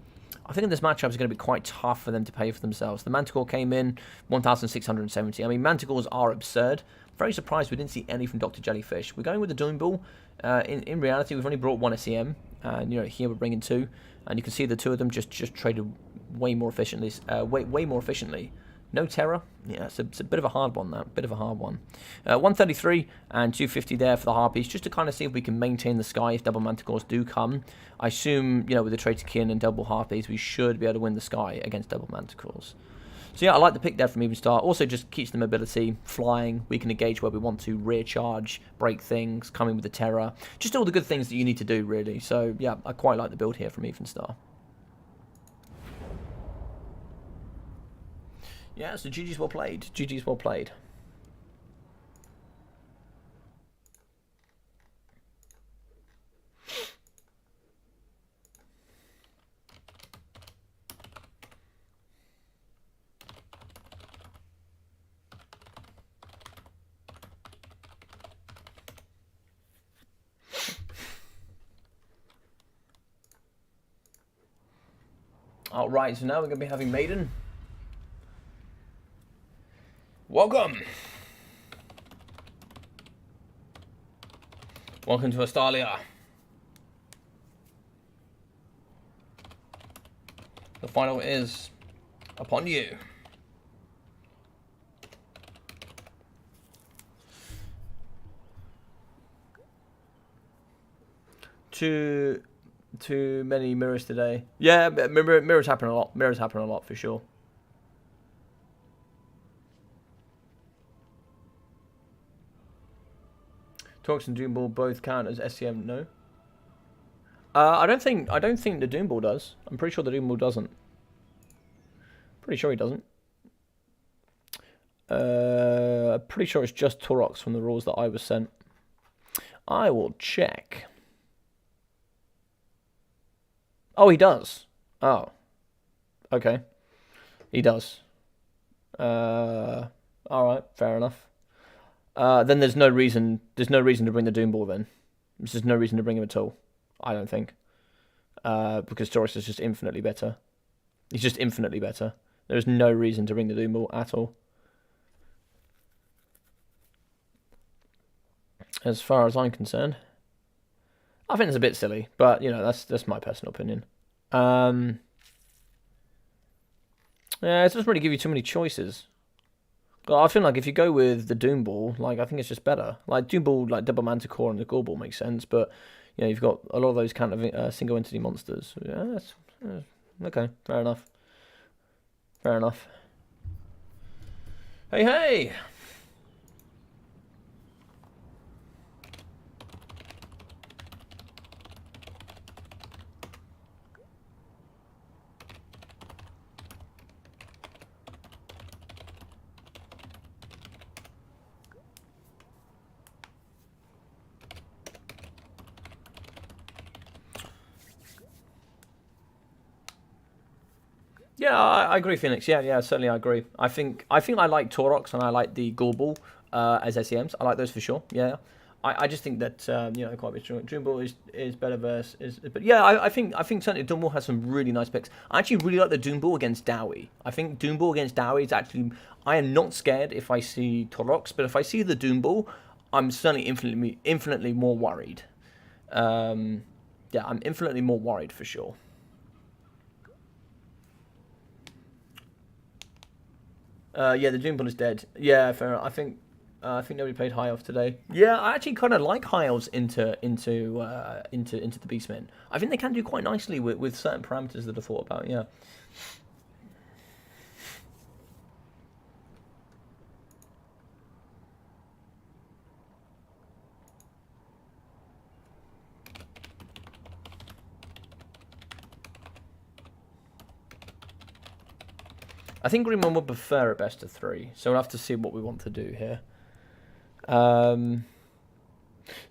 I think in this matchup is going to be quite tough for them to pay for themselves. The Manticore came in 1,670. I mean, Manticores are absurd. Very surprised we didn't see any from Dr. Jellyfish. We're going with the Doom Ball. In reality, we've only brought one SEM, and you know here we're bringing two, and you can see the two of them just traded way more efficiently. Way more efficiently. No terror. Yeah, it's a bit of a hard one, that. Bit of a hard one. 133 and 250 there for the Harpies, just to kind of see if we can maintain the sky if double Manticores do come. I assume, you know, with the Traitor Kin and double Harpies, we should be able to win the sky against double Manticores. So yeah, I like the pick there from Even Star. Also just keeps the mobility, flying. We can engage where we want to, rear charge, break things, come in with the terror. Just all the good things that you need to do, really. So yeah, I quite like the build here from Even Star. Yeah, so GG's well played. GG's well played. Alright, so now we're going to be having Maiden. Welcome! Welcome to Estalian. The final is upon you. Too many mirrors today. Yeah, mirrors happen a lot. Mirrors happen a lot for sure. Torx and Doom Ball both count as SCM. No. I don't think the Doom Ball does. I'm pretty sure the Doom Ball doesn't. Pretty sure he doesn't. Pretty sure it's just Turox from the rules that I was sent. I will check. Oh, he does. Oh. Okay. He does. Alright, fair enough. Then there's no reason to bring the Doom Ball then. There's just no reason to bring him at all. I don't think. Because Taurus is just infinitely better. He's just infinitely better. There is no reason to bring the Doom Ball at all. As far as I'm concerned. I think it's a bit silly, but you know, that's my personal opinion. Yeah, it doesn't really give you too many choices. But I feel like if you go with the Doom Ball, like I think it's just better. Like Doom Ball, like Double Manticore and the Gorball makes sense, but you know you've got a lot of those kind of single entity monsters. Yeah, that's okay. Fair enough. Fair enough. Hey, hey. Yeah, I agree, Phoenix. Yeah, certainly I agree. I think I like Taurox and I like the Gorbel as SEMs. I like those for sure. Yeah, I just think that quite a bit strong. Doomball is better versus, but yeah, I think certainly Doomball has some really nice picks. I actually really like the Doomball against Dowie. I think Doomball against Dowie is actually, I am not scared if I see Taurox, but if I see the Doomball, I'm certainly infinitely more worried. Yeah, I'm infinitely more worried for sure. Yeah, the Doomball is dead. Yeah, fair enough. I think nobody played High Elves today. Yeah, I actually kind of like High Elves into the Beastmen. I think they can do quite nicely with certain parameters that I thought about. Yeah. I think Greenman would prefer a best of 3, so we'll have to see what we want to do here. So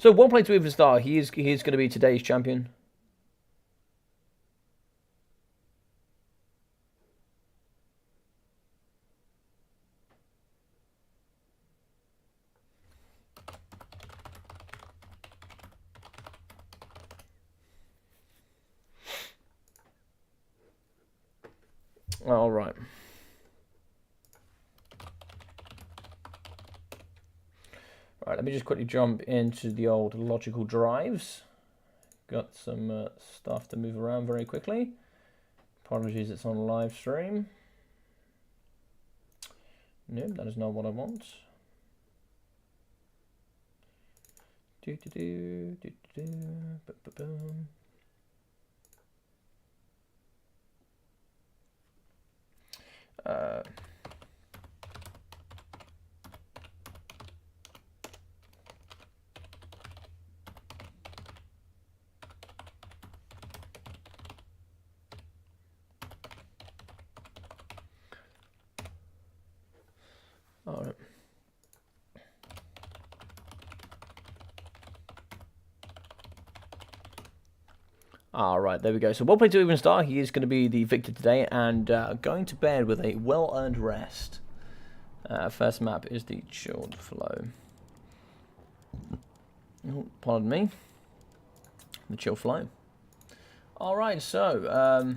one play to even star. He is going to be today's champion. All right. Right, let me just quickly jump into the old logical drives. Got some stuff to move around very quickly. Apologies, it's on live stream. Nope, that is not what I want. Boom. All right. All right, there we go. So one play to even star. He is going to be the victor today and going to bed with a well-earned rest. First map is the Chilled Flow. Oh, pardon me. The Chill Flow. All right, so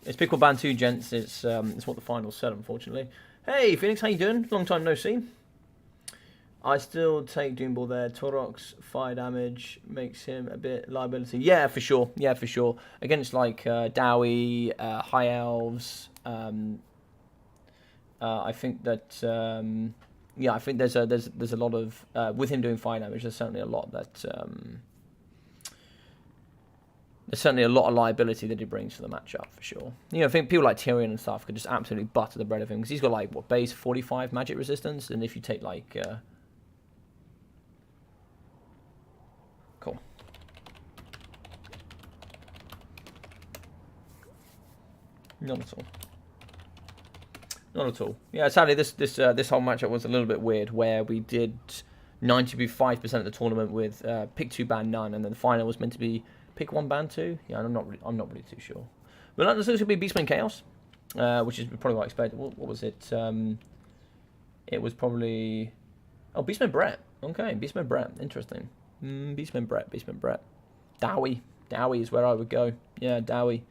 it's Pickle Band 2, gents. It's what the final said, unfortunately. Hey, Phoenix, how you doing? Long time no see. I still take Doomball there. Taurox, fire damage, makes him a bit liability. Yeah, for sure. Yeah, for sure. Against, like, Dowie, High Elves, I think that, yeah, I think there's a lot of, with him doing fire damage, there's certainly a lot that, there's certainly a lot of liability that he brings to the matchup, for sure. You know, I think people like Tyrion and stuff could just absolutely butter the bread of him, because he's got, like, what, base 45 magic resistance, and if you take, like, cool. Not at all. Not at all. Yeah, sadly, this whole matchup was a little bit weird, where we did 95% of the tournament with pick 2, ban none, and then the final was meant to be pick 1, ban 2. Yeah, I'm not really too sure. But this looks to be Beastman Chaos, which is probably what I expected. What was it? It was probably Beastman Brett. Okay, Beastman Brett. Interesting. Beastman Brett. Dowie is where I would go. Yeah, Dowie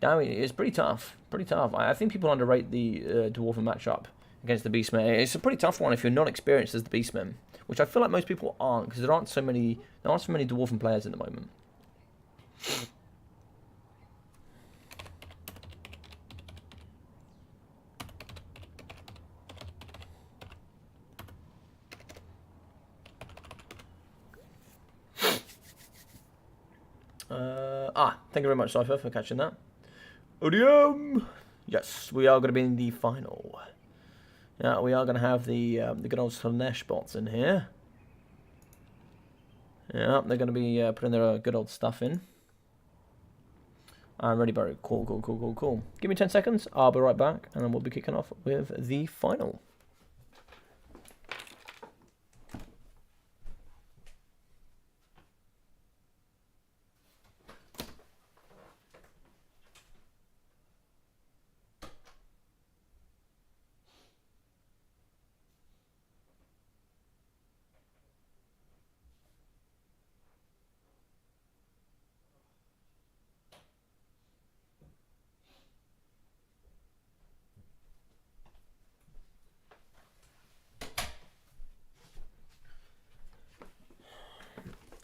is pretty tough. I think people underrate the Dwarven matchup against the Beastmen. It's a pretty tough one if you're not experienced as the Beastmen, which I feel like most people aren't, because there aren't so many Dwarven players at the moment. Thank you very much, Cypher, for catching that. Odium! Yes, we are going to be in the final. Yeah, we are going to have the good old Slanesh bots in here. Yeah, they're going to be putting their good old stuff in. I'm ready, Barry. Cool. Give me 10 seconds. I'll be right back, and then we'll be kicking off with the final.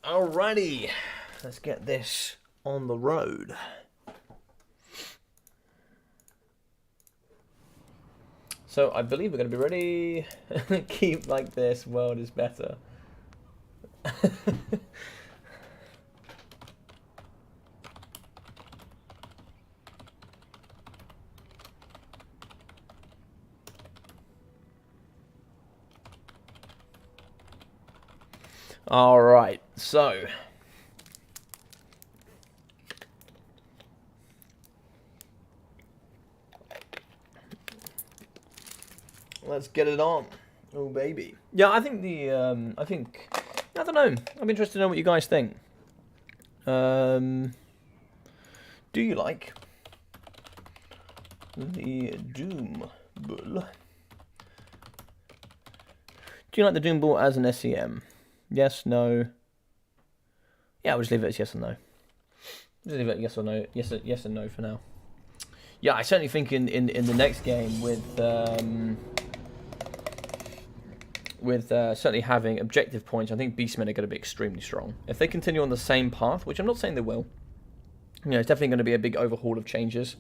Alrighty, let's get this on the road. So I believe we're going to be ready. Keep like this, world is better. All right, so let's get it on. Oh baby. Yeah, I think I don't know. I'm interested to know what you guys think. Do you like the Doom Bull? Do you like the Doom Bull as an SEM? Yes, no. Yeah, I'll just leave it as yes or no. Just leave it yes or no. Yes and no for now. Yeah, I certainly think in the next game with certainly having objective points, I think Beastmen are going to be extremely strong. If they continue on the same path, which I'm not saying they will, you know, it's definitely going to be a big overhaul of changes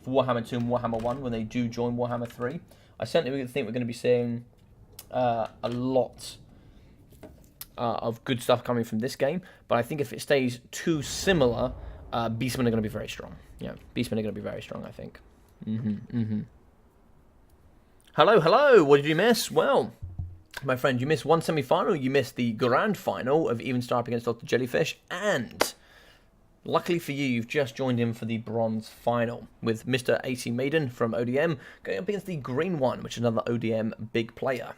for Warhammer 2 and Warhammer 1 when they do join Warhammer 3. I certainly think we're going to be seeing a lot of good stuff coming from this game, but I think if it stays too similar, Beastmen are going to be very strong. Yeah, Beastmen are going to be very strong, I think. Hello, what did you miss? Well, my friend, you missed one semi-final, you missed the grand final of Even Star up against Dr. Jellyfish, and luckily for you, you've just joined in for the bronze final with Mr. AC Maiden from ODM going up against the green one, which is another ODM big player.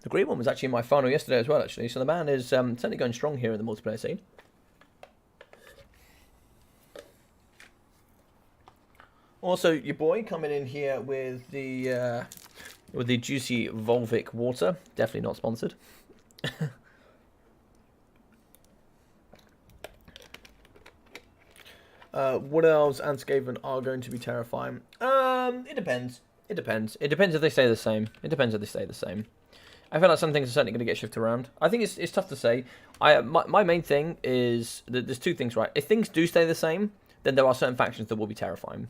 The green one was actually in my final yesterday as well, actually. So the man is certainly going strong here in the multiplayer scene. Also, your boy coming in here with the juicy Volvic water. Definitely not sponsored. Wood Elves and Skaven are going to be terrifying. It depends. It depends. It depends if they stay the same. It depends if they stay the same. I feel like some things are certainly going to get shifted around. I think it's tough to say. My main thing is that there's two things, right? If things do stay the same, then there are certain factions that will be terrifying.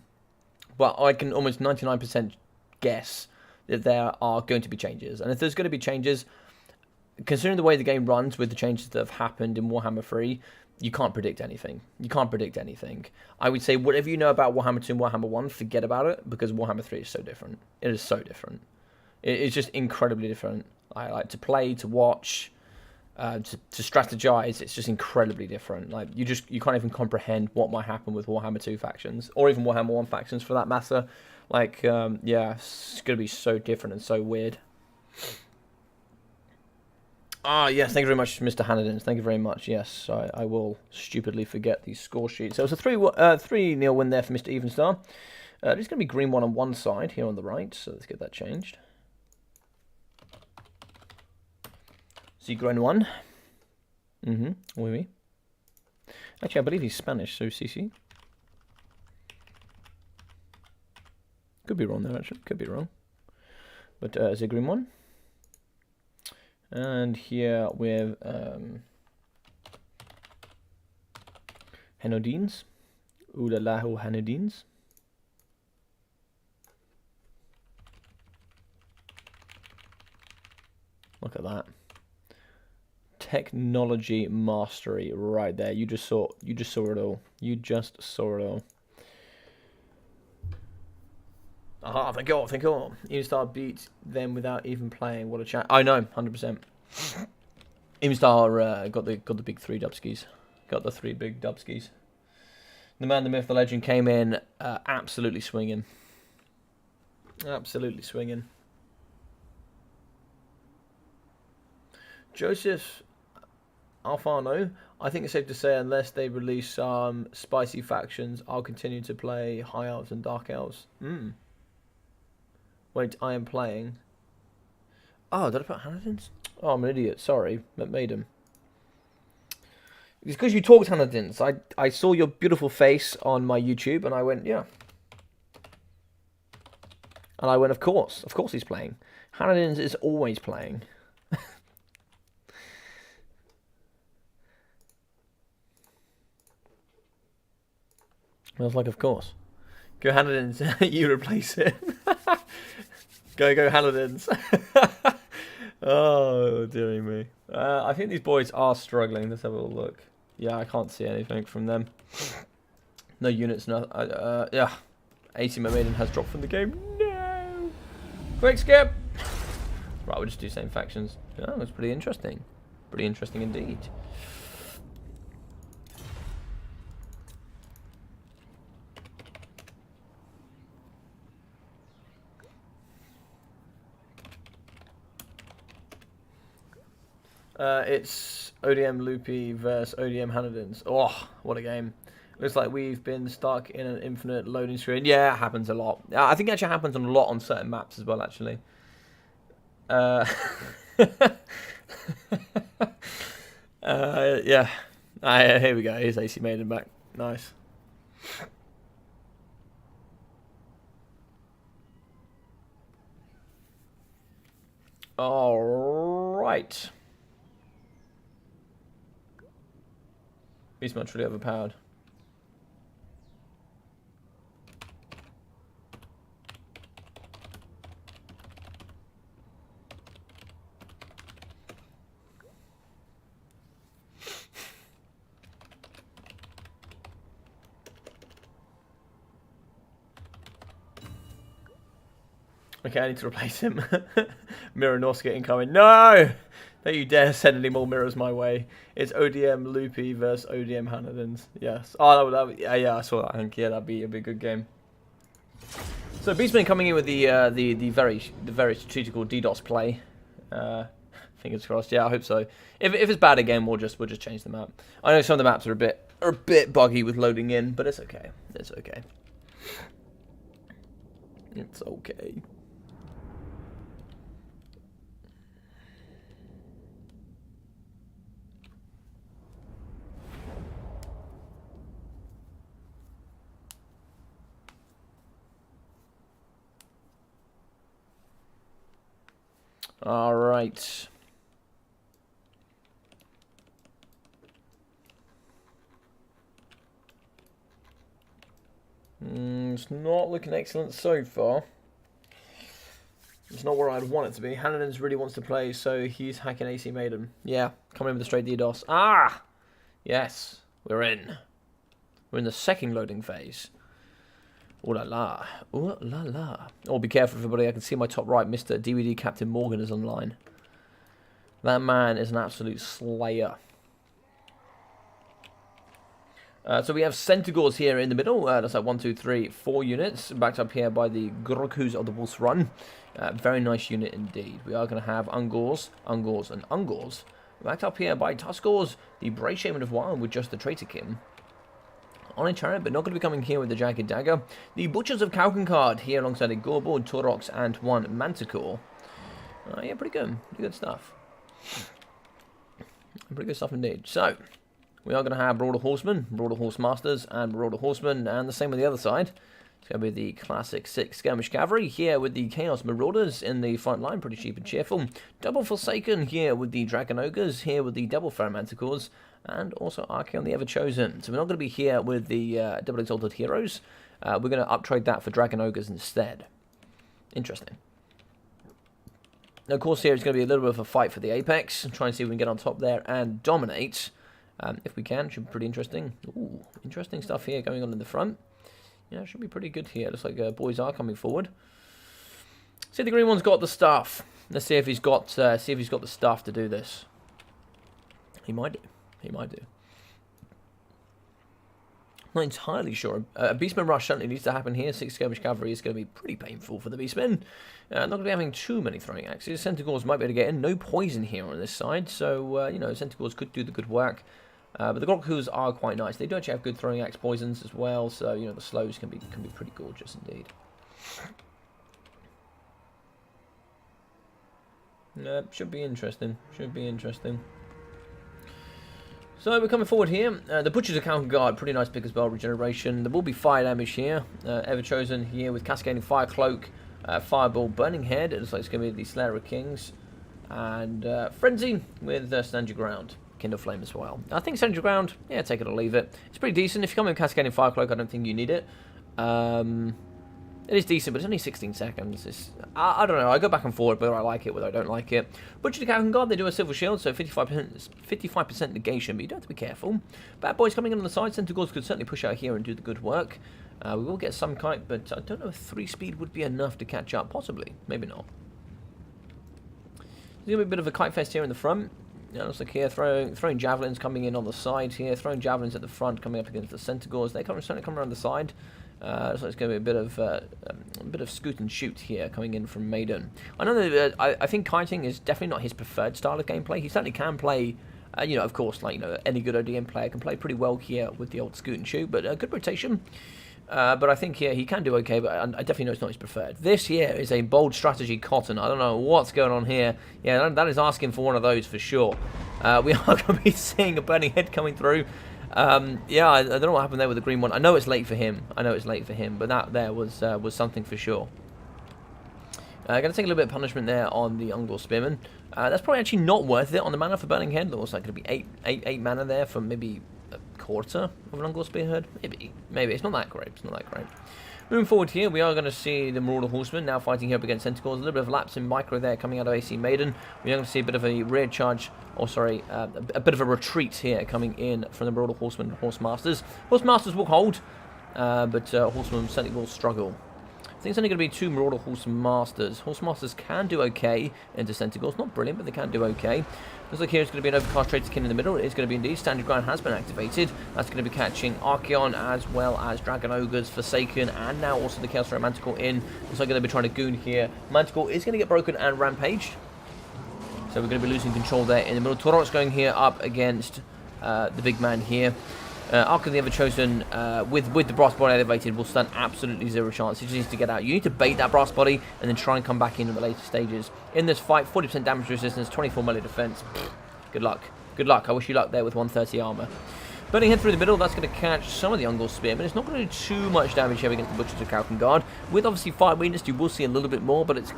But I can almost 99% guess that there are going to be changes. And if there's going to be changes, considering the way the game runs with the changes that have happened in Warhammer 3, you can't predict anything. You can't predict anything. I would say whatever you know about Warhammer 2 and Warhammer 1, forget about it, because Warhammer 3 is so different. It is so different. It's just incredibly different. I like to play, to watch, to strategize. It's just incredibly different. Like you can't even comprehend what might happen with Warhammer 2 factions, or even Warhammer 1 factions for that matter. Like, yeah, it's gonna be so different and so weird. Ah, yes, thank you very much, Mr. Hannadins. Thank you very much. Yes, I will stupidly forget these score sheets. So it was a 3-0 win there for Mr. Evenstar. There's going to be green one on one side here on the right, so let's get that changed. See, green one. Oui, oui. Actually, I believe he's Spanish, so CC. Could be wrong there, actually. Could be wrong. But is it green one? And here we have Henodines. Oodalaho Henodines. Look at that. Technology mastery right there. You just saw it all. You just saw it all. Aha, thank you, thank you. Evenstar beat them without even playing. What a chat. I know, 100%. Evenstar got the big 3 dubskis. Got the 3 big dubskis. The man, the myth, the legend came in absolutely swinging. Absolutely swinging. Joseph Alfano, I think it's safe to say unless they release some spicy factions, I'll continue to play High Elves and Dark Elves. Wait, I am playing. Oh, did I put Hanadins? Oh, I'm an idiot. Sorry, Maiden. It's because you talked Hanadins. I saw your beautiful face on my YouTube, and I went, yeah. And I went, of course he's playing. Hanadins is always playing. I was like, of course. Go Hanadins, you replace him. go Hanadins. Oh, dearie me. I think these boys are struggling. Let's have a little look. Yeah, I can't see anything from them. No units, no. Yeah. AC Maiden has dropped from the game. No! Quick skip! Right, we'll just do same factions. Oh, that's pretty interesting. Pretty interesting indeed. It's ODM Loopy versus ODM Hanadins. Oh, what a game. Looks like we've been stuck in an infinite loading screen. Yeah, it happens a lot. I think it actually happens a lot on certain maps as well, actually. Yeah. Here we go. Here's AC Maiden back. Nice. All right. He's much really overpowered. Okay, I need to replace him. Mirror Norska incoming. No! Don't you dare send any more mirrors my way. It's ODM Loopy versus ODM Hanadins. Yes. Oh, that would, yeah, I saw that. I think, yeah, that'd be a good game. So Beastman coming in with the very strategical DDoS play. Fingers crossed. Yeah, I hope so. If it's bad again, we'll just change the map. I know some of the maps are a bit buggy with loading in, but it's okay. It's okay. It's okay. All right. It's not looking excellent so far. It's not where I'd want it to be. Hanadins really wants to play, so he's hacking AC Maiden. Yeah, coming in with a straight DDoS. Ah! Yes, we're in. We're in the second loading phase. Ooh la la. Ooh la la. Oh, be careful, everybody. I can see my top right, Mr. DVD Captain Morgan is online. That man is an absolute slayer. So we have Centaurs here in the middle. That's like 1, 2, 3, 4 units. Backed up here by the Grokus of the Wolf's Run. Very nice unit indeed. We are going to have Ungors, and Ungors. Backed up here by Tuskors, the Brave Shaman of Wild with just the Traitor Kin. On a chariot, but not going to be coming here with the Jagged Dagger. The Butchers of Kalkankard here alongside a Gorbord, Taurox, and 1 Manticore. Yeah, pretty good. Pretty good stuff. Pretty good stuff indeed. So, we are going to have Broader Horsemen, Broader Horse Masters, and Broader Horsemen, and the same on the other side. It's going to be the classic 6 Skirmish Cavalry here with the Chaos Marauders in the front line, pretty cheap and cheerful. Double Forsaken here with the Dragon Ogres, here with the Double Manticores, and also Archaon the Ever-Chosen. So we're not going to be here with the Double Exalted Heroes. We're going to uptrade that for Dragon Ogres instead. Interesting. Now, of course, here it's going to be a little bit of a fight for the Apex. Try and see if we can get on top there and dominate. If we can, should be pretty interesting. Ooh, interesting stuff here going on in the front. Yeah, should be pretty good here. Looks like boys are coming forward. See, the green one's got the stuff. Let's see if he's got the stuff to do this. He might do. He might do. Not entirely sure. A Beastman rush certainly needs to happen here. 6 Skirmish Cavalry is going to be pretty painful for the Beastmen. Not going to be having too many throwing axes. Centaurs might be able to get in. No poison here on this side, so, you know, Centaurs could do the good work. But the Grokus are quite nice. They do actually have good throwing axe poisons as well, so, you know, the slows can be pretty gorgeous indeed. Should be interesting. Should be interesting. So we're coming forward here. The Butchers of Kalkankard, pretty nice pick as well, regeneration. There will be fire damage here. Ever-Chosen here with Cascading Fire Cloak Fireball, Burning Head. It looks like it's going to be the Slayer of Kings. And Frenzy with Stand Your Ground. Kindle Flame as well. I think Stand Your Ground, yeah, take it or leave it. It's pretty decent. If you come in Cascading Fire Cloak, I don't think you need it. It is decent, but it's only 16 seconds. I don't know. I go back and forward, whether I like it, whether I don't like it. Butcher the Captain Guard, they do a Silver Shield, so 55% negation, but you do have to be careful. Bad Boys coming in on the side. Centaurs could certainly push out here and do the good work. We will get some kite, but I don't know if 3 speed would be enough to catch up. Possibly. Maybe not. There's going to be a bit of a kite fest here in the front. Yeah, looks like here, throwing javelins coming in on the side here, throwing javelins at the front, coming up against the Centaurs. They certainly come around the side. So it's going to be a bit of scoot and shoot here coming in from Maiden. I know that I think kiting is definitely not his preferred style of gameplay. He certainly can play, you know, of course, like, you know, any good ODM player can play pretty well here with the old scoot and shoot, but good rotation. But I think here he can do okay, but I definitely know it's not his preferred. This here is a bold strategy cotton. I don't know what's going on here. Yeah, that is asking for one of those for sure. We are going to be seeing a Burning Head coming through. Yeah, I don't know what happened there with the green one. I know it's late for him. But that there was something for sure. Going to take a little bit of punishment there on the Ungor Spearman. That's probably actually not worth it on the mana for Burning Head. Looks like going to be 8 mana there for maybe a quarter of an Ungor Spearhead. Maybe. It's not that great. Moving forward here, we are going to see the Marauder Horsemen now fighting here up against Centaurs. A little bit of lapse in micro there coming out of AC Maiden. We are going to see a bit of a rear charge, or sorry, a bit of a retreat here coming in from the Marauder Horsemen and Horsemasters. Horsemasters will hold, but Horsemen certainly will struggle. I think it's only going to be 2 Marauder Horsemasters. Horsemasters can do okay into Centaurs. Not brilliant, but they can do okay. Looks like here it's going to be an Overcast Traitor Kin in the middle. It is going to be indeed. Stand Your Ground has been activated. That's going to be catching Archaon as well as Dragon Ogres, Forsaken, and now also the Chaos Ray Manticore in. Looks like going to be trying to goon here. Manticore is going to get broken and rampaged. So we're going to be losing control there in the middle. Torok's going here up against the big man here. Archaon the Everchosen, with the brass body elevated, will stand absolutely 0 chance. He just needs to get out. You need to bait that brass body and then try and come back in the later stages. In this fight, 40% damage resistance, 24 melee defense. Good luck. Good luck. I wish you luck there with 130 armor. Burning Head through the middle, that's going to catch some of the Ungor Spearmen. It's not going to do too much damage here against the Butchers of Calcan Guard. With obviously Fire Weakness, you will see a little bit more, but it's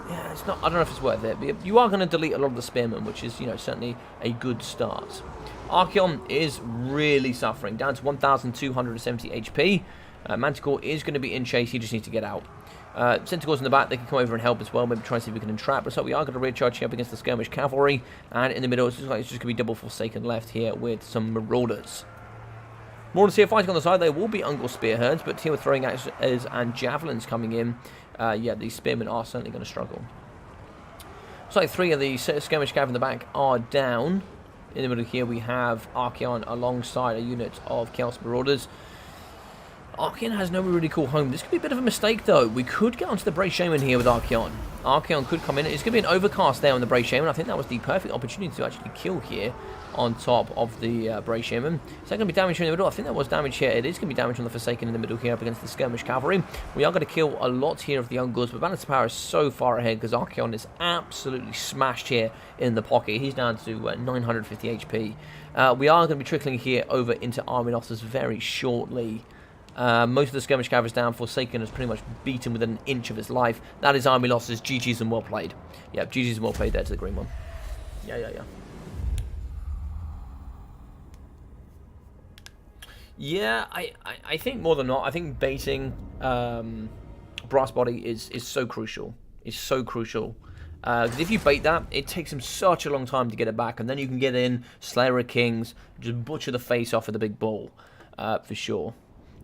not. I don't know if it's worth it. But you are going to delete a lot of the Spearmen, which is, you know, certainly a good start. Archaon is really suffering, down to 1,270 HP. Manticore is going to be in chase. He just needs to get out. Centaurs in the back, they can come over and help as well. Maybe try and see if we can entrap. But so we are going to recharge here up against the Skirmish Cavalry. And in the middle, it's just going to be double Forsaken left here with some Marauders. Marauders here fighting on the side. They will be Ungor Spearheads, but here we're throwing axes and javelins coming in. Yeah, these Spearmen are certainly going to struggle. So 3 of the Skirmish Cav in the back are down. In the middle here we have Archaon alongside a unit of Chaos Marauders. Archaon has no really cool home. This could be a bit of a mistake though. We could get onto the Brave Shaman here with Archaon. Archaon could come in. It's going to be an overcast there on the Brave Shaman. I think that was the perfect opportunity to actually kill here on top of the Brave Shaman. Is that going to be damage here in the middle? I think that was damage here. It is going to be damage on the Forsaken in the middle here up against the Skirmish Cavalry. We are going to kill a lot here of the Ungors, but Balance of Power is so far ahead because Archaon is absolutely smashed here in the pocket. He's down to 950 HP. We are going to be trickling here over into Army Losses very shortly. Most of the Skirmish Cavalry is down. Forsaken has pretty much beaten within an inch of his life. That is Army Losses. GG's and well played. Yeah, GG's and well played there to the green one. Yeah. Yeah, I think more than not, I think baiting Brass Body is so crucial. It's so crucial. Because if you bait that, it takes him such a long time to get it back, and then you can get in, Slayer of Kings, just butcher the face off of the big ball, for sure.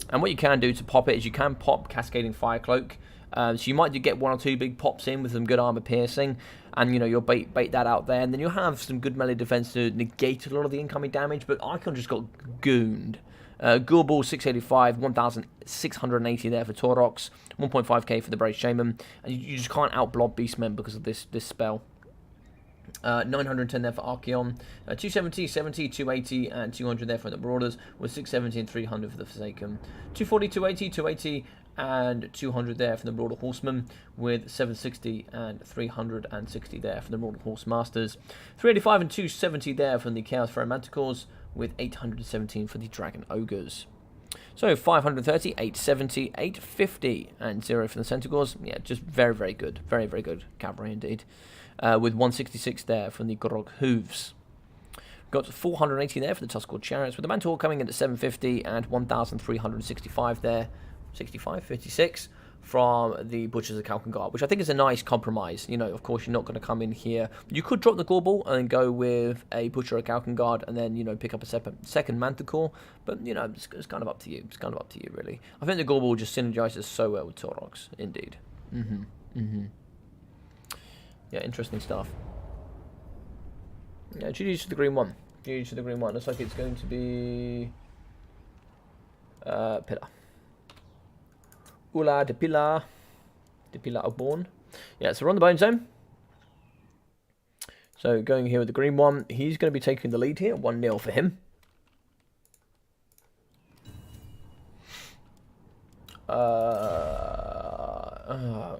And what you can do to pop it is you can pop Cascading Fire Cloak. So you might get 1 or 2 big pops in with some good armor piercing, and you know you'll bait that out there, and then you'll have some good melee defense to negate a lot of the incoming damage. But Archaon just got gooned. Ghoul Ball 685, 1,680 there for Torox, 1.5k for the Brave Shaman, and you just can't outblob Beastmen because of this spell. 910 there for Archaon, 270, 70, 280, and 200 there for the Marauders, with 670 and 300 for the Forsaken. 240, 280, 280, and 200 there for the Marauder Horsemen, with 760 and 360 there for the Marauder Horsemasters. 385 and 270 there from the Chaos Ray Manticores, with 817 for the Dragon Ogres. So 530, 870, 850, and 0 for the Centaurs. Yeah, just very, very good. Very, very good cavalry indeed. With 166 there from the Grog Hooves. Got 480 there for the Tuscarora Chariots, with the Mantor coming in at 750 and 1,365 there. 65, 56 from the Butchers of Kalkengard, which I think is a nice compromise. You know, of course, you're not going to come in here. You could drop the Gorbel and go with a Butcher of Kalkengard and then, you know, pick up a second Manticore. But, you know, it's kind of up to you. It's kind of up to you, really. I think the Gorbel just synergizes so well with Taurox, indeed. Yeah, interesting stuff. Yeah, GG's to the green one. GG's to the green one. Looks like it's going to be Pillar. Ula de Pilar. De Pilar Oborn. Yeah, so we're on the bone zone. So going here with the green one. He's going to be taking the lead here. 1-0 for him.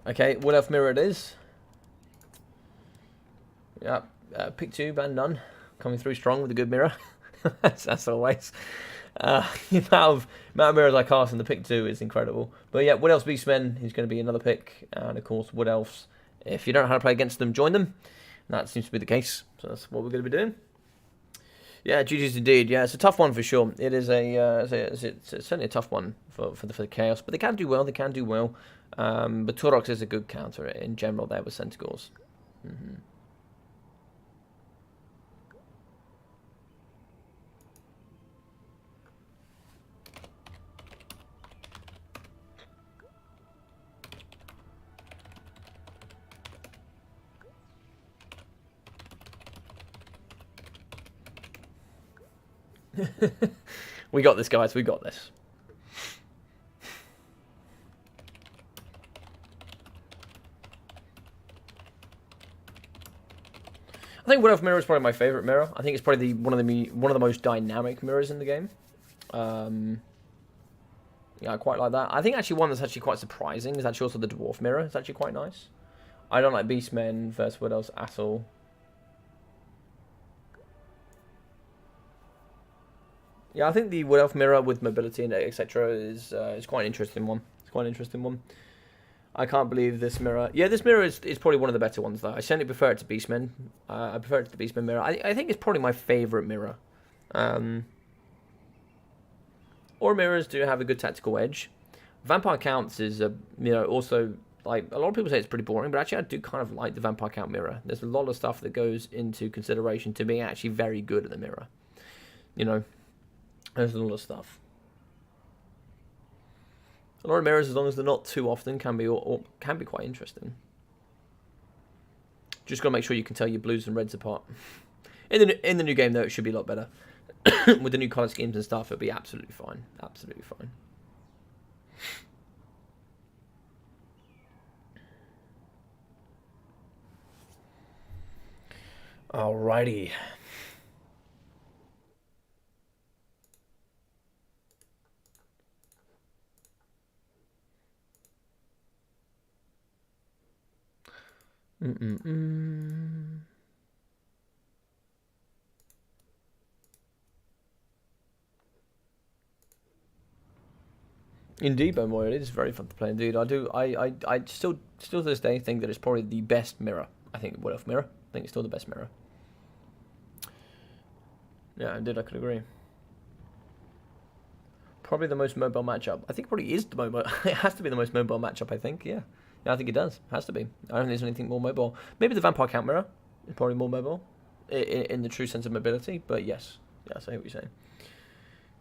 Okay, Wood Elf Mirror it is. Yeah, pick 2, ban none. Coming through strong with a good mirror. That's always. The amount of mirrors I cast in the pick 2 is incredible. But yeah, Wood Elves Beastmen is going to be another pick. And of course, Wood Elves. If you don't know how to play against them, join them. That seems to be the case. So that's what we're going to be doing. Yeah, GG's indeed. Yeah, it's a tough one for sure. It is it's certainly a tough one for the Chaos. But they can do well. They can do well. But Taurox is a good counter in general there with Centaurs. We got this, guys. We got this. I think Wood Elf Mirror is probably my favorite mirror. I think it's probably one of the most dynamic mirrors in the game. Yeah, I quite like that. I think actually one that's actually quite surprising is actually also the Dwarf Mirror. It's actually quite nice. I don't like Beastmen versus Wood Elves at all. Yeah, I think the Wood Elf Mirror with mobility and etc. is quite an interesting one. It's quite an interesting one. I can't believe this mirror. Yeah, this mirror is probably one of the better ones, though. I certainly prefer it to Beastmen. I prefer it to the Beastmen mirror. I think it's probably my favourite mirror. Or mirrors do have a good tactical edge. Vampire Counts is, also, like, a lot of people say it's pretty boring, but actually I do kind of like the Vampire Count mirror. There's a lot of stuff that goes into consideration to being actually very good at the mirror. You know, there's a lot of stuff. A lot of mirrors, as long as they're not too often, can be quite interesting. Just gotta make sure you can tell your blues and reds apart. In the new game, though, it should be a lot better. With the new color schemes and stuff, it'll be absolutely fine. Absolutely fine. Alrighty. Indeed, Bomoy, it is very fun to play. Indeed, I still to this day think that it's probably the best mirror. I think Wood Elf Mirror. I think it's still the best mirror. Yeah, indeed, I could agree. Probably the most mobile matchup. I think it probably is the mobile. It has to be the most mobile matchup. I think. Yeah, I think it does. It has to be. I don't think there's anything more mobile. Maybe the Vampire Count mirror is probably more mobile in the true sense of mobility. But yes, I see what you're saying.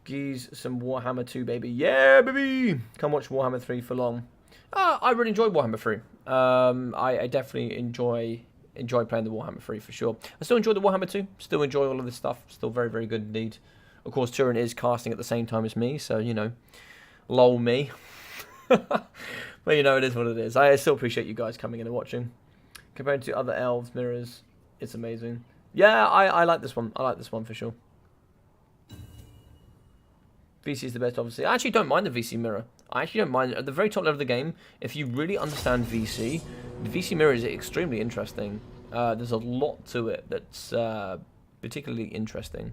Geez, some Warhammer 2, baby. Yeah, baby! Come watch Warhammer 3 for long. I really enjoyed Warhammer 3. I definitely enjoy playing the Warhammer 3 for sure. I still enjoy the Warhammer 2. Still enjoy all of this stuff. Still very, very good indeed. Of course, Turin is casting at the same time as me, so, you know, lol me. But, you know, it is what it is. I still appreciate you guys coming in and watching. Compared to other Elves mirrors, it's amazing. Yeah, I like this one. I like this one for sure. VC is the best, obviously. I actually don't mind the VC mirror. I actually don't mind. At the very top level of the game, if you really understand VC, the VC mirror is extremely interesting. There's a lot to it that's particularly interesting.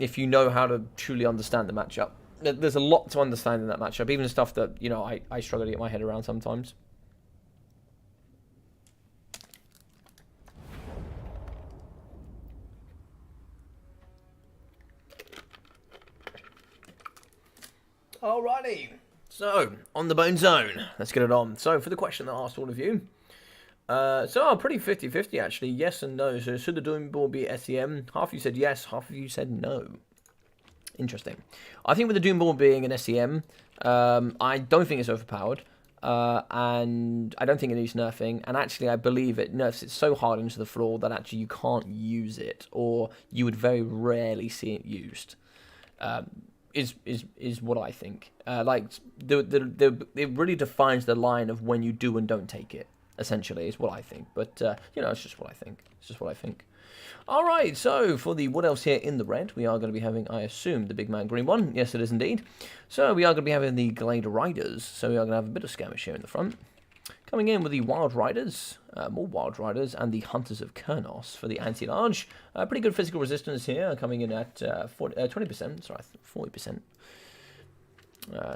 if you know how to truly understand the matchup. There's a lot to understand in that matchup, even stuff that, you know, I struggle to get my head around sometimes. Alrighty, so on the Bone Zone, let's get it on. So for the question that I asked all of you, so pretty 50-50 actually, yes and no. So should the Doom Ball be SEM? Half of you said yes, half of you said no. Interesting. I think with the Doom Ball being an SEM, I don't think it's overpowered, and I don't think it needs nerfing, and actually I believe it nerfs it so hard into the floor that actually you can't use it, or you would very rarely see it used. Is what I think. Like it really defines the line of when you do and don't take it. Essentially, is what I think. But you know, it's just what I think. It's just what I think. All right. So for the Wood Elves here in the red, we are going to be having, I assume, the big man green one. Yes, it is indeed. So we are going to be having the Glade Riders. So we are going to have a bit of skirmish here in the front. Coming in with the Wild Riders, more Wild Riders, and the Hunters of Kurnos for the anti-large. Pretty good physical resistance here, coming in at 20%, sorry, 40%.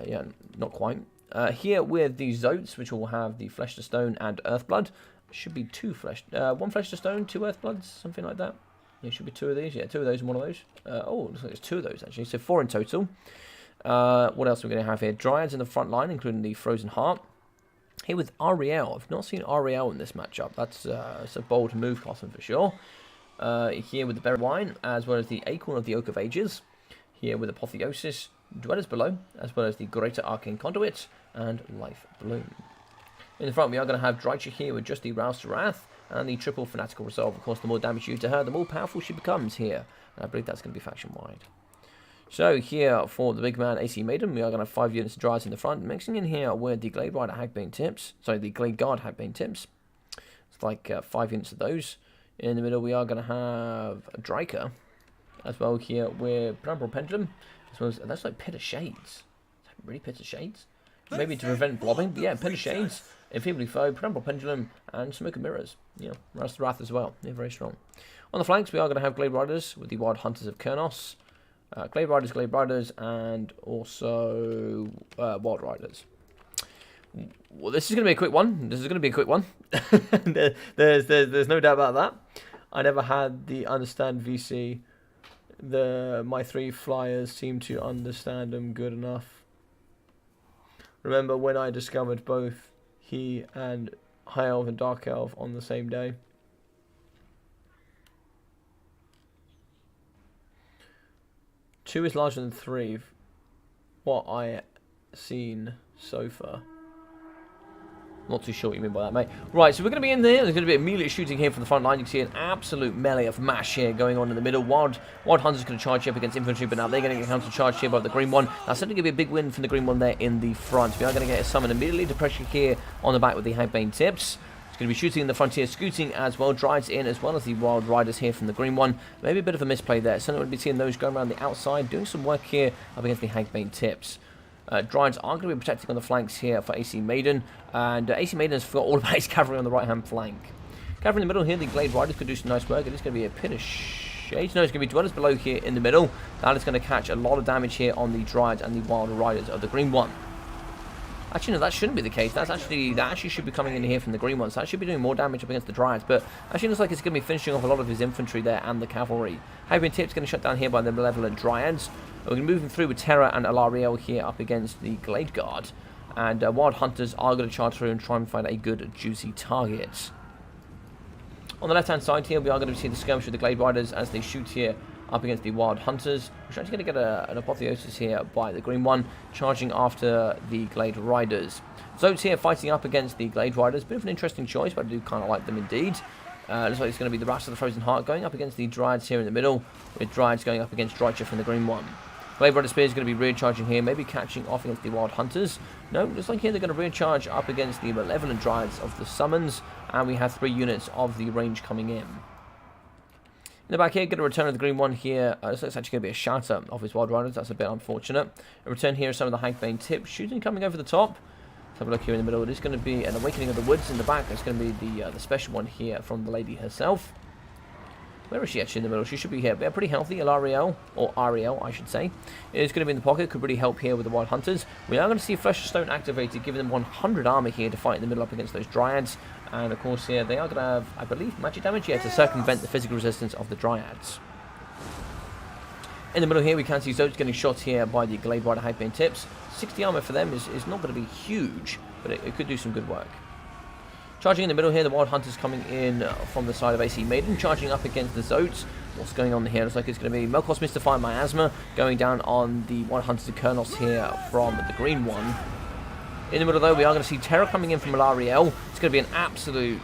Yeah, not quite. Here with the Zotes, which will have the Flesh to Stone and Earthblood. Should be one Flesh to Stone, 2 Earthbloods, something like that. Yeah, should be 2 of these. Yeah, 2 of those and 1 of those. Oh, looks like it's 2 of those actually, so 4 in total. What else are we going to have here? Dryads in the front line, including the Frozen Heart. Here with Ariel. I've not seen Ariel in this matchup. That's a bold move, Carson, for sure. Here with the Berry Wine, as well as the Acorn of the Oak of Ages. Here with Apotheosis, Dwellers Below, as well as the Greater Arcane Conduit, and Life Bloom. In the front, we are going to have Drycha here with just the Rouse to Wrath, and the Triple Fanatical Resolve. Of course, the more damage you do to her, the more powerful she becomes here. And I believe that's going to be faction-wide. So here for the big man AC Maiden, we are going to have 5 units of Dryads in the front, mixing in here with the Glade Rider Hagbane Tips. Sorry, the Glade Guard Hagbane Tips. It's like 5 units of those. In the middle, we are going to have a Drycha, as well here with Penumbral Pendulum, as well as, that's like Pit of Shades. Is that really Pit of Shades? Maybe to prevent blobbing, but yeah, Pit of Shades, Enfeebly Foe, Penumbral Pendulum, and Smoke and Mirrors. Yeah, Rouse to Wrath as well. They're very strong. On the flanks, we are going to have Glade Riders with the Wild Hunters of Kurnos. Glade Riders, and also Wild Riders. Well, this is going to be a quick one. There's no doubt about that. I never had the understand VC. My 3 flyers seem to understand them good enough. Remember when I discovered both he and High Elf and Dark Elf on the same day? Two is larger than 3. What I seen so far. Not too sure what you mean by that, mate. Right, so we're going to be in there. There's going to be immediate shooting here from the front line. You can see an absolute melee of mash here going on in the middle. Wild Hunters going to charge up against infantry, but now they're going to get counter-charged here by the green one. That's certainly going to be a big win from the green one there in the front. We are going to get a summon immediately to pressure here on the back with the Hagbane Tips. It's going to be shooting in the frontier, scooting as well, Dryads in as well as the Wild Riders here from the green one. Maybe a bit of a misplay there. Certainly we'll be seeing those going around the outside, doing some work here up against the Hagbane Tips. Dryads are going to be protecting on the flanks here for AC Maiden, and AC Maiden has forgot all about his cavalry on the right-hand flank. Cavalry in the middle here, the Glade Riders could do some nice work. It is going to be a Pit of Shades. No, it's going to be Dwellers Below here in the middle. That is going to catch a lot of damage here on the Dryads and the Wild Riders of the green one. Actually, no, that shouldn't be the case. That actually should be coming in here from the green one, so that should be doing more damage up against the Dryads, but actually looks like it's going to be finishing off a lot of his infantry there and the cavalry. Hagbane Tips going to shut down here by the malevolent Dryads. We're going to move them through with Terra and Alariel here up against the Glade Guard. And Wild Hunters are going to charge through and try and find a good, juicy target. On the left-hand side here, we are going to see the skirmish with the Glade Riders as they shoot here up against the Wild Hunters. We're actually going to get an Apotheosis here by the green one, charging after the Glade Riders. Zotes here fighting up against the Glade Riders. Bit of an interesting choice, but I do kind of like them indeed. Looks like it's going to be the Wrath of the Frozen Heart going up against the Dryads here in the middle, with Dryads going up against Drycha from the green one. Glade Rider Spear is going to be recharging here, maybe catching off against the Wild Hunters. No, looks like here they're going to recharge up against the Malevolent Dryads of the Summons, and we have 3 units of the range coming in. In the back here, going to return of the green one here. Looks like it's actually going to be a shatter of his Wild Riders. That's a bit unfortunate. A return here of some of the Hagbane Tips. Shooting coming over the top. Let's have a look here in the middle. It is going to be an Awakening of the Woods in the back. It's going to be the special one here from the lady herself. Where is she actually in the middle? She should be here. They're pretty healthy. Ariel, or Ariel, I should say, is going to be in the pocket. Could really help here with the Wild Hunters. We are going to see Flesh of Stone activated, giving them 100 armor here to fight in the middle up against those Dryads. And of course here, they are going to have, I believe, magic damage here to circumvent the physical resistance of the Dryads. In the middle here, we can see Zotes getting shot here by the Glade Rider Hagbane Tips. 60 armor for them is not going to be huge, but it could do some good work. Charging in the middle here, the Wild Hunters coming in from the side of AC Maiden, charging up against the Zotes. What's going on here? Looks like it's going to be Melkos Mystify Miasma going down on the Wild Hunters of Kurnos here from the green one. In the middle though, we are going to see Terror coming in from Alariel. It's going to be an absolute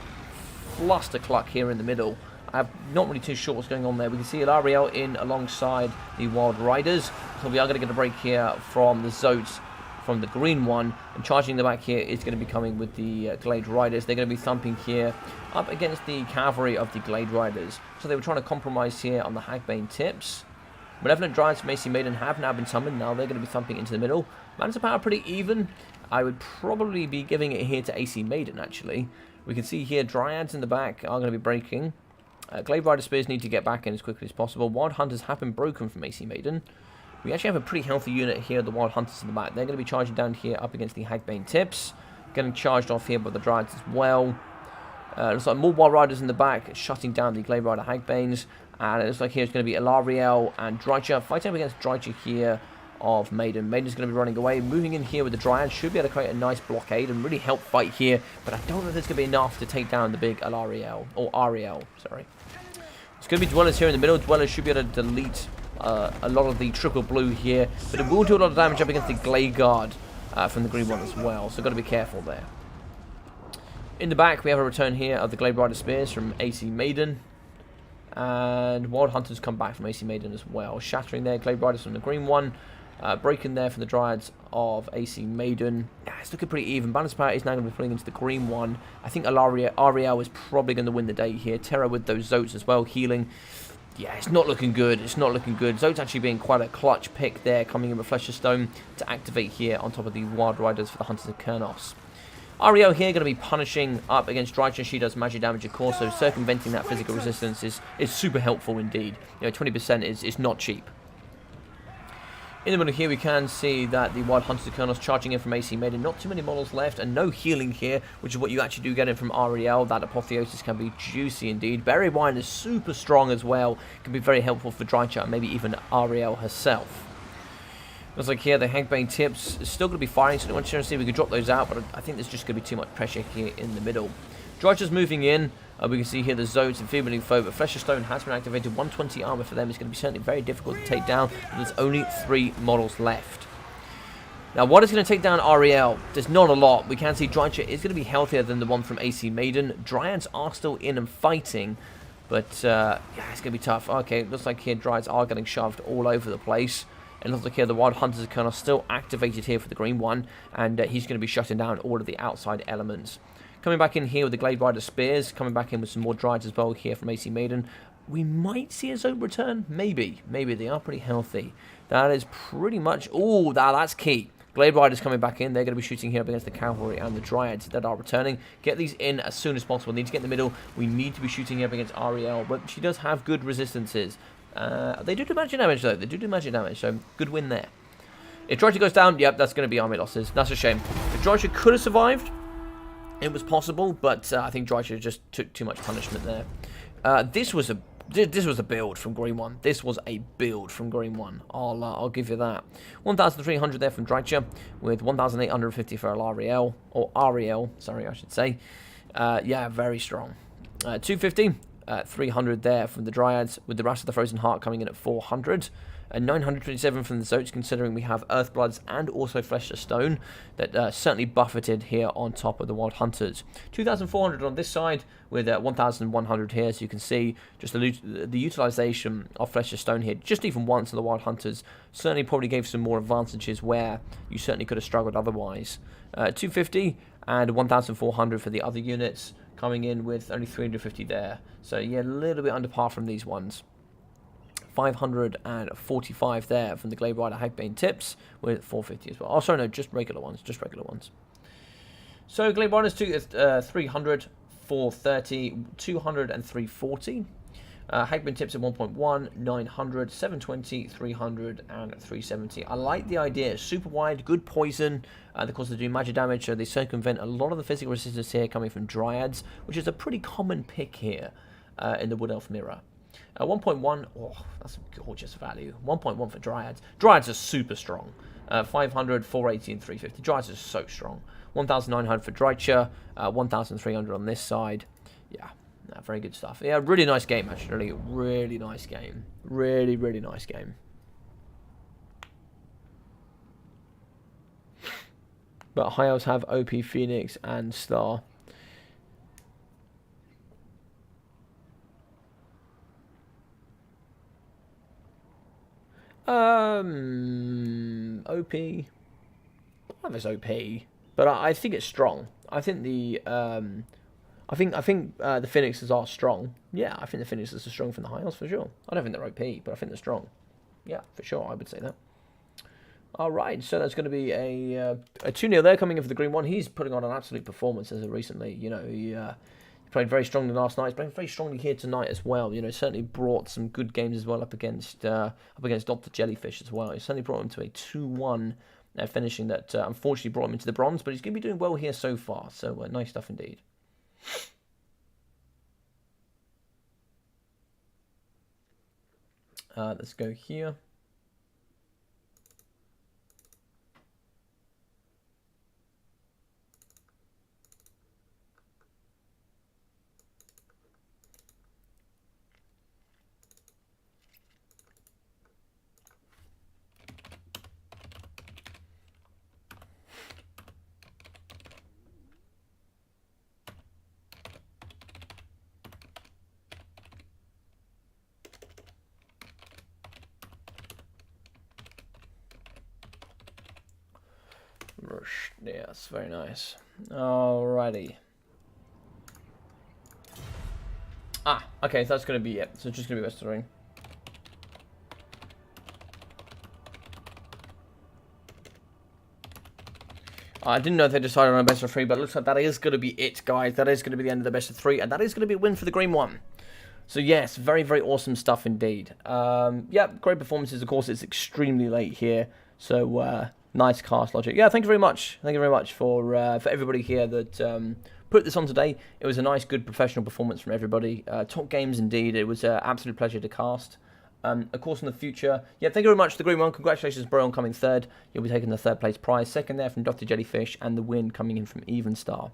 flustercluck here in the middle. I'm not really too sure what's going on there. We can see Alariel in alongside the Wild Riders. So we are going to get a break here from the Zotes from the green one, and charging the back here is going to be coming with the Glade Riders. They're going to be thumping here up against the cavalry of the Glade Riders. So they were trying to compromise here on the Hagbane Tips. Malevolent Dryads from AC Maiden have now been summoned. Now they're going to be thumping into the middle. Balance of power pretty even. I would probably be giving it here to AC Maiden, actually. We can see here Dryads in the back are going to be breaking. Glade Rider Spears need to get back in as quickly as possible. Wild Hunters have been broken from AC Maiden. We actually have a pretty healthy unit here, the Wild Hunters in the back. They're going to be charging down here up against the Hagbane Tips. Getting charged off here by the Dryads as well. Looks like more Wild Riders in the back, shutting down the Glade Rider Hagbanes. And it looks like here's going to be Alariel and Drycha fighting up against Drycha here of Maiden. Maiden's going to be running away. Moving in here with the Dryad. Should be able to create a nice blockade and really help fight here. But I don't know if there's going to be enough to take down the big Alariel. Or Ariel, sorry. It's going to be Dwellers here in the middle. Dwellers should be able to delete a lot of the triple blue here, but it will do a lot of damage up against the Glade Guard from the green one as well, so got to be careful there. In the back, we have a return here of the Glade Rider Spears from AC Maiden, and Wild Hunters come back from AC Maiden as well, shattering their Glade Riders from the green one, breaking there from the Dryads of AC Maiden. Yeah, it's looking pretty even. Balance Power is now going to be pulling into the green one. I think Ariel is probably going to win the day here. Terror with those Zotes as well, healing. Yeah, it's not looking good. It's not looking good. Zote's actually being quite a clutch pick there, coming in with Flesh of Stone to activate here on top of the Wild Riders for the Hunters of Kurnos. Ariel here going to be punishing up against Drycha. She does magic damage, of course, so circumventing that physical resistance is super helpful indeed. You know, 20% is not cheap. In the middle here, we can see that the Wild Hunters of Kurnos charging in from AC Maiden. Not too many models left, and no healing here, which is what you actually do get in from Ariel. That Apotheosis can be juicy indeed. Berry Wine is super strong as well. Can be very helpful for Drycha, and maybe even Ariel herself. Looks like here, the Hagbane Tips is still going to be firing, so I want to see if we can drop those out, but I think there's just going to be too much pressure here in the middle. Drycha's moving in. We can see here the Zotes and Feebling Foe, but Flesh of Stone has been activated. 120 armor for them. It's going to be certainly very difficult to take down, but there's only 3 models left. Now, what is going to take down Ariel? There's not a lot. We can see Drycha is going to be healthier than the one from AC Maiden. Dryads are still in and fighting, but yeah, it's going to be tough. Okay, it looks like here Dryads are getting shoved all over the place. It looks like here the Wild Hunters of Kurnos still activated here for the green one, and he's going to be shutting down all of the outside elements. Coming back in here with the Glade Rider Spears, coming back in with some more Dryads as well here from AC Maiden. We might see a Zote return, maybe. Maybe they are pretty healthy. That is pretty much, oh, that's key. Glade Riders coming back in, they're going to be shooting here up against the Cavalry and the Dryads that are returning. Get these in as soon as possible. Need to get in the middle. We need to be shooting here up against Ariel, but she does have good resistances. They do magic damage though, they do magic damage, so good win there. If Drycha goes down, yep, that's going to be army losses. That's a shame. If Drycha could have survived, it was possible, but I think Drycha just took too much punishment there. This was a build from green one. This was a build from green one. I'll give you that. 1,300 there from Drycha, with 1,850 for Ariel, or Ariel, sorry, I should say. Yeah, very strong. 250. 300 there from the Dryads, with the rest of the Frozen Heart coming in at 400. And 927 from the Zotes, considering we have Earthbloods and also Flesh of Stone that certainly buffeted here on top of the Wild Hunters. 2,400 on this side, with 1,100 here, so you can see just the utilization of Flesh of Stone here, just even once on the Wild Hunters, certainly probably gave some more advantages where you certainly could have struggled otherwise. 250 and 1,400 for the other units, coming in with only 350 there. So yeah, a little bit under par from these ones. 545 there from the Glade Rider Hagbane Tips, with 450 as well. Oh, sorry, no, just regular ones. So Glade Riders 300, 430, 200 and 340. Hagman tips at 1.1, 900, 720, 300, and 370. I like the idea. Super wide, good poison. Of course, they do magic damage, so they circumvent a lot of the physical resistance here coming from Dryads, which is a pretty common pick here in the Wood Elf Mirror. 1.1, oh, that's a gorgeous value. 1.1 for Dryads. Dryads are super strong. 500, 480, and 350. Dryads are so strong. 1,900 for Drycha, 1,300 on this side. Yeah. Very good stuff. Yeah, really nice game, actually. Really nice game. Really, really nice game. But High Elves have OP, Phoenix, and Star. OP. I don't know if it's OP, but I think it's strong. I think the I think the Phoenixes are strong. Yeah, I think the Phoenixes are strong from the High Elves for sure. I don't think they're OP, but I think they're strong. Yeah, for sure, I would say that. All right, so that's going to be a 2-0 there coming in for the green one. He's putting on an absolute performance as of recently. You know, he played very strongly last night. He's playing very strongly here tonight as well. You know, certainly brought some good games as well up against Dr. Jellyfish as well. He certainly brought him to a 2-1 finishing that unfortunately brought him into the bronze, but he's going to be doing well here so far. So nice stuff indeed. Let's go here. Yes, very nice. Alrighty. Okay, so that's going to be it. So it's just going to be best of 3. I didn't know if they decided on a best of 3, but it looks like that is going to be it, guys. That is going to be the end of the best of 3, and that is going to be a win for the green one. So yes, very, very awesome stuff indeed. Yeah, great performances. Of course, it's extremely late here, so nice cast logic. Yeah, thank you very much. Thank you very much for everybody here that put this on today. It was a nice, good, professional performance from everybody. Top games indeed. It was an absolute pleasure to cast. Of course, in the future, yeah, thank you very much to the green one. Congratulations, bro, on coming 3rd. You'll be taking the 3rd place prize. 2nd there from Dr. Jellyfish, and the win coming in from Evenstar.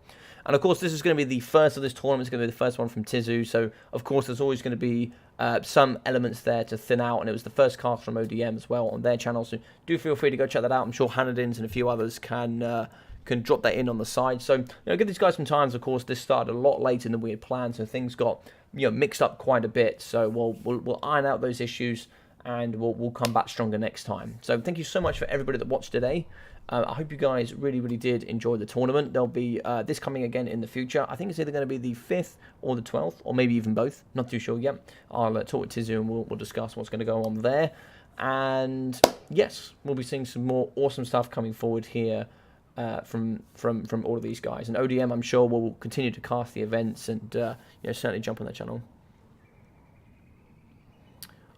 And of course, this is going to be the first of this tournament. It's going to be the first one from Tizu. So, of course, there's always going to be some elements there to thin out. And it was the first cast from ODM as well on their channel. So do feel free to go check that out. I'm sure Hanadins and a few others can drop that in on the side. So, give these guys some time. Of course, this started a lot later than we had planned. So things got mixed up quite a bit. So we'll iron out those issues, and we'll come back stronger next time. So thank you so much for everybody that watched today. I hope you guys really, really did enjoy the tournament. There'll be this coming again in the future. I think it's either going to be the 5th or the 12th, or maybe even both. Not too sure yet. I'll talk with Tizu, and we'll discuss what's going to go on there. And yes, we'll be seeing some more awesome stuff coming forward here from all of these guys. And ODM, I'm sure, will continue to cast the events and certainly jump on their channel.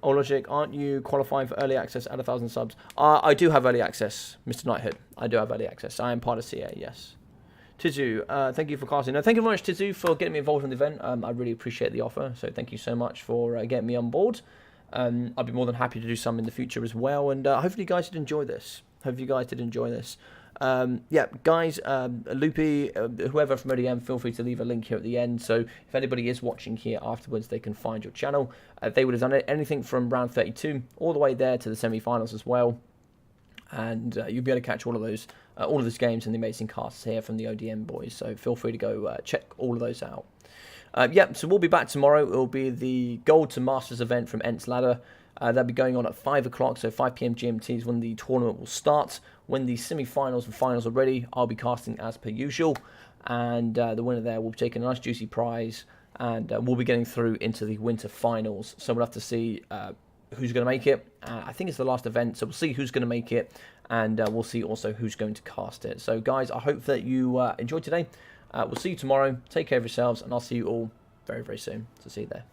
Oh, Logic, aren't you qualifying for early access at 1,000 subs? I do have early access, Mr. Knighthood. I do have early access. I am part of CA, yes. Tizu, thank you for casting. No, thank you very much, Tizu, for getting me involved in the event. I really appreciate the offer, so thank you so much for getting me on board. I'll be more than happy to do some in the future as well, and hopefully you guys did enjoy this. Yeah, guys, Loopy, whoever from ODM, feel free to leave a link here at the end. So if anybody is watching here afterwards, they can find your channel. They would have done anything from round 32 all the way there to the semi-finals as well. And you'll be able to catch all of those games and the amazing casts here from the ODM boys. So feel free to go check all of those out. Yeah, so we'll be back tomorrow. It will be the Gold to Masters event from Ent's Ladder. That'll be going on at 5 o'clock, so 5 PM GMT is when the tournament will start. When the semi-finals and finals are ready, I'll be casting as per usual. And the winner there will be taking a nice juicy prize. And we'll be getting through into the winter finals. So we'll have to see who's going to make it. I think it's the last event, so we'll see who's going to make it. And we'll see also who's going to cast it. So guys, I hope that you enjoyed today. We'll see you tomorrow. Take care of yourselves, and I'll see you all very, very soon. So see you there.